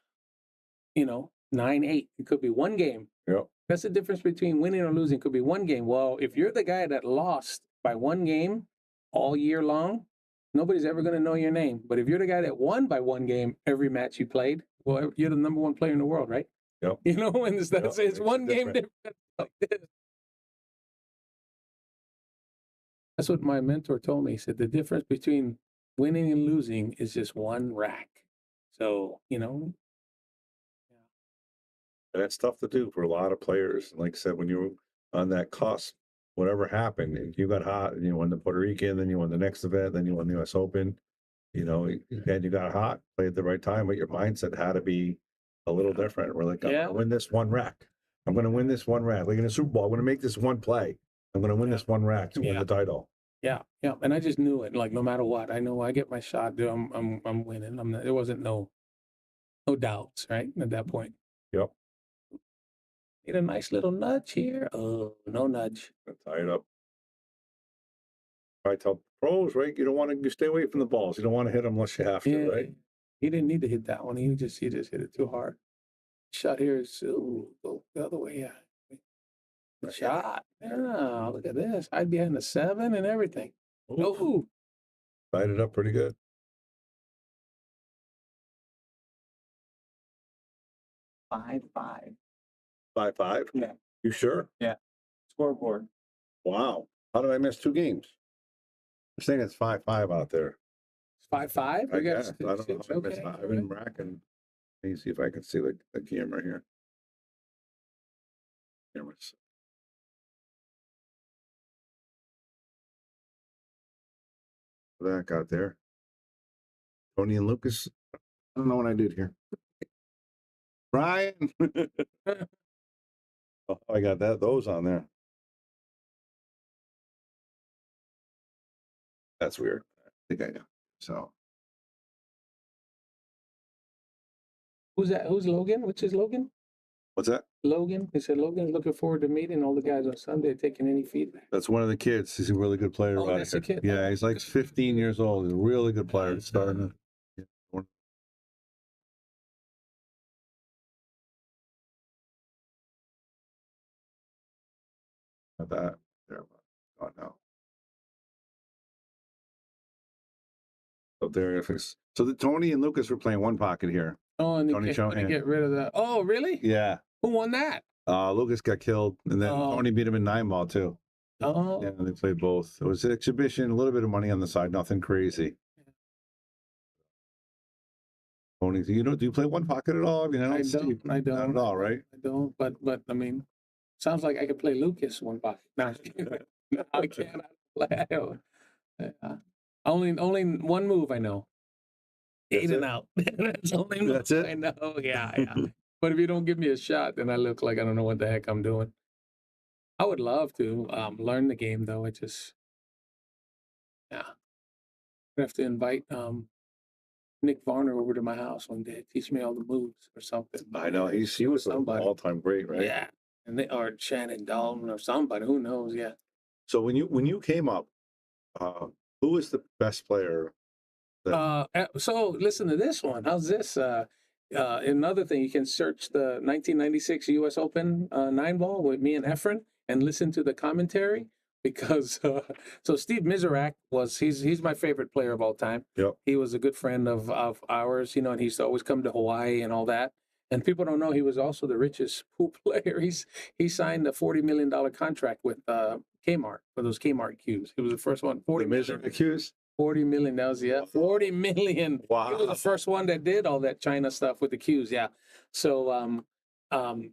you know, 9-8. It could be one game. Yep. That's the difference between winning or losing. Could be one game. Well, if you're the guy that lost by one game all year long, nobody's ever going to know your name. But if you're the guy that won by one game every match you played, well, you're the number one player in the world, right? Yep. You know, and it's one game difference like this. That's what my mentor told me. He said the difference between winning and losing is just one rack. So, you know. And that's tough to do for a lot of players. And like I said, when you're on that cusp, whatever happened, and you got hot, and you won the Puerto Rican, then you won the next event, then you won the US Open, you know, and you got hot, played at the right time, but your mindset had to be a little different. We're like, I'm going to win this one rack. I'm going to win this one rack. Like in a Super Bowl, I'm going to make this one play. I'm going to win this one rack to win the title. Yeah, yeah, and I just knew it. Like no matter what, I know I get my shot. Dude, I'm winning. There wasn't no doubts, right? At that point. Yep. Need a nice little nudge here. Oh, no nudge. Tie it up. I tell pros, right? You don't want to. You stay away from the balls. You don't want to hit them unless you have to, right? He didn't need to hit that one. He just hit it too hard. Shot here is go the other way. Yeah. Good shot. Yeah, look at this. I'd behind the 7 and everything. Ooh. Tied it up pretty good. Five. 5-5? Yeah. You sure? Yeah. Scoreboard. Wow. How did I miss 2 games? I'm saying it's 5-5 out there. 5-5? I guess. I don't know how I missed that. I've been racking. Let me see if I can see the camera here. Cameras. That got there. Tony and Lucas. I don't know what I did here. Brian. Oh, I got those on there. That's weird. I think I know. So Who's that? Who's Logan? Which is Logan? what's that? Logan. He said Logan's looking forward to meeting all the guys on Sunday, taking any feedback. That's one of the kids. He's a really good player. Oh, out that's here. a kid. Yeah, he's like 15 years old. He's a really good player. Starting. That there. Oh no. So there it is. So the Tony and Lucas were playing one pocket here. Oh, and Tony they get rid of that. Oh, really? Yeah. Who won that? Lucas got killed, and then Tony beat him in 9-ball too. Oh. Yeah, they played both. It was an exhibition, a little bit of money on the side, nothing crazy. Tony, do you play one pocket at all? I mean, I don't. Not at all, right? I don't. But I mean, sounds like I could play Lucas one pocket. No, I can't. I don't. Only one move I know. That's 8 and it? out. That's the only move That's it? I know. Yeah. But if you don't give me a shot, then I look like I don't know what the heck I'm doing. I would love to learn the game, though. I'd have to invite Nick Varner over to my house one day, teach me all the moves or something. I know he was an all-time great, right? Yeah, and or Shannon Dalton or somebody, who knows? Yeah. So when you came up, who was the best player? So listen to this one. How's this? Another thing, you can search the 1996 U.S. Open 9-ball with me and Efren and listen to the commentary because so Steve Miserak he's my favorite player of all time. Yep. He was a good friend of ours, you know, and he used to always come to Hawaii and all that. And people don't know he was also the richest pool player. He signed a $40 million contract with Kmart for those Kmart Cues. He was the first one. 40 million. Cues. 40 million. That was 40 million. Wow. He was the first one that did all that China stuff with the Cues. Yeah. So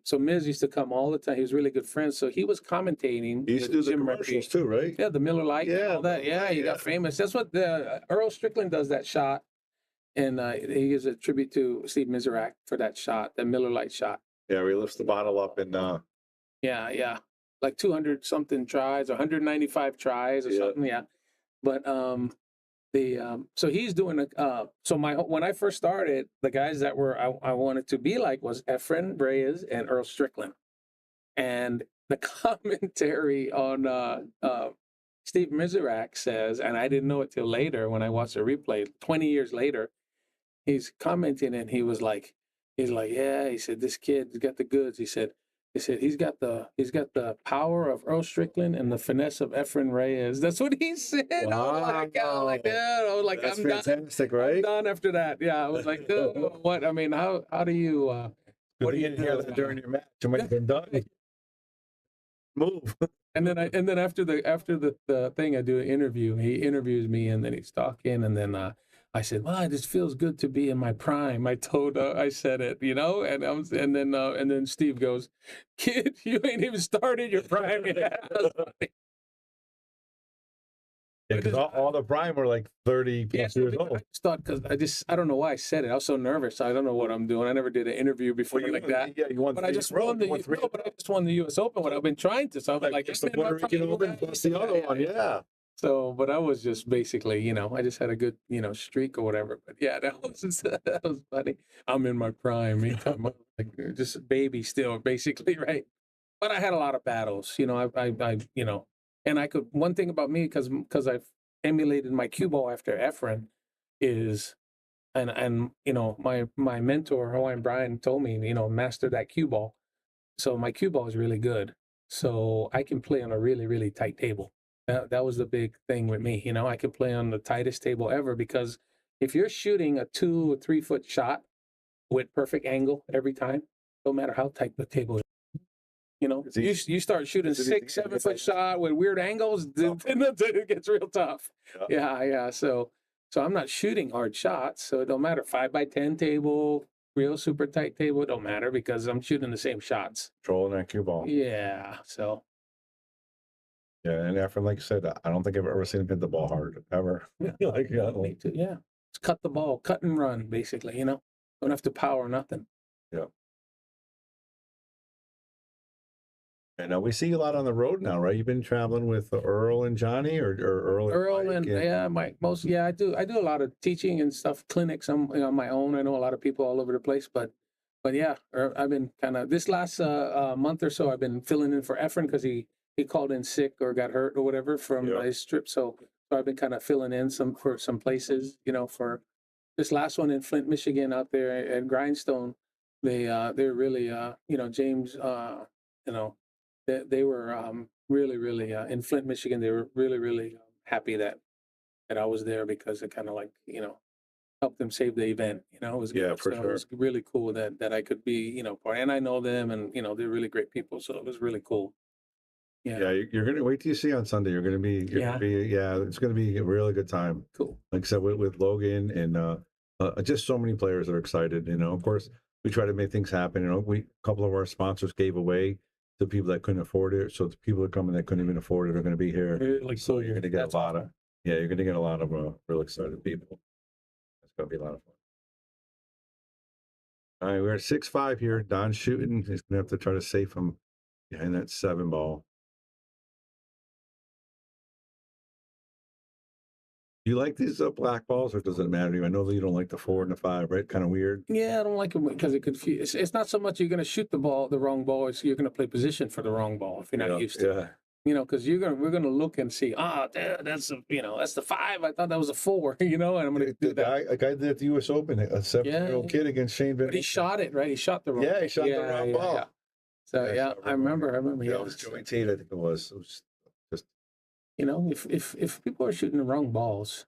so Miz used to come all the time. He was really good friends. So he was commentating. He used to do the commercials too, right? Yeah, the Miller Lite. Yeah, and all that. Yeah, he got famous. That's what Earl Strickland does that shot. And he gives a tribute to Steve Miserak for that shot, the Miller Lite shot. Yeah, he lifts the bottle up and Yeah. Like 200 something tries, 195 tries or something. Yeah. But so he's doing so when I first started, the guys that I wanted to be like was Efren Reyes and Earl Strickland. And the commentary on Steve Miserak says, and I didn't know it till later when I watched the replay, 20 years later, he's commenting and he's like, yeah, he said, this kid's got the goods. He said he's got the power of Earl Strickland and the finesse of Efren Reyes. That's what he said. Wow. I was like, That's I'm fantastic, done. right? I'm done after that. Yeah, I was like, oh, what? I mean, how do you? What do you hear that during your match? You might have been done. Move. And then after the thing, I do an interview. He interviews me, and then he's talking, and then I said, "Well, it just feels good to be in my prime." I said it, and then Steve goes, "Kid, you ain't even started your prime yet." Yeah, because all the prime were like 30 plus years old. I just thought, because I don't know why I said it. I was so nervous. I don't know what I'm doing. I never did an interview before like that. Yeah, you won. But I just won the U.S. Open. What I've been trying to. So I'm like, just the Puerto Rican Open plus the other one. Yeah. So, but I was just basically, I just had a good, streak or whatever. But yeah, that was funny. I'm in my prime. Like just a baby still, basically, right? But I had a lot of battles. And I could, one thing about me, because I've emulated my cue ball after Efren is, and my mentor, Hawaiian Brian, told me, master that cue ball. So my cue ball is really good. So I can play on a really, really tight table. That was the big thing with me. I can play on the tightest table ever, because if you're shooting a 2 or 3 foot shot with perfect angle every time, no matter how tight the table is, you start shooting 6, 7 foot shot with weird angles, then it gets real tough. Yeah. So I'm not shooting hard shots, so it don't matter. 5 by 10 table, real super tight table, it don't matter, because I'm shooting the same shots. Controlling that cue ball. Yeah. So. Yeah, and after, like you said, I don't think I've ever seen him hit the ball hard ever. Me too. Yeah. Just cut the ball, cut and run, basically. Don't have to power nothing. Yeah. And we see you a lot on the road now, right? You've been traveling with Earl and Johnny, or Earl and Mike. I do a lot of teaching and stuff, clinics on my own. I know a lot of people all over the place, but yeah, I've been kind of this last month or so. I've been filling in for Efren because he called in sick or got hurt or whatever from his trip. So I've been kind of filling in for some places, for this last one in Flint, Michigan, out there at Grindstone. They're really James they were really, really in Flint, Michigan. They were really, really happy that I was there, because it kind of like, helped them save the event. It was for sure. It was really cool that I could be, part, and I know them, and they're really great people. So it was really cool. Yeah, you're gonna wait till you see on Sunday. You're gonna be, it's gonna be a really good time. Cool. Like I said, with Logan and just so many players that are excited. Of course, we try to make things happen. A couple of our sponsors gave away to people that couldn't afford it. So the people that coming that couldn't even afford it are going to be here. Really so cool. You're going to get a lot of, you're going to get a lot of real excited people. It's going to be a lot of fun. All right, we're at 6-5 here. Don's shooting. He's going to have to try to save him behind that 7 ball. Do you like these black balls, or does it matter to you? I know that you don't like the 4 and the 5, right? Kind of weird. Yeah, I don't like it because it confuses. It's not so much you're going to shoot the wrong ball. It's you're going to play position for the wrong ball if you're not used to it. Because we're gonna look and see. That's the 5. I thought that was a 4. And I'm gonna do that. Like I did at the U.S. Open, a 7-year-old kid against Shane. But he shot it right. He shot the wrong. Yeah, he shot the wrong ball. Yeah. So I remember. Yeah, it was Joey Tate. I think it was. It was just. If people are shooting the wrong balls,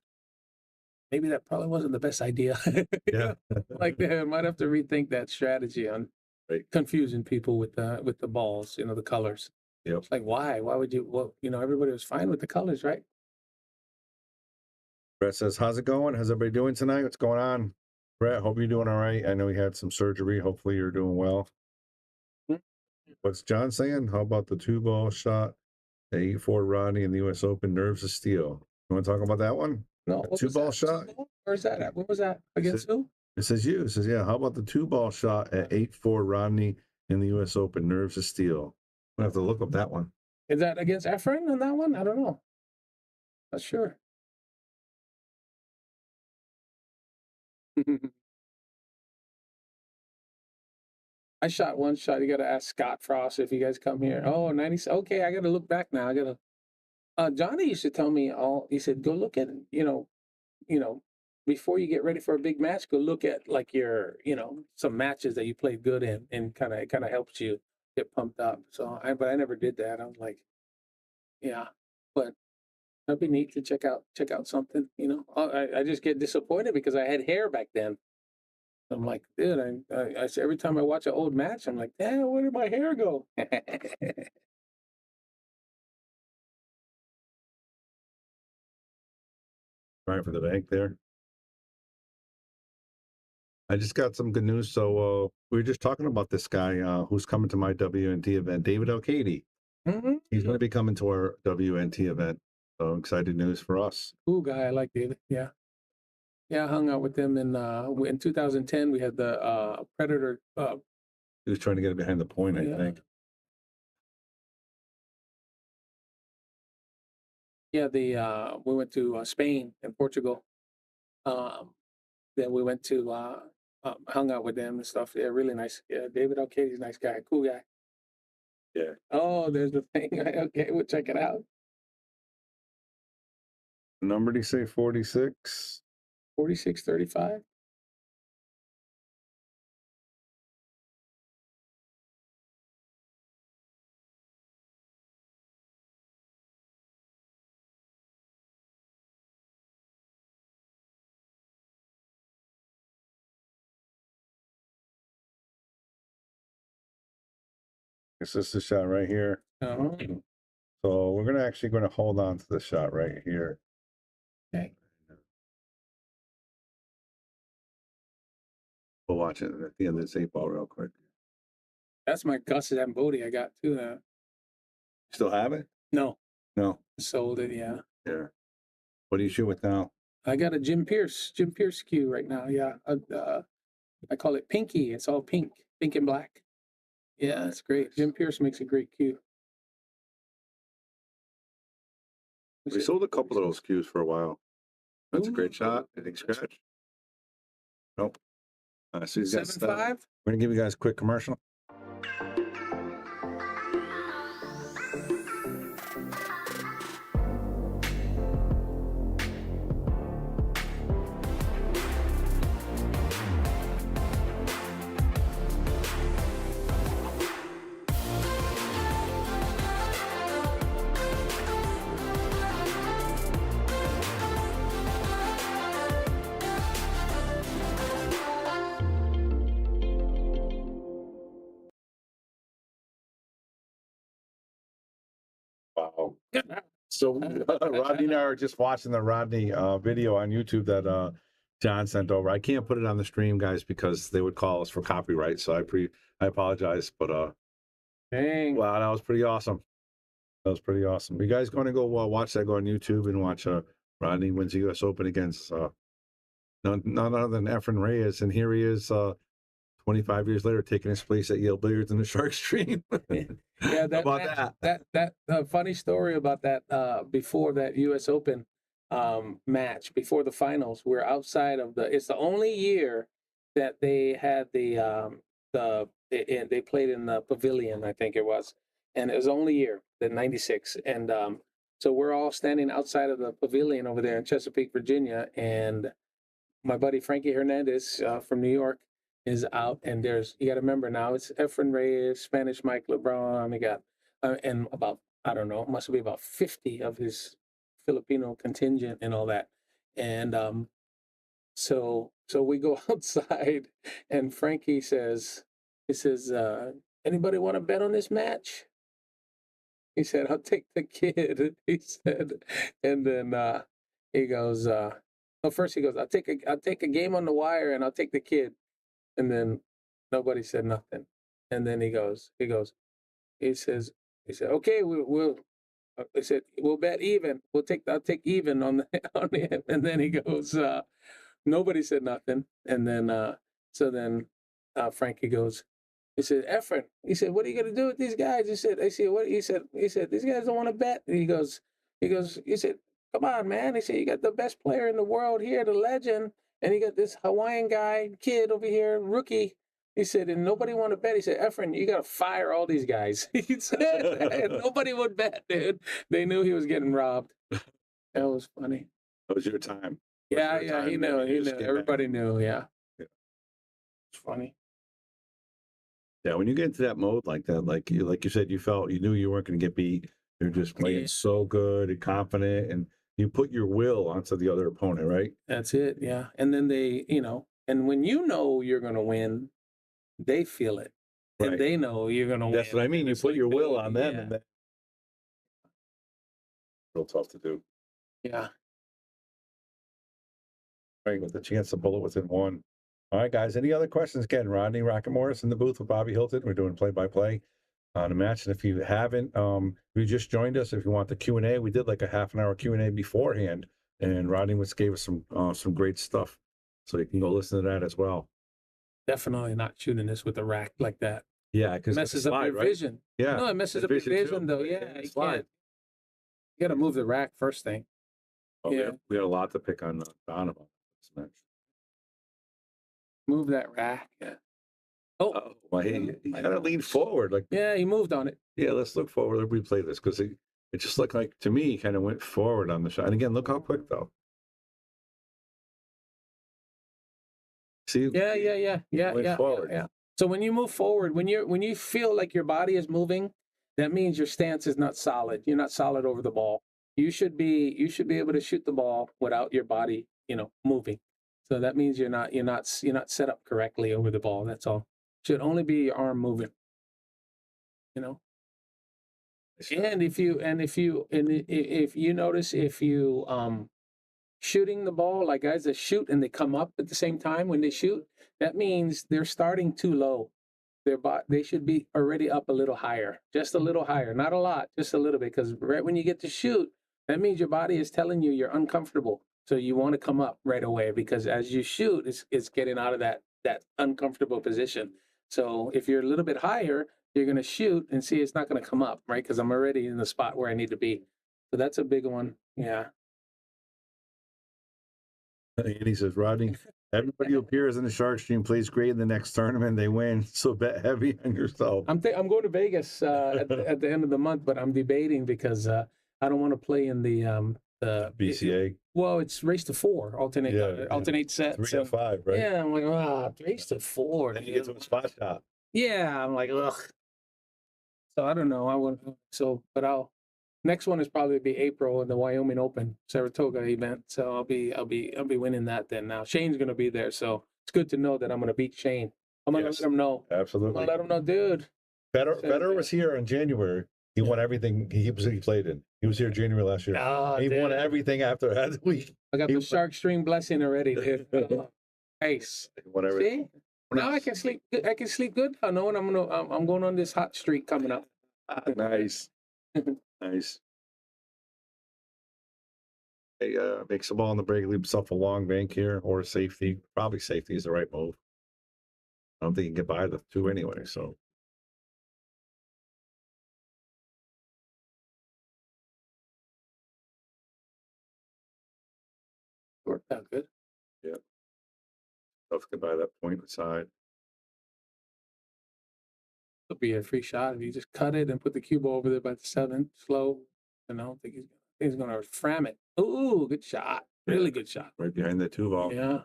maybe that probably wasn't the best idea. Yeah. Like they might have to rethink that strategy on confusing people with the balls. The colors. Yep. It's like, why? Why would you? Well, everybody was fine with the colors, right? Brett says, how's it going? How's everybody doing tonight? What's going on? Brett, hope you're doing all right. I know you had some surgery. Hopefully you're doing well. What's John saying? How about the 2-ball shot, the 8-4 Rodney in the U.S. Open, nerves of steel? You want to talk about that one? No, what Two was ball that? shot. Where's that at? What was that against who? It says you. It says, yeah, how about the 2-ball shot at 8-4 Rodney in the U.S. Open? Nerves of steel. I have to look up that one. Is that against Efren on that one? I don't know. Not sure. I shot one shot. You got to ask Scott Frost if you guys come here. Oh, 90. Okay, I got to look back now. I got to. Johnny used to tell me he said, go look at, before you get ready for a big match, go look at like your, some matches that you played good in, and it kind of helps you get pumped up. So but I never did that. I was like, yeah, but that'd be neat to check out something, I just get disappointed because I had hair back then. I'm like, dude, I every time I watch an old match, I'm like, damn, where did my hair go? Right for the bank there. I just got some good news. So we were just talking about this guy who's coming to my WNT event, David Alcady. Mm-hmm. He's going to be coming to our WNT event. So excited news for us. Cool guy. I like David. Yeah. Yeah, I hung out with him in 2010. We had the Predator. He was trying to get it behind the point, I think. Yeah, we went to Spain and Portugal. Then we went to hung out with them and stuff. Yeah, really nice. Yeah, David Alcady's a nice guy, cool guy. Yeah. Oh, there's the thing. Okay, we'll check it out. Number, do you say 46? 4635. This is the shot right here. Uh-huh. So we're going to hold on to the shot right here. Okay. We'll watch it at the end of this 8-ball real quick. That's my Gus Zambodi I got too. Still have it? No. No. Sold it, yeah. Yeah. What do you shoot with now? I got a Jim Pierce cue right now. Yeah. I call it Pinky. It's all pink and black. Yeah, it's great. Jim Pierce makes a great cue. We sold a couple of those cues for a while. That's a great shot. Anything scratch? Nope. So he's got 7.5. We're going to give you guys a quick commercial. Wow. So Rodney and I are just watching the Rodney video on YouTube that John sent over. I can't put it on the stream, guys, because they would call us for copyright. So I apologize, but dang. Wow, that was pretty awesome. That was pretty awesome. You guys going to go watch that? Go on YouTube and watch Rodney wins the U.S. Open against none other than Efren Reyes, and here he is. 25 years later, taking his place at Yale Billiards in the Sharkstream. Yeah, that funny story about that before that U.S. Open match, before the finals, we're outside of it's the only year that they had they played in the pavilion, I think it was, and it was the only year, the 96, and so we're all standing outside of the pavilion over there in Chesapeake, Virginia, and my buddy Frankie Hernandez from New York is out, and you got to remember now, it's Efren Reyes, Spanish Mike LeBron, we got, and about, I don't know, must be about 50 of his Filipino contingent and all that. And so we go outside, and Frankie says, anybody want to bet on this match? He said, I'll take the kid, he said. And then he goes, first he goes, I'll take a game on the wire and I'll take the kid. And then nobody said nothing. And then he said, okay, we'll They said, we'll bet even. I'll take even on the on the. And then he goes, nobody said nothing. And then Frankie goes, he said, Efren. He said, what are you gonna do with these guys? He said, what? He said, these guys don't want to bet. And he said, come on, man. He said, you got the best player in the world here, the legend, and you got this Hawaiian guy, kid over here, rookie. He said, and nobody want to bet. He said, Efren, you got to fire all these guys. He said, and nobody would bet, dude. They knew he was getting robbed. That was funny. That was your time. Yeah, he knew. He knew. Everybody knew. Yeah. It's funny. Yeah, when you get into that mode like that, like you said, you knew you weren't going to get beat. You're just playing so good and confident, and you put your will onto the other opponent, right? That's it. Yeah, and then they, and when you know you're going to win, they feel it, and they know you're going to win. That's what I mean. You put your will on them, and then real tough to do. Yeah. Right, with the chance to bullet within one. All right, guys. Any other questions? Again, Rodney Rocket Morris in the booth with Bobby Hilton. We're doing play-by-play on the match. And if you haven't, if you just joined us, if you want the Q&A, we did like a half-an-hour Q&A beforehand, and Rodney gave us some great stuff. So you can go listen to that as well. Definitely not shooting this with a rack like that. Yeah, because it messes up your vision. Yeah. No, it messes up your vision, though. Yeah, you can't. You got to move the rack first thing. Oh, yeah. We had a lot to pick on Donovan this match. Move that rack. Yeah. Oh, well, he got to lean forward. Like, yeah, he moved on it. Yeah, let's look forward. Let's replay this because it just looked like, to me, he kind of went forward on the shot. And again, look how quick, though. See? Yeah. Forward. So when you move forward, when you feel like your body is moving, that means your stance is not solid. You're not solid over the ball. You should be able to shoot the ball without your body, moving. So that means you're not set up correctly over the ball. That's all. Should only be your arm moving. And if you notice, if you shooting the ball, like guys that shoot and they come up at the same time when they shoot, that means they're starting too low. They should be already up a little higher, just a little higher, not a lot, just a little bit. Because right when you get to shoot, that means your body is telling you you're uncomfortable. So you want to come up right away, because as you shoot, it's getting out of that uncomfortable position. So if you're a little bit higher, you're going to shoot and see it's not going to come up, right? Because I'm already in the spot where I need to be. So that's a big one. Yeah. And he says, Rodney, everybody who appears in the Sharkstream plays great in the next tournament. They win. So bet heavy on yourself. I'm going to Vegas at the end of the month, but I'm debating because I don't want to play in the BCA. Well, it's race to 4, alternate sets. 3 to 5, right? Yeah, I'm like, race to 4. And you get to a spot shot. Yeah, I'm like, ugh. So I don't know. Next one is probably be April in the Wyoming Open Saratoga event. So I'll be winning that then. Now Shane's gonna be there, so it's good to know that I'm gonna beat Shane. I'm gonna let him know. Absolutely. I'm gonna let him know, dude. Federer was here in January. He won everything he played in. He was here January last year. He won everything after that week. I got the Sharkstream blessing already, dude. Nice. He won everything. See? Now I can sleep. I can sleep good. I know, and I'm going on this hot streak coming up. Nice. Nice. He makes the ball on the break, leaves himself a long bank here, or safety. Probably safety is the right move. I don't think he can get by the 2 anyway, so. Worked out good. Yeah. Tough to get by that point side. It'll be a free shot if you just cut it and put the cue ball over there by the 7, slow. And I don't think he's going to fram it. Ooh, good shot. Really good shot. Right behind the 2 ball. Yeah.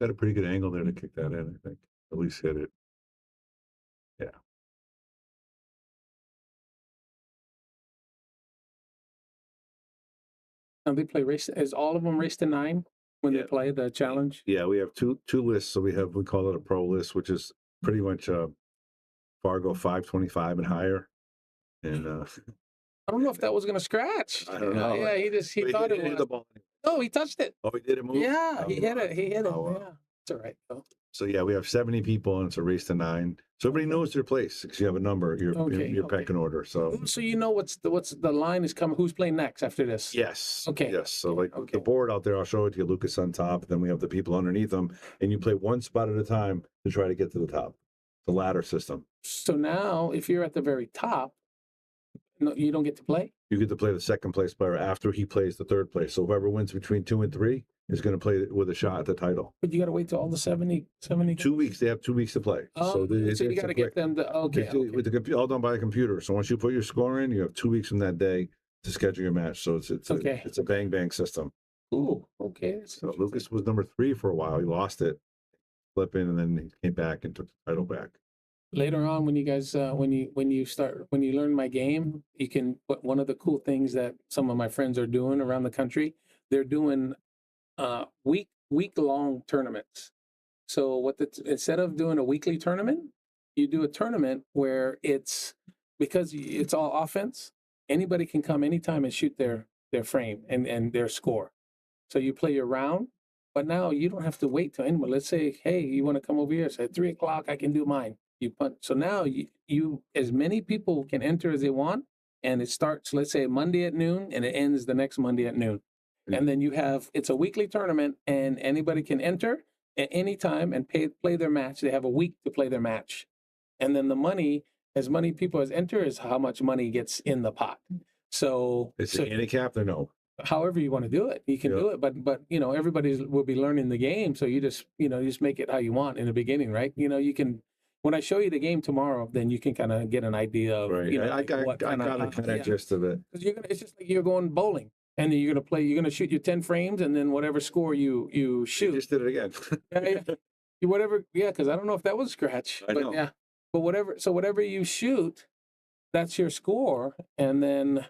Got a pretty good angle there to kick that in, I think. At least hit it. Yeah. And they play race. Is all of them race to 9 when they play the challenge? Yeah, we have two lists. So we call it a pro list, which is pretty much Fargo 525 and higher. And I don't know if that was going to scratch. I don't know. Yeah, he thought it was. The ball. Oh, he touched it. Oh, he did it move? Yeah, Oh, he hit it. He hit it. oh, wow. Yeah, it's all right though. So yeah, we have 70 people, and it's a race to 9. So everybody knows their place because you have a number, your pecking order. So you know what's the line is coming. Who's playing next after this? yes, Okay. yes. So like the board out there, I'll show it to you. Lucas on top, then we have the people underneath them, and you play one spot at a time to try to get to the top. The ladder system. So now, if you're at the very top, no, you don't get to play. You get to play the second place player after he plays the third place. So whoever wins between 2 and 3 is going to play with a shot at the title. But you got to wait till all the 70 2 weeks. They have 2 weeks to play. So you got to get them to, With the computer, all done by the computer. So once you put your score in, you have 2 weeks from that day to schedule your match. So it's a bang system. Ooh, okay. So Lucas was number 3 for a while. He lost it, flipping, and then he came back and took the title back. Later on, when you guys when you learn my game, you can put one of the cool things that some of my friends are doing around the country. They're doing week-long tournaments. So instead of doing a weekly tournament, you do a tournament where because it's all offense. Anybody can come anytime and shoot their frame and their score. So you play your round, but now you don't have to wait till anyone. Let's say, hey, you want to come over here? So at 3 o'clock, I can do mine. You punt. So now you as many people can enter as they want, and it starts, let's say, Monday at noon, and it ends the next Monday at noon. And then it's a weekly tournament, and anybody can enter at any time and play their match. They have a week to play their match. And then the money, as many people as enter, is how much money gets in the pot. So it's handicapped or no? However you want to do it, you can do it. But everybody will be learning the game. So you just make it how you want in the beginning, right? You can. When I show you the game tomorrow, then you can kind of get an idea of I got a gist of it. Because it's just like you're going bowling, and then you're gonna shoot your 10 frames, and then whatever score you shoot. You just did it again. Because I don't know if that was scratch. I know. Yeah, but whatever you shoot, that's your score, and then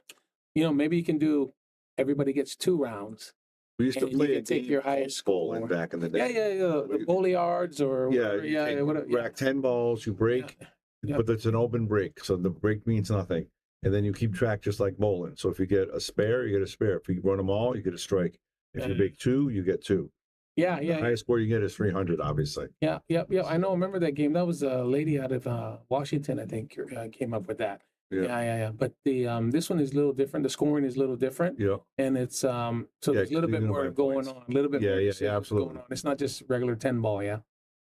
maybe you can do. Everybody gets 2 rounds. We used to play take your highest score back in the day. The Billiards or whatever. Rack 10 balls, you break, but it's an open break, so the break means nothing, and then you keep track just like bowling. So if you get a spare, you get a spare. If you run them all, you get a strike. If you break 2, you get 2. Yeah. The highest score you get is 300, obviously. Yeah. I know. Remember that game? That was a lady out of Washington, I think, came up with that. Yeah. But this one is a little different. The scoring is a little different. Yeah. And it's so there's a little bit more going on. A little bit more. Yeah, absolutely. Going on. It's not just regular 10 ball. Yeah.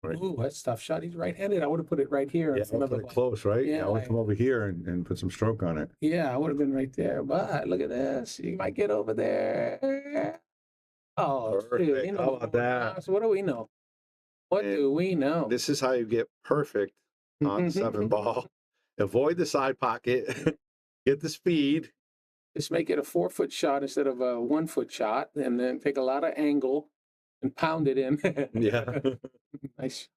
Right. Ooh, that's tough shot. He's right-handed. I would have put it right here. Yeah, I would put it close, right? Yeah, I would come over here and put some stroke on it. Yeah, I would have been right there. But look at this. You might get over there. Oh, perfect. Dude, How about that? So what do we know? What do we know? This is how you get perfect on 7 ball. Avoid the side pocket. Get the speed. Just make it a 4-foot shot instead of a 1-foot shot, and then take a lot of angle and pound it in. Yeah. Nice.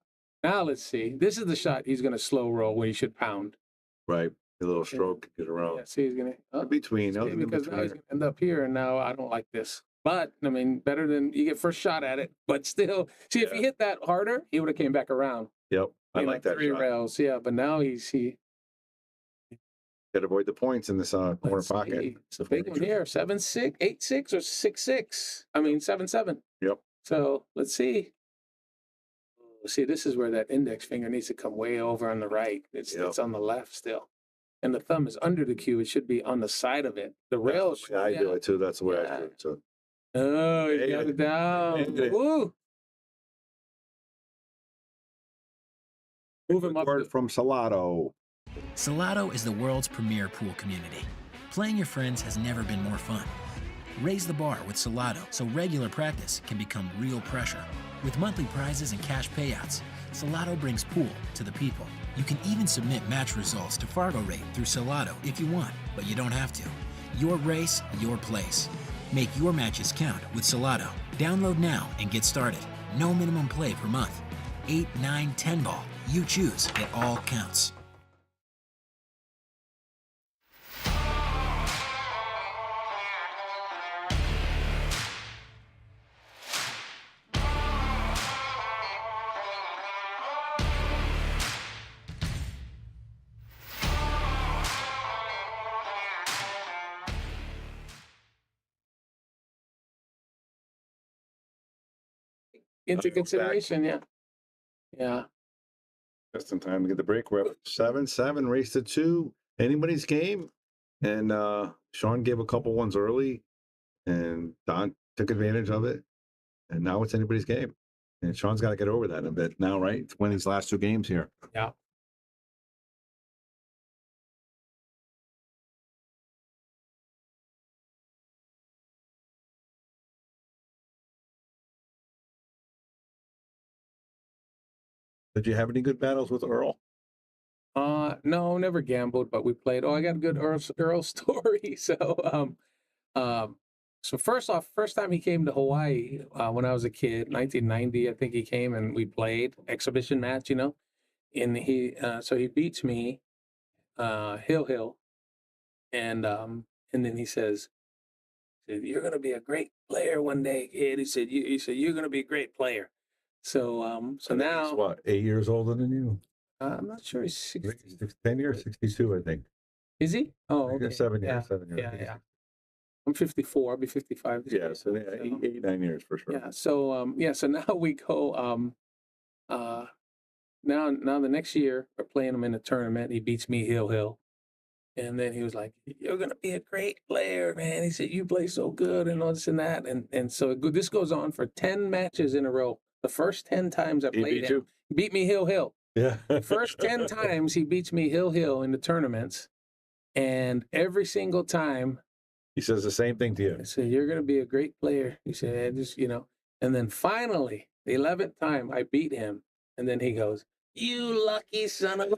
Now let's see. This is the shot he's going to slow roll where he should pound. Right. A little stroke, get around. Yeah, see, he's going to... between. Because now he's going to end up here, and now I don't like this. But, I mean, better than you get first shot at it. But still, see, if he hit that harder, he would have came back around. Yep. I like that 3 shot. rails. Yeah, but now Got to avoid the points in this corner pocket. It's a big one here. 7-6, 8-6, or 6-6. I mean 7-7. Yep. So let's see. See, this is where that index finger needs to come way over on the right. It's on the left still, and the thumb is under the cue. It should be on the side of it. The rails. Yeah, I do it too. That's the way I do it too. Oh, you got it down. Woo! Move him up. Word from Solato. Solato is the world's premier pool community. Playing your friends has never been more fun. Raise the bar with Solato so regular practice can become real pressure. With monthly prizes and cash payouts, Solato brings pool to the people. You can even submit match results to Fargo Rate through Solato if you want, but you don't have to. Your race, your place. Make your matches count with Solato. Download now and get started. No minimum play per month. 8, 9, 10 ball. You choose. It all counts. into consideration. Yeah. Yeah. Just in time to get the break. We're up 7-7, race to 2. Anybody's game. And Sean gave a couple ones early, and Don took advantage of it. And now it's anybody's game. And Sean's got to get over that a bit now, right? To win these last 2 games here. Yeah. Did you have any good battles with Earl? No, never gambled, but we played. Oh, I got a good Earl story. So first off, first time he came to Hawaii when I was a kid, 1990, I think he came and we played exhibition match, and he beats me, Hill, and then he said, "You're gonna be a great player one day, kid." He said, "You're gonna be a great player." So now he's what, 8 years older than you? I'm not sure he's 60. 10 years, 62, I think. Is he? Oh, okay. 7 Yeah. years, 7 years. Yeah. I'm 54. I'll be 55 this year. So 8, 9 years for sure. Yeah. So now we go. Now the next year we're playing him in a tournament. He beats me, Hill, and then he was like, "You're gonna be a great player, man." He said, "You play so good," and all this and that, and so this goes on for 10 matches in a row. The first 10 times I played him, he beat me, Hill. Yeah. The first 10 times he beats me, Hill, in the tournaments, and every single time he says the same thing to you. I said, "You're going to be a great player." He said, and then finally, the 11th time I beat him, and then he goes, "You lucky son of a..."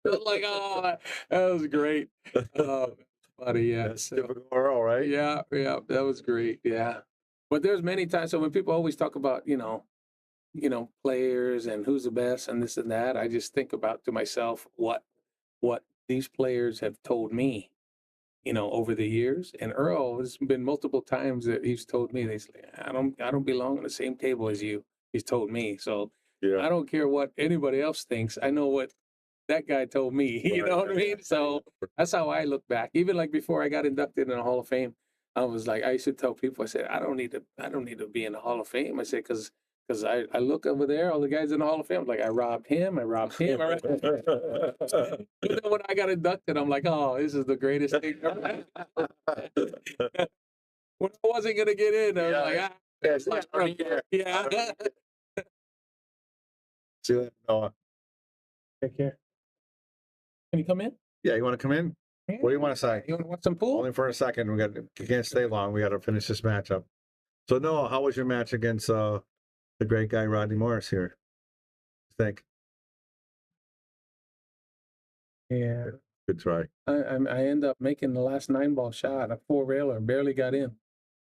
Like, oh, that was great. Buddy, yeah. That's typical Earl, right? Yeah, that was great. Yeah. But there's many times, so when people always talk about, players and who's the best and this and that, I just think about to myself what these players have told me, over the years. And Earl, there's been multiple times that he's told me, they say, I don't belong on the same table as you. He's told me. So yeah. I don't care what anybody else thinks. I know what that guy told me. You know what I mean? So that's how I look back. Even like before I got inducted in the Hall of Fame, I was like, I used to tell people, I said, I don't need to be in the Hall of Fame. I said, because I look over there, all the guys in the Hall of Fame, like I robbed him. And then when I got inducted, I'm like, oh, this is the greatest thing ever. When I wasn't gonna get in, I was yeah. See you later, Noah. Take care. Can you come in? Yeah, you want to come in? What do you want to say? You want to watch some pool? Only for a second. You can't stay long. We got to finish this matchup. So Noah, how was your match against the great guy Rodney Morris here? Think. Yeah. Good try. I end up making the last 9-ball shot, a 4-railer, barely got in.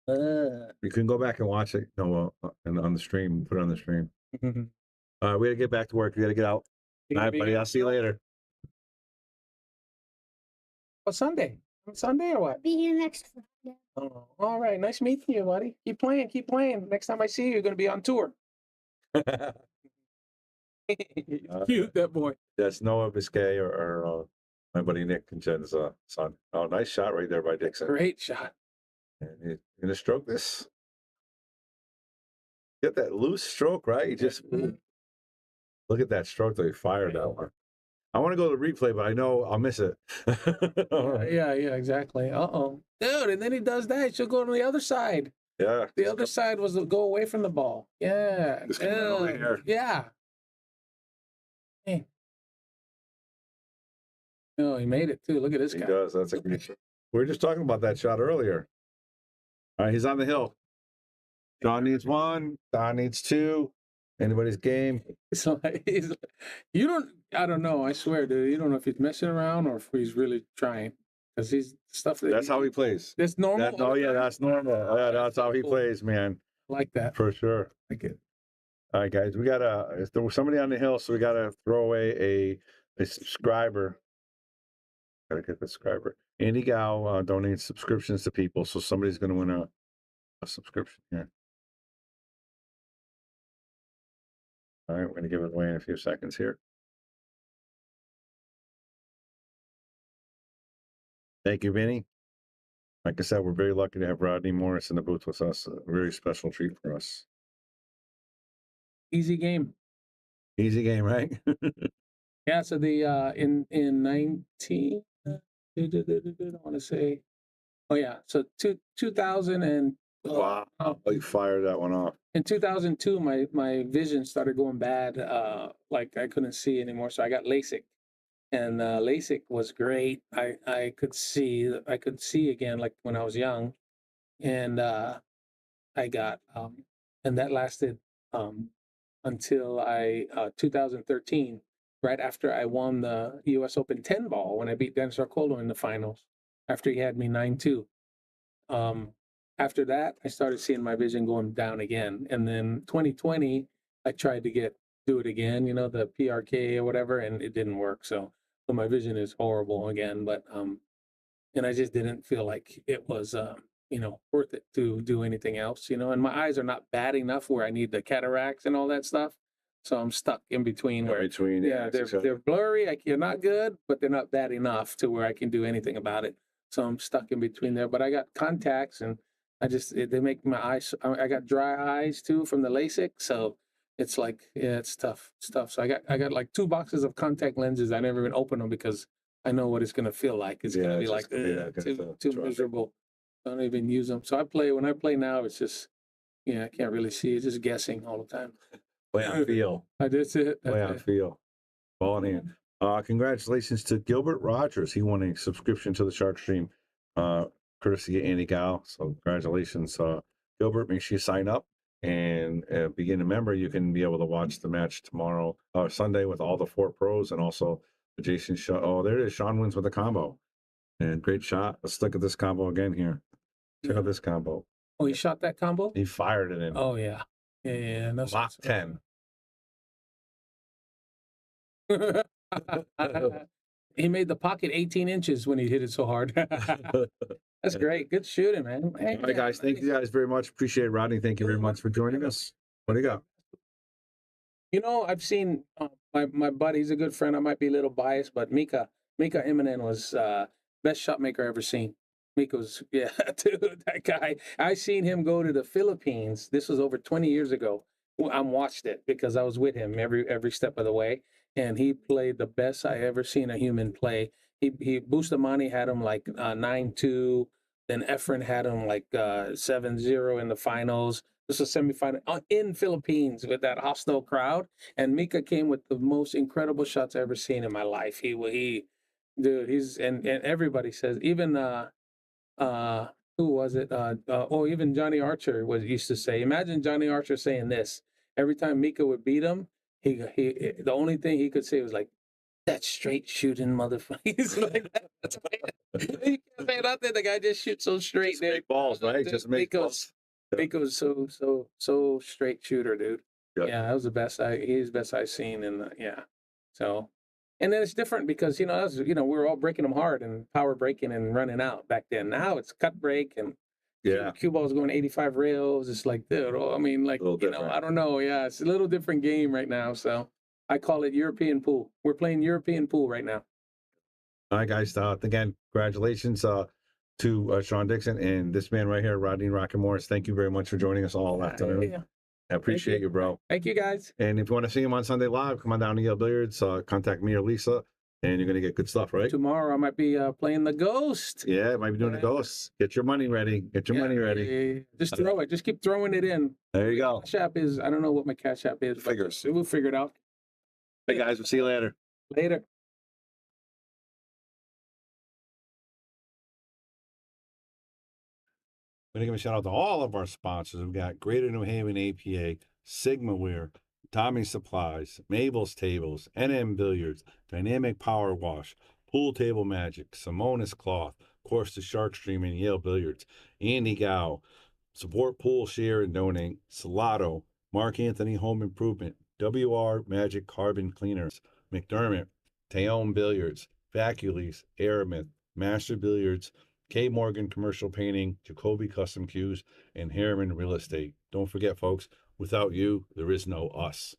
You can go back and watch it, Noah, on the stream. Put it on the stream. We got to get back to work. We got to get out. All right, buddy. I'll see you later. Oh, Sunday. Sunday or what? Be here next Friday. Oh, all right. Nice meeting you, buddy. Keep playing. Next time I see you, you're going to be on tour. Cute, that boy. That's Noah Biscay or my buddy Nick and Jen's son. Oh, nice shot right there by Dixon. Great shot. And you're going to stroke this? Get that loose stroke, right? You just look at that stroke that he fired out. I want to go to the replay, but I know I'll miss it. Yeah, exactly. Dude, and then he does that. He'll go to the other side. Yeah. The other side was to go away from the ball. Yeah. Just come over here. Yeah. Hey. Oh, he made it too. Look at this guy. He does. That's a great shot. We were just talking about that shot earlier. All right, he's on the hill. John needs 1. Don needs 2. Anybody's game. I don't know. I swear, dude. You don't know if he's messing around or if he's really trying. Because he's stuff that's how he plays. That's normal. That's normal. Yeah, that's how he plays, man. Like that. For sure. Like it. All right, guys. We got if there was somebody on the hill, so we got to throw away a subscriber. Got to get the subscriber. Andy Gow donates subscriptions to people, so somebody's going to win a subscription here. All right, we're going to give it away in a few seconds here. Thank you, Vinny. Like I said, we're very lucky to have Rodney Morris in the booth with us. A very special treat for us. Easy game. Easy game, right? Yeah. So the in 19, I want to say, oh yeah. So 2000 and Wow. You fired that one off. in 2002, my vision started going bad. Like I couldn't see anymore, so I got LASIK, and LASIK was great. I could see again like when I was young, and I got and that lasted until 2013, right after I won the U.S. Open 10 ball when I beat Dennis Arcolo in the finals after he had me 9-2. After that, I started seeing my vision going down again. And then 2020, I tried to do it again, you know, the PRK or whatever, and it didn't work. So my vision is horrible again. But and I just didn't feel like it was you know, worth it to do anything else, you know. And my eyes are not bad enough where I need the cataracts and all that stuff. So I'm stuck in between. They're blurry. They're not good, but they're not bad enough to where I can do anything about it. So I'm stuck in between there. But I got contacts, and they make my eyes. I got dry eyes too from the LASIK, so it's like, yeah, it's tough. So I got like 2 boxes of contact lenses. I never even open them because I know what it's gonna feel like. It's gonna be like too miserable. I don't even use them. So when I play now, it's just, yeah, I can't really see. It's just guessing all the time. Play on feel. That's it. Play on feel. Ball in hand. Congratulations to Gilbert Rogers. He won a subscription to the Sharkstream, courtesy of Andy Gow. So congratulations, Gilbert. Make sure you sign up and begin a member. You can be able to watch the match tomorrow or Sunday with all the 4 pros and also the Jason shot. Oh, there it is. Sean wins with a combo. And great shot. Let's look at this combo again here. Check out this combo. Oh, he shot that combo? He fired it in. Oh, yeah. Yeah. No, Lock 10. He made the pocket 18 inches when he hit it so hard. That's great. Good shooting, man. Hey, all right, guys. Thank you guys very much. Appreciate it, Rodney. Thank you very much for joining us. What do you got? You know, I've seen my buddy. He's a good friend. I might be a little biased, but Mika Immonen was best shot maker I ever seen. Miko's, yeah, dude, that guy. I seen him go to the Philippines. This was over 20 years ago. I watched it because I was with him every step of the way, and he played the best I ever seen a human play. Bustamante had him like 9-2. Then Efren had him like 7-0 in the finals. This was semifinal in Philippines with that hostile crowd, and Mika came with the most incredible shots I ever seen in my life. Dude, and everybody says, even who was it? Even Johnny Archer used to say. Imagine Johnny Archer saying this every time Mika would beat him. The only thing he could say was like, "That straight shooting motherfucker." He's like, that's he can't say nothing. The guy just shoots so straight. Just make balls, right? Just make balls. Miko's so straight shooter, dude. Yep. Yeah, that was the best. He's the best I've seen. So. And then it's different because, we were all breaking them hard and power breaking and running out back then. Now it's cut break and cue balls going 85 rails. It's like, dude, I don't know. Yeah, it's a little different game right now. So I call it European pool. We're playing European pool right now. All right, guys. Again, congratulations to Sean Dixon and this man right here, Rodney Morris. Thank you very much for joining us all afternoon. Yeah. I appreciate you, bro. Thank you, guys. And if you want to see him on Sunday Live, come on down to Yale Billiards. Contact me or Lisa, and you're going to get good stuff, right? Tomorrow I might be playing the Ghost. Yeah, might be doing the Ghost. Get your money ready. Yeah. Just throw it. Just keep throwing it in. There you go. Cash App is, I don't know what my Cash App is. Figures. We'll figure it out. Hey, guys. We'll see you later. Later. I'm going to give a shout out to all of our sponsors. We've got Greater New Haven APA, Sigmaware, Tommy Supplies, Mabel's Tables, NM Billiards, Dynamic Power Wash, Pool Table Magic, Simonis Cloth, of course, the Sharkstream and Yale Billiards, Andy Gow, Support Pool, Share, and Donate, Solato, Mark Anthony Home Improvement, WR Magic Carbon Cleaners, McDermott, Taom Billiards, Vacules, Aramith, Master Billiards, K. Morgan Commercial Painting, Jacoby Custom Cues, and Harriman Real Estate. Don't forget, folks, without you, there is no us.